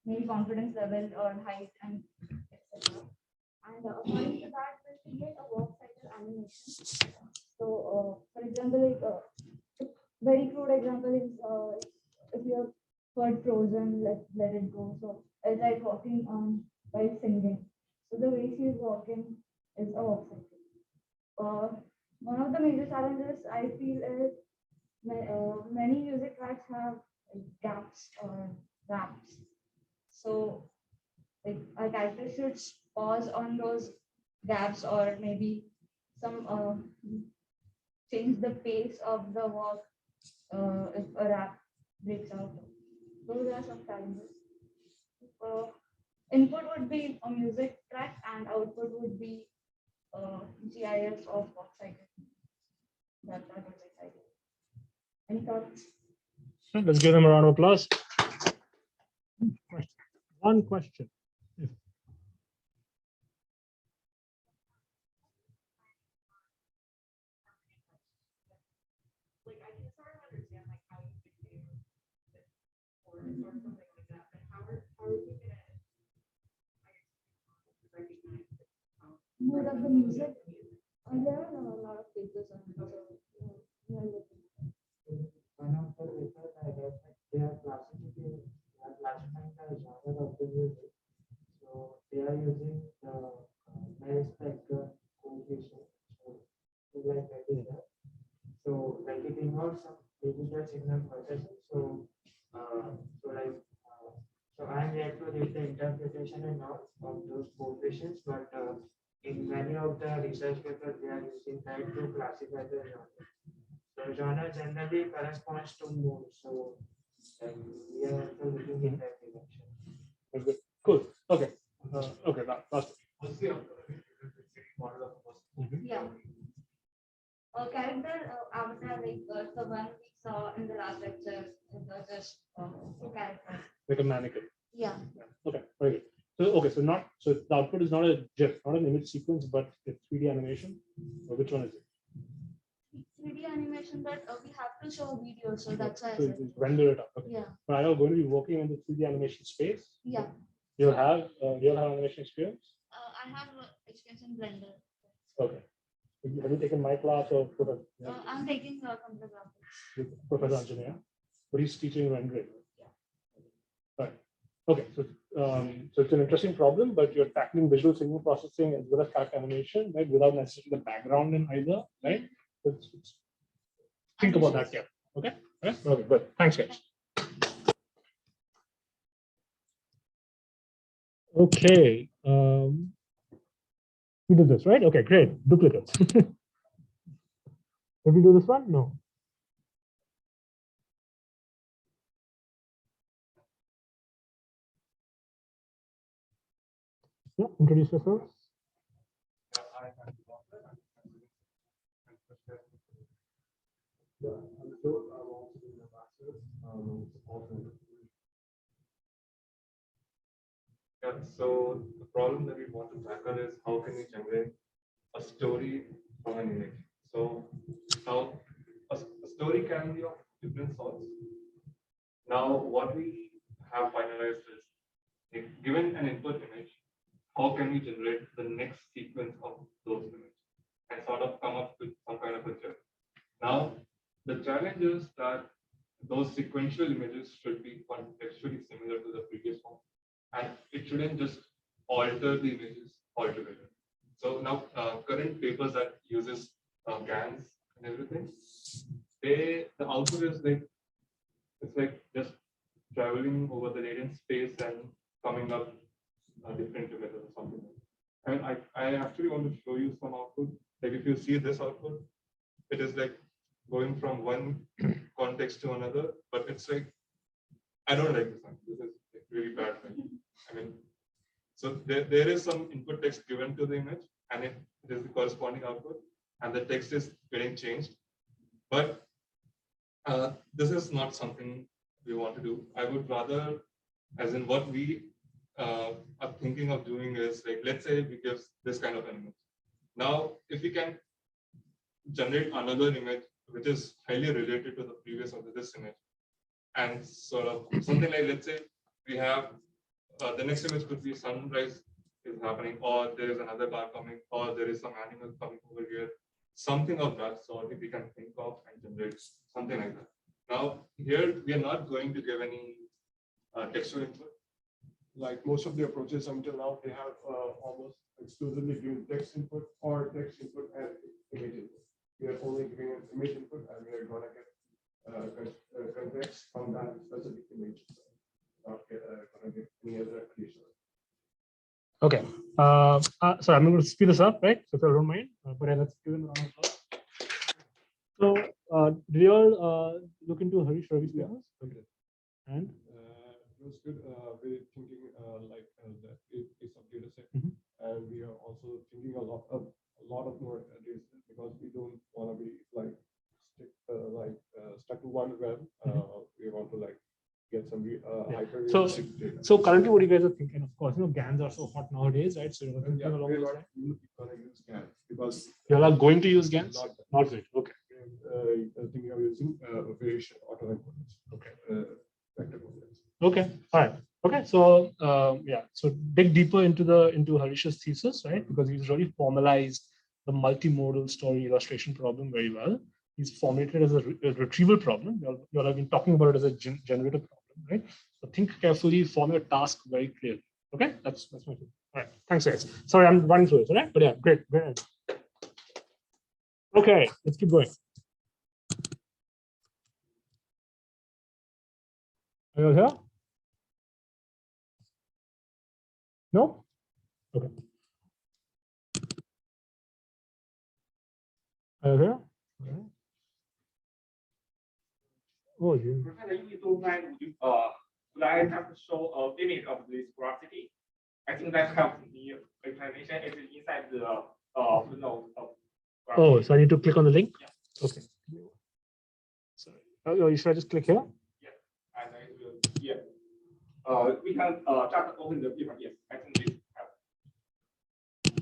maybe confidence level or height and etc. And according to that, we'll create a walk cycle animation. So, for example, like, very crude example is if you have heard Frozen, let it go. So it's like walking by singing. So the way she's walking is a walk cycle. One of the major challenges I feel is many music tracks have like, gaps or raps. So like our character should pause on those gaps or maybe some change the pace of the walk if a rap breaks out. Those are some challenges. Input would be a music track and output would be GIF of walk cycle. That was exciting. Any thoughts? Let's give them a round of applause. One question. Like I can sort of understand like how you could do or something like that, but how are you gonna recognize Mood of the music. There are a lot of papers on it. One of the papers I read, they are classifying the genre of the music. So they are using the noise spectrum coefficient. So like that is that. So like it involves some digital signal processing. So so I am yet to read the interpretation and all of those coefficients, but in many of the research papers, they are using that to classify the genre. So genre generally corresponds to mood. So we are also looking in that direction. That's good. Cool. Okay. Okay. Last. What's the model of Yeah. Character avatar, like the one we saw in the last lecture, it was just character. Like a mannequin. Yeah. Okay. Very good. So okay. So the output is not a GIF, not an image sequence, but a 3D animation. Or which one is it? 3D animation, but we have to show a video, so that's why I So said. you render it up. Okay. Yeah. But are you going to be working in the 3D animation space? Yeah. You'll have animation experience. I have experience in Blender. Okay. Have you taken my class or I'm taking computer graphics. Professor Engineer? But he's teaching rendering. Yeah. Right. Okay. So it's an interesting problem, but you're tackling visual signal processing as well as character animation, right? Without necessarily the background in either, right? Think about that, yeah. Okay. Okay. Good. Thanks, guys. Okay. We did this, right? Okay, great. Duplicates. Did we do this one? No. Yeah, introduce yourselves. Yeah, I'm sure I'm also doing a master's. Yeah, so the problem that we want to tackle is how can we generate a story from an image. So now a story can be of different sorts. Now what we have finalized is, if given an input image, how can we generate the next sequence of those images and sort of come up with some kind of a journey. Now the challenge is that those sequential images should be contextually similar to the previous one, and it shouldn't just alter the images altogether. So now current papers that uses GANs and everything, the output is like, it's like just traveling over the radiant space and coming up different together or something. And I actually want to show you some output. Like if you see this output, it is like going from one context to another, but it's like, I don't like this one. This is like really bad. I mean, so there is some input text given to the image, and it is the corresponding output, and the text is getting changed. But this is not something we want to do. I would rather, as in what we are thinking of doing is, like, let's say we give this kind of an image. Now, if we can generate another image which is highly related to the previous of this image, and sort of something like, let's say we have the next image could be sunrise is happening, or there is another car coming, or there is some animal coming over here, something of that sort, if we can think of and generate something like that. Now here we are not going to give any textual input. Like most of the approaches until now, they have almost exclusively given text input or text input and image input. We are only giving an image input, and we are going to get context from that specific image. Not going to get any other additional. Okay. So I'm going to speed this up, right? So if you don't mind, but let's give him a round of applause. So did you all look into Harish Ravi's papers? Okay. And it was good. We're thinking like the piece of data set, and we are also thinking a lot of more data set, because we don't want to be like stuck to one web. We want to like get some hyper realistic data. So currently, what you guys are thinking, of course, GANs are so hot nowadays, right? So you're thinking along we're those not lines. going to use GANs because You're not going to use GANs? Not good. Okay. Thinking of using variation autoencoders. Okay. Vector coders. Okay. All right. Okay. So yeah. So dig deeper into Harish's thesis, right? Because he's really formalized the multimodal story illustration problem very well. He's formulated as a retrieval problem. You all have been talking about it as a generative problem, right? So think carefully, form your task very clearly. Okay. That's my thing. All right. Thanks, guys. Sorry, I'm running through this, all right? But yeah, great. Okay. Let's keep going. Are you all here? No? Okay. Okay. Oh, yeah. Professor, if you don't mind, would I just show a image of this velocity? I think that helps the explanation. It's inside the footnote of. Oh, so I need to click on the link? Yeah. Okay. Sorry. Oh, should I just click here? Yeah. And I will, yeah. We can just open the paper. Yes, I think this helps.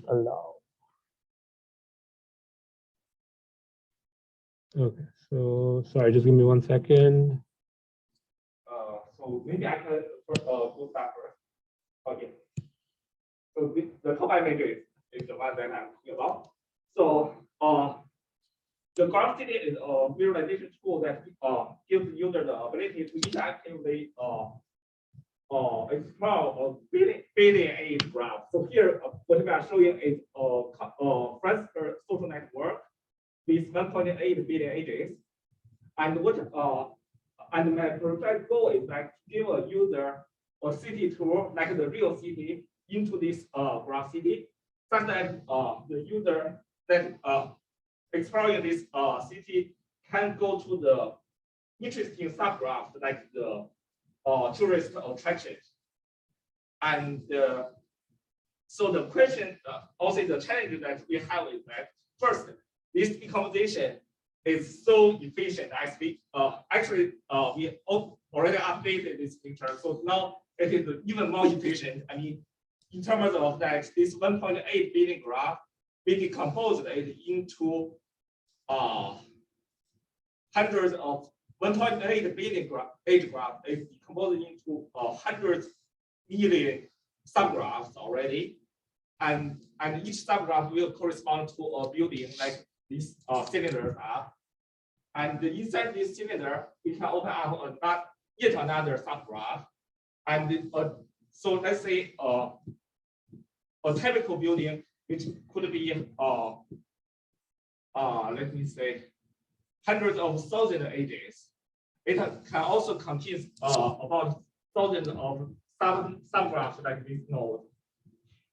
Allow. Okay, so sorry, just give me 1 second. So maybe I can go start first. Okay. So the top image is the one that I'm talking about. So the graph city is a visualization tool that gives the user the ability to interactively explore a billion age graph. So here, what we are showing is a Friendster social network with 1.8 billion ages. And what and my project goal is like to give a user a city tour, like the real city, into this graph city, such that the user that exploring this city can go to the interesting subgraphs like the tourist attractions. And so the question, also the challenge that we have is that first, this decomposition is so efficient as we actually we already updated this picture. So now it is even more efficient. I mean, in terms of that, this 1.8 billion graph, we decomposed it into hundreds of 1.8 billion age graph is decomposed into hundreds million subgraphs already. And each subgraph will correspond to a building like these cylinders are. And inside this cylinder, we can open up yet another subgraph. And so let's say a typical building, which could be let me say hundreds of thousands of ages. It can also contain about thousands of subgraphs like this node.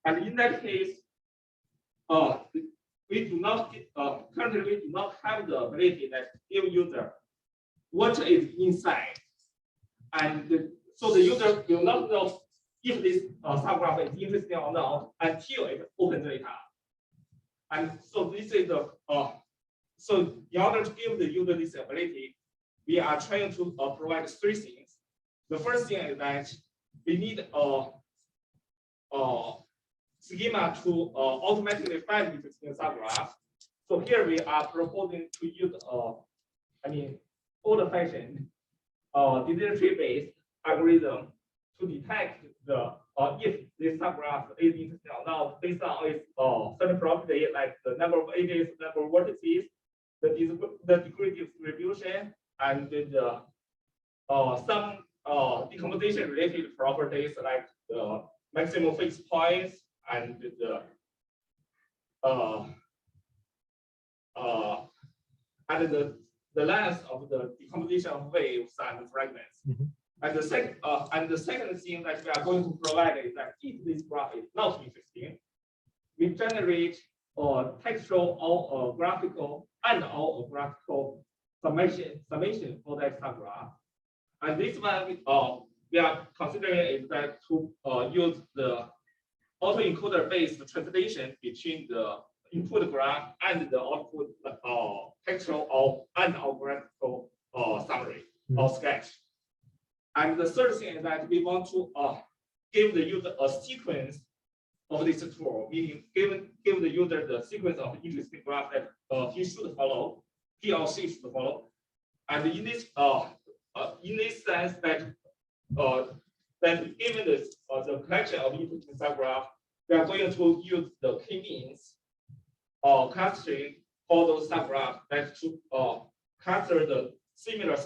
And in that case, we do not currently we do not have the ability that give user what is inside, and so the user will not know if this subgraph is interesting or not until it opens it up. And so this is the so in order to give the user this ability, we are trying to provide three things. The first thing is that we need a schema to automatically find interesting subgraph. So here we are proposing to use old-fashioned decision tree-based algorithm to detect the if this subgraph is interesting or not based on its certain property like the number of edges, number of vertices, the degree distribution, and the some decomposition related properties like the maximum fixed points and the length of the decomposition of waves and fragments. Mm-hmm. And the second thing that we are going to provide is that if this graph is not interesting, we generate a textual or a graphical and or a graphical summation for that subgraph. And this one we are considering is that to use the autoencoder based translation between the input graph and the output textual or graphical summary or sketch. And the third thing is that we want to give the user a sequence of this tool, meaning give the user the sequence of interesting graph that he should follow, he or she should follow. And in this sense that given the collection of interesting subgraph, we are going to use the k-means clustering for those subgraphs that should cluster the similar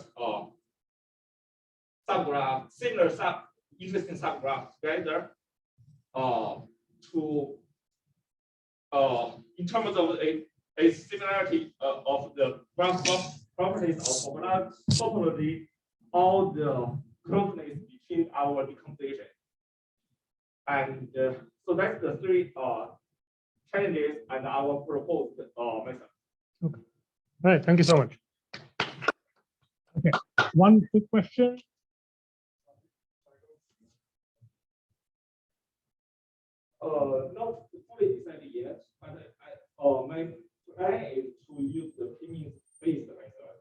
interesting subgraphs together to in terms of a similarity of the graph properties of topology, all the closeness between our decomposition. And so that's the three challenges and our proposed method. Okay. All right, thank you so much. Okay, one quick question. Not fully decided yet, but my plan is to use the P-means-based method.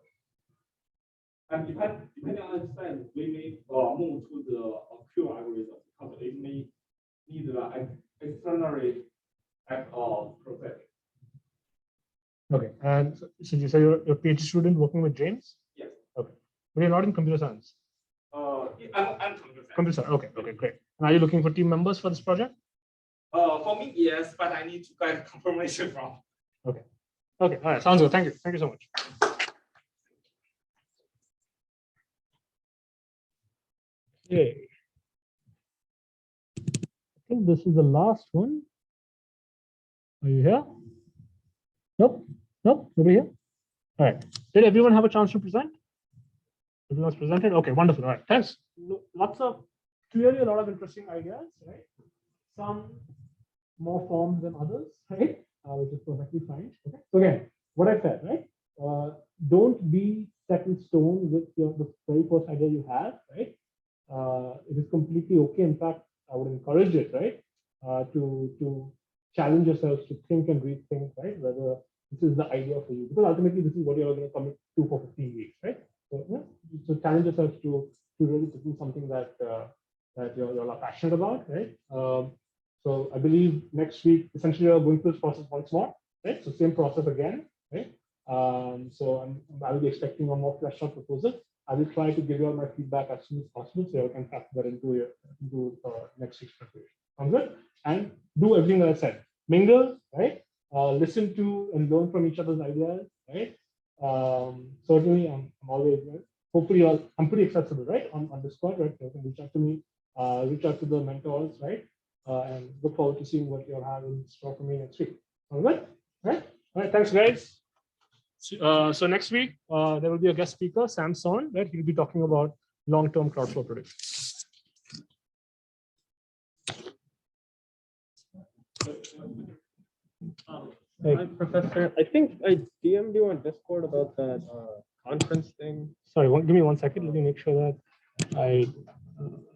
And depending on the trend, we may move to the Q algorithm because it may need the externally processing. Okay, and so you say you're a PhD student working with James? Yes. Okay, but you're not in computer science. I'm computer science. Computer science. Okay, okay, great. And are you looking for team members for this project? For me, yes, but I need to get confirmation from. Okay. Okay. All right. Sounds good. Thank you. Thank you so much. Okay. I think this is the last one. Are you here? Nope. Nope. Nobody here. All right. Did everyone have a chance to present? Everyone's presented. Okay. Wonderful. All right. Thanks. Lots of clearly a lot of interesting ideas. Right. Some more forms than others. Right. Which is perfectly fine. Okay. So again, what I said, right? Don't be set in stone with the very first idea you have, right? It is completely okay. In fact, I would encourage it, right? To challenge yourselves to think and rethink, right? Whether this is the idea for you, because ultimately this is what you're going to commit to for 15 weeks, right? So, yeah, so challenge yourselves to really do something that that you're passionate about, right? So I believe next week, essentially, you're going through this process once more, right? So same process again, right? So I'll be expecting a more fleshed out proposal. I will try to give you all my feedback as soon as possible, so you can factor that into next week's preparation. Sounds good? And do everything that I said. Mingle, right? Listen to and learn from each other's ideas, right? Certainly, I'm always, hopefully, I'm pretty accessible, right? On Discord, right? So you can reach out to me, reach out to the mentors, right? And look forward to seeing what you'll have in store for me next week. All right? All right. Thanks, guys. So next week, there will be a guest speaker, Sam Son, right? He'll be talking about long-term crowdflow prediction. Hi, Professor. I think I DM'd you on Discord about that conference thing. Sorry, give me 1 second. Let me make sure that I